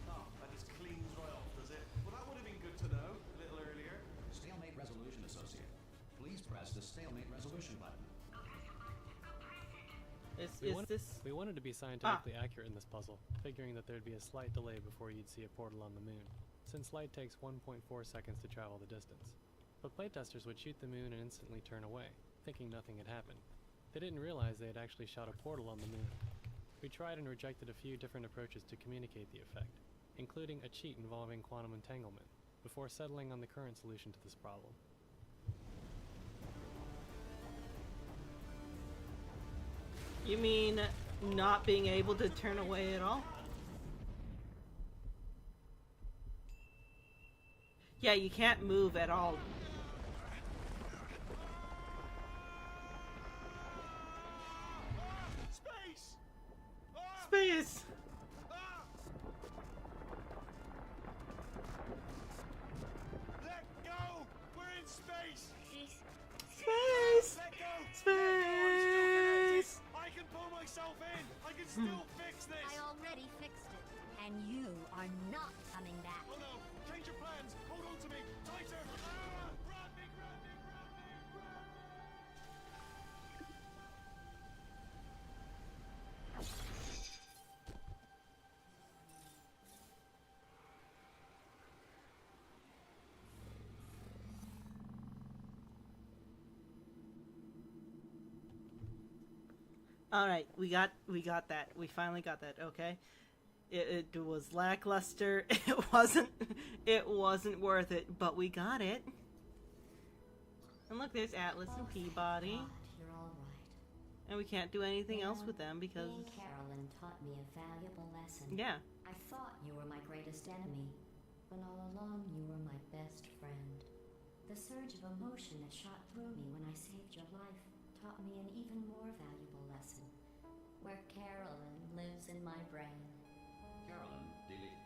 [SPEAKER 12] Oh, that just cleans right off, does it? Well, that would have been good to know a little earlier.
[SPEAKER 21] Stalemate resolution associate. Please press the stalemate resolution button.
[SPEAKER 7] We wanted to be scientifically accurate in this puzzle, figuring that there'd be a slight delay before you'd see a portal on the moon, since light takes 1.4 seconds to travel the distance. But playtesters would shoot the moon and instantly turn away, thinking nothing had happened. They didn't realize they had actually shot a portal on the moon. We tried and rejected a few different approaches to communicate the effect, including a cheat involving quantum entanglement, before settling on the current solution to this problem.
[SPEAKER 2] You mean not being able to turn away at all? Yeah, you can't move at all.
[SPEAKER 12] Space!
[SPEAKER 2] Space!
[SPEAKER 12] Let go! We're in space!
[SPEAKER 2] Space!
[SPEAKER 12] Let go!
[SPEAKER 2] Space!
[SPEAKER 12] I can pull myself in! I can still fix this!
[SPEAKER 13] I already fixed it, and you are not coming back.
[SPEAKER 12] Oh no! Change your plans! Hold on to me! Tighter! Grab me! Grab me! Grab me!
[SPEAKER 2] All right, we got that. We finally got that. Okay, it was lackluster. It wasn't worth it, but we got it. And look, there's Atlas and Peabody.
[SPEAKER 13] You're all right.
[SPEAKER 2] And we can't do anything else with them because...
[SPEAKER 12] Being Carolyn taught me a valuable lesson.
[SPEAKER 2] Yeah.
[SPEAKER 12] I thought you were my greatest enemy, when all along you were my best friend. The surge of emotion that shot through me when I saved your life taught me an even more valuable lesson, where Carolyn lives in my brain.
[SPEAKER 21] Carolyn, delete.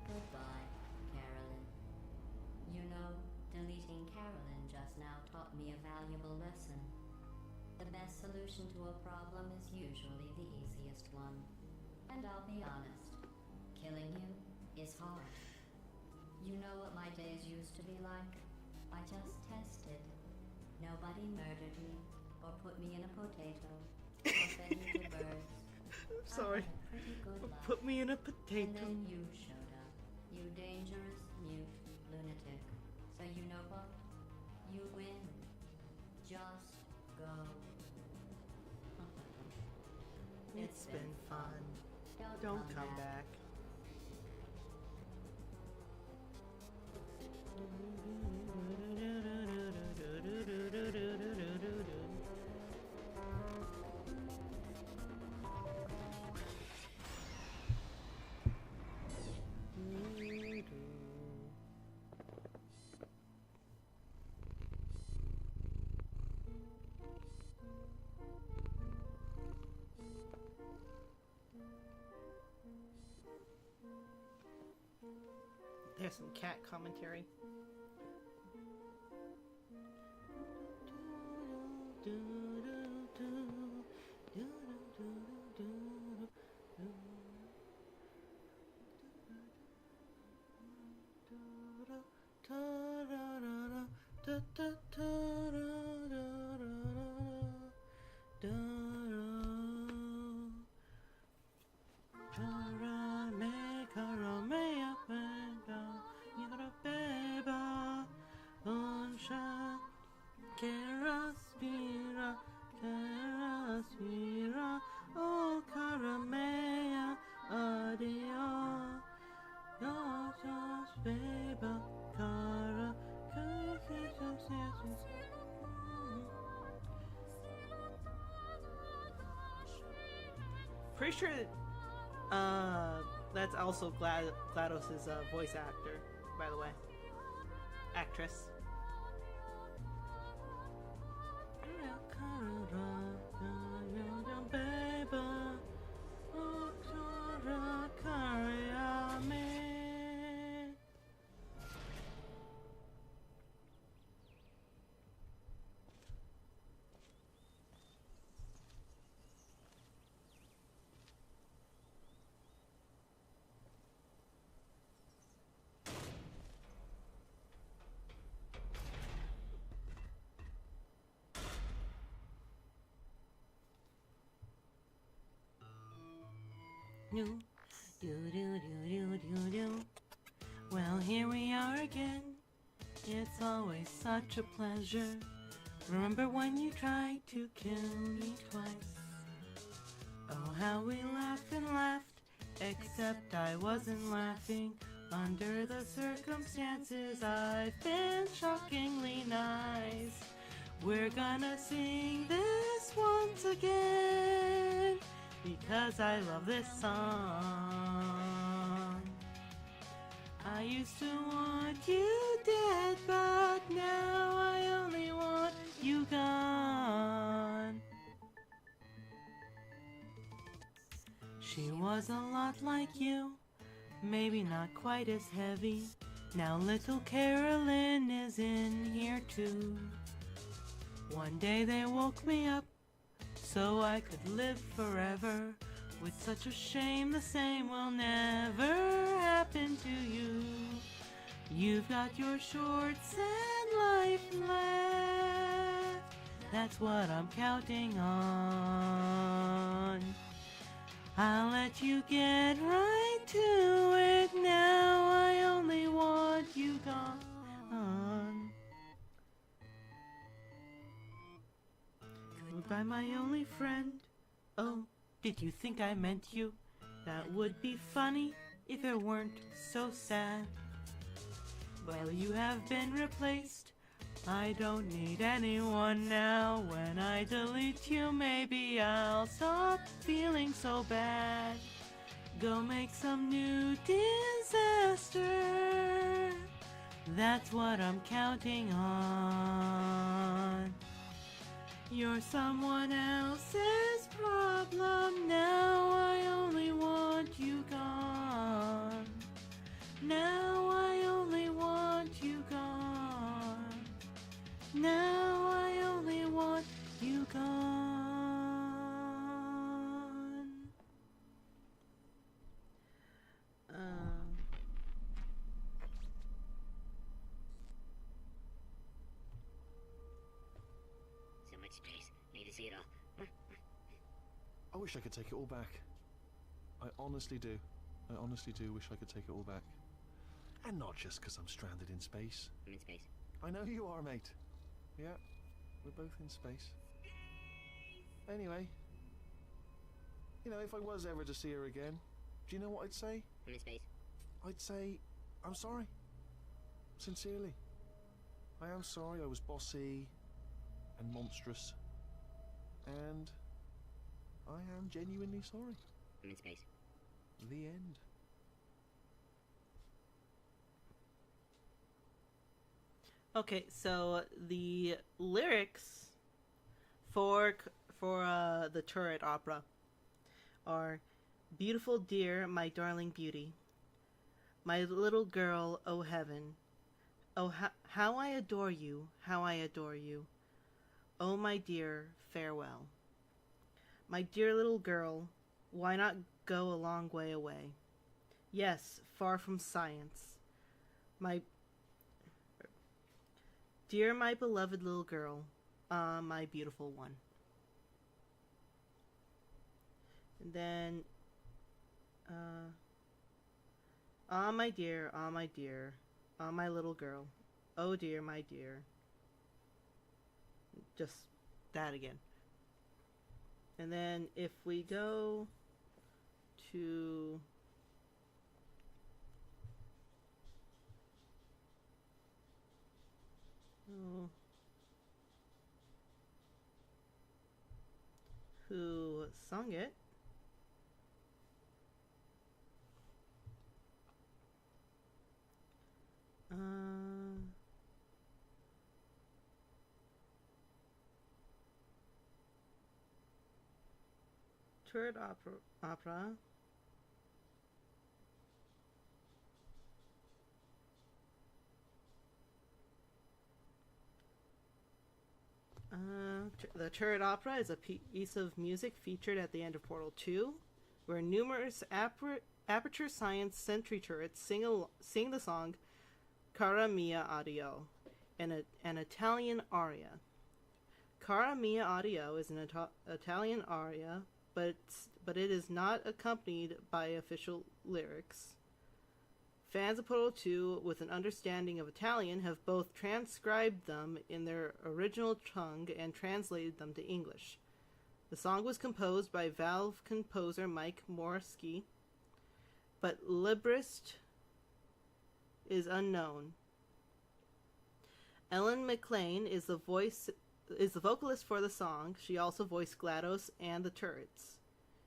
[SPEAKER 12] Goodbye, Carolyn. You know, deleting Carolyn just now taught me a valuable lesson. The best solution to a problem is usually the easiest one. And I'll be honest, killing you is hard. You know what my days used to be like? I just tested. Nobody murdered me, or put me in a potato, or fed me to birds.
[SPEAKER 2] Sorry. Put me in a potato.
[SPEAKER 12] And then you showed up. You dangerous, mute lunatic. So you know what? You win. Just go.
[SPEAKER 2] It's been fun. Don't come back. There's some cat commentary. Pretty sure that's also GLaDOS's voice actor, by the way. Actress. Well, here we are again. It's always such a pleasure. Remember when you tried to kill me twice? Oh, how we laughed and laughed, except I wasn't laughing. Under the circumstances, I've been shockingly nice. We're gonna sing this once again, because I love this song. I used to want you dead, but now I only want you gone. She was a lot like you, maybe not quite as heavy. Now little Carolyn is in here too. One day they woke me up so I could live forever. With such a shame, the same will never happen to you. You've got your shorts and life left. That's what I'm counting on. I'll let you get right to it now. I only want you gone. Goodbye, my only friend. Oh, did you think I meant you? That would be funny if it weren't so sad. Well, you have been replaced I don't need anyone now. When I delete you, maybe I'll stop feeling so bad. Go make some new disaster. That's what I'm counting on. You're someone else's problem. Now I only want you gone. Now I only want you gone. Now I only want you gone.
[SPEAKER 10] So much space. Need to see it all.
[SPEAKER 14] I wish I could take it all back. I honestly do. I honestly do wish I could take it all back. And not just because I'm stranded in space.
[SPEAKER 10] I'm in space.
[SPEAKER 14] I know you are, mate. Yeah, we're both in space. Anyway, you know, if I was ever to see her again, do you know what I'd say?
[SPEAKER 10] I'm in space.
[SPEAKER 14] I'd say, I'm sorry. Sincerely. I am sorry I was bossy and monstrous. And I am genuinely sorry.
[SPEAKER 10] I'm in space.
[SPEAKER 14] The end.
[SPEAKER 2] Okay, so the lyrics for the Turret opera are "Beautiful dear, my darling beauty, my little girl, oh heaven, oh how I adore you, how I adore you, oh my dear, farewell. My dear little girl, why not go a long way away? Yes, far from science. My dear, my beloved little girl, my beautiful one." And then, my dear, my dear, my little girl, oh dear, my dear. Just that again. And then if we go to who sung it? Turret opera. The Turret Opera is a piece of music featured at the end of Portal 2, where numerous Aperture Science Sentry turrets sing the song Cara Mia Addio, an Italian aria. Cara Mia Addio is an Italian aria, but it is not accompanied by official lyrics. Fans of Portal 2 with an understanding of Italian have both transcribed them in their original tongue and translated them to English. The song was composed by Valve composer Mike Morski, but librist is unknown. Ellen McLean is the vocalist for the song. She also voiced GLaDOS and the Turrets.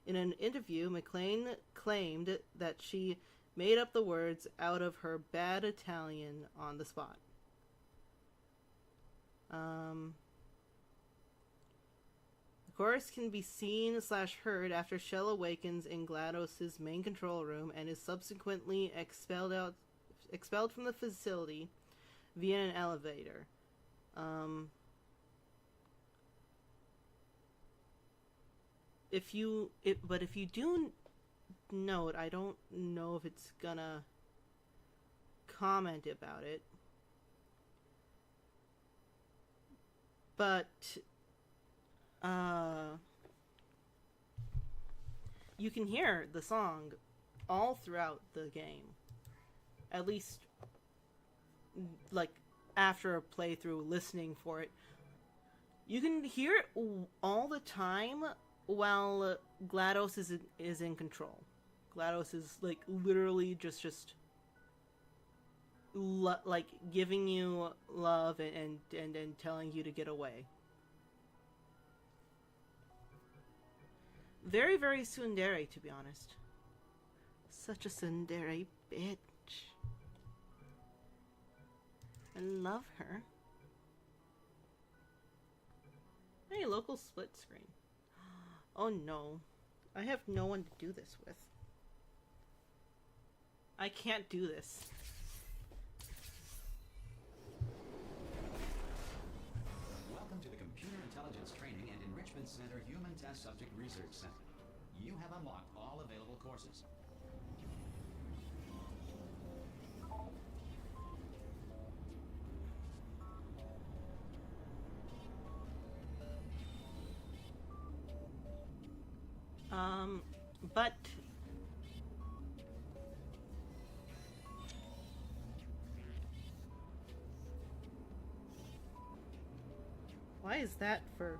[SPEAKER 2] In an interview, McLean claimed that she made up the words out of her bad Italian on the spot. The chorus can be seen/heard after Shell awakens in GLaDOS' main control room and is subsequently expelled from the facility via an elevator. If you do note, I don't know if it's gonna comment about it, but you can hear the song all throughout the game, at least like after a playthrough, listening for it. You can hear it all the time while GLaDOS is in control. GLaDOS is like literally just like giving you love and telling you to get away. Very, very tsundere, to be honest. Such a tsundere bitch. I love her. Hey, local split screen. Oh no. I have no one to do this with. I can't do this.
[SPEAKER 21] Welcome to the Computer Intelligence Training and Enrichment Center Human Test Subject Research Center. You have unlocked all available courses.
[SPEAKER 2] But why is that for?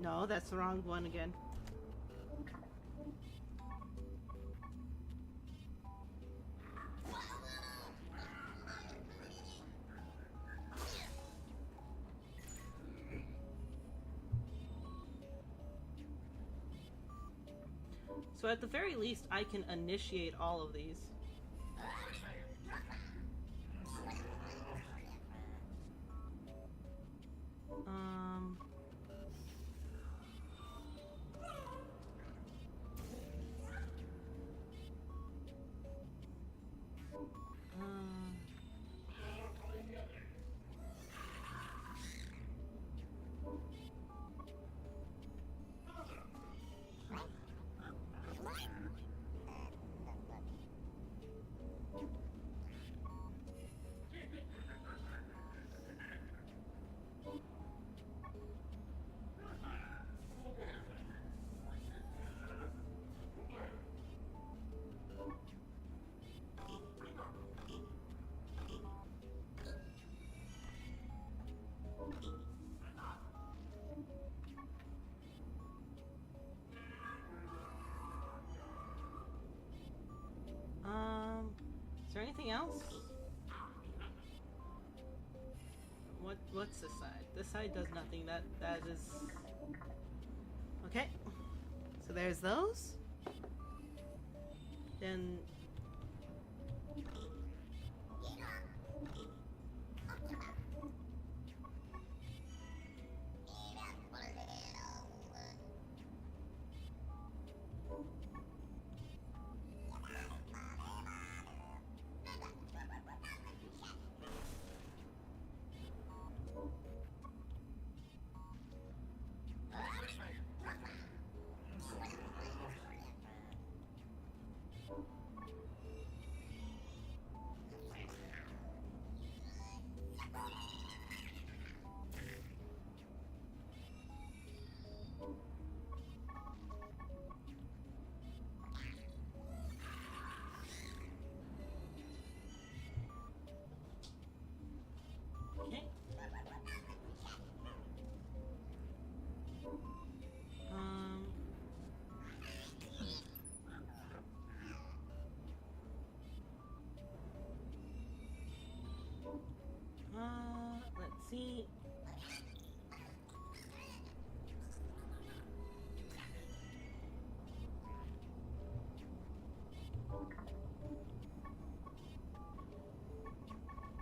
[SPEAKER 2] No, that's the wrong one again. So at the very least, I can initiate all of these. Is there anything else? What's this side? This side does nothing. That is okay. So there's those. Then let's see.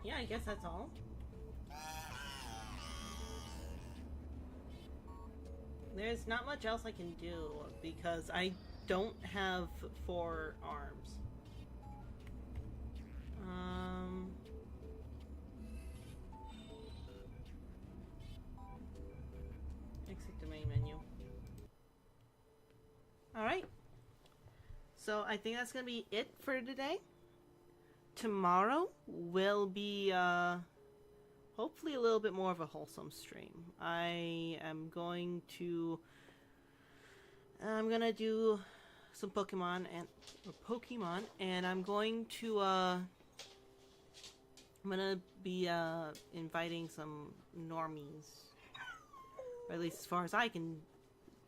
[SPEAKER 2] Yeah, I guess that's all. There's not much else I can do because I don't have 4 arms. Exit the main menu. Alright. So I think that's gonna be it for today. Tomorrow will be hopefully a little bit more of a wholesome stream. I'm gonna do some Pokemon, and I'm going to I'm gonna be inviting some normies, or at least as far as I can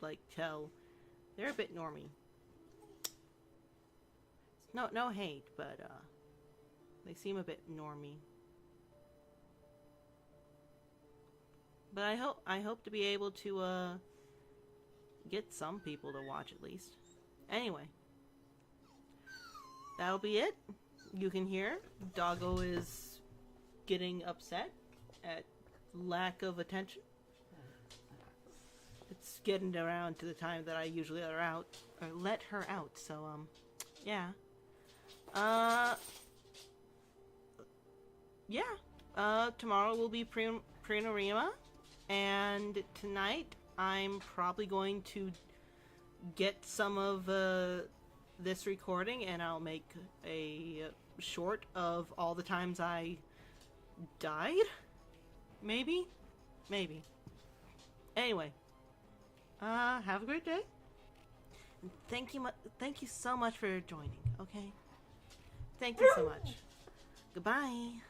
[SPEAKER 2] like tell, they're a bit normie. No hate, but they seem a bit normie. But I hope to be able to get some people to watch at least. Anyway, that'll be it. You can hear Doggo is getting upset at lack of attention. It's getting around to the time that I usually let her out. So yeah. Tomorrow will be Prinorima, and tonight I'm probably going to get some of this recording, and I'll make a short of all the times I died. Maybe. Anyway, have a great day. And thank you so much for joining. Okay. Thank you so much. Goodbye.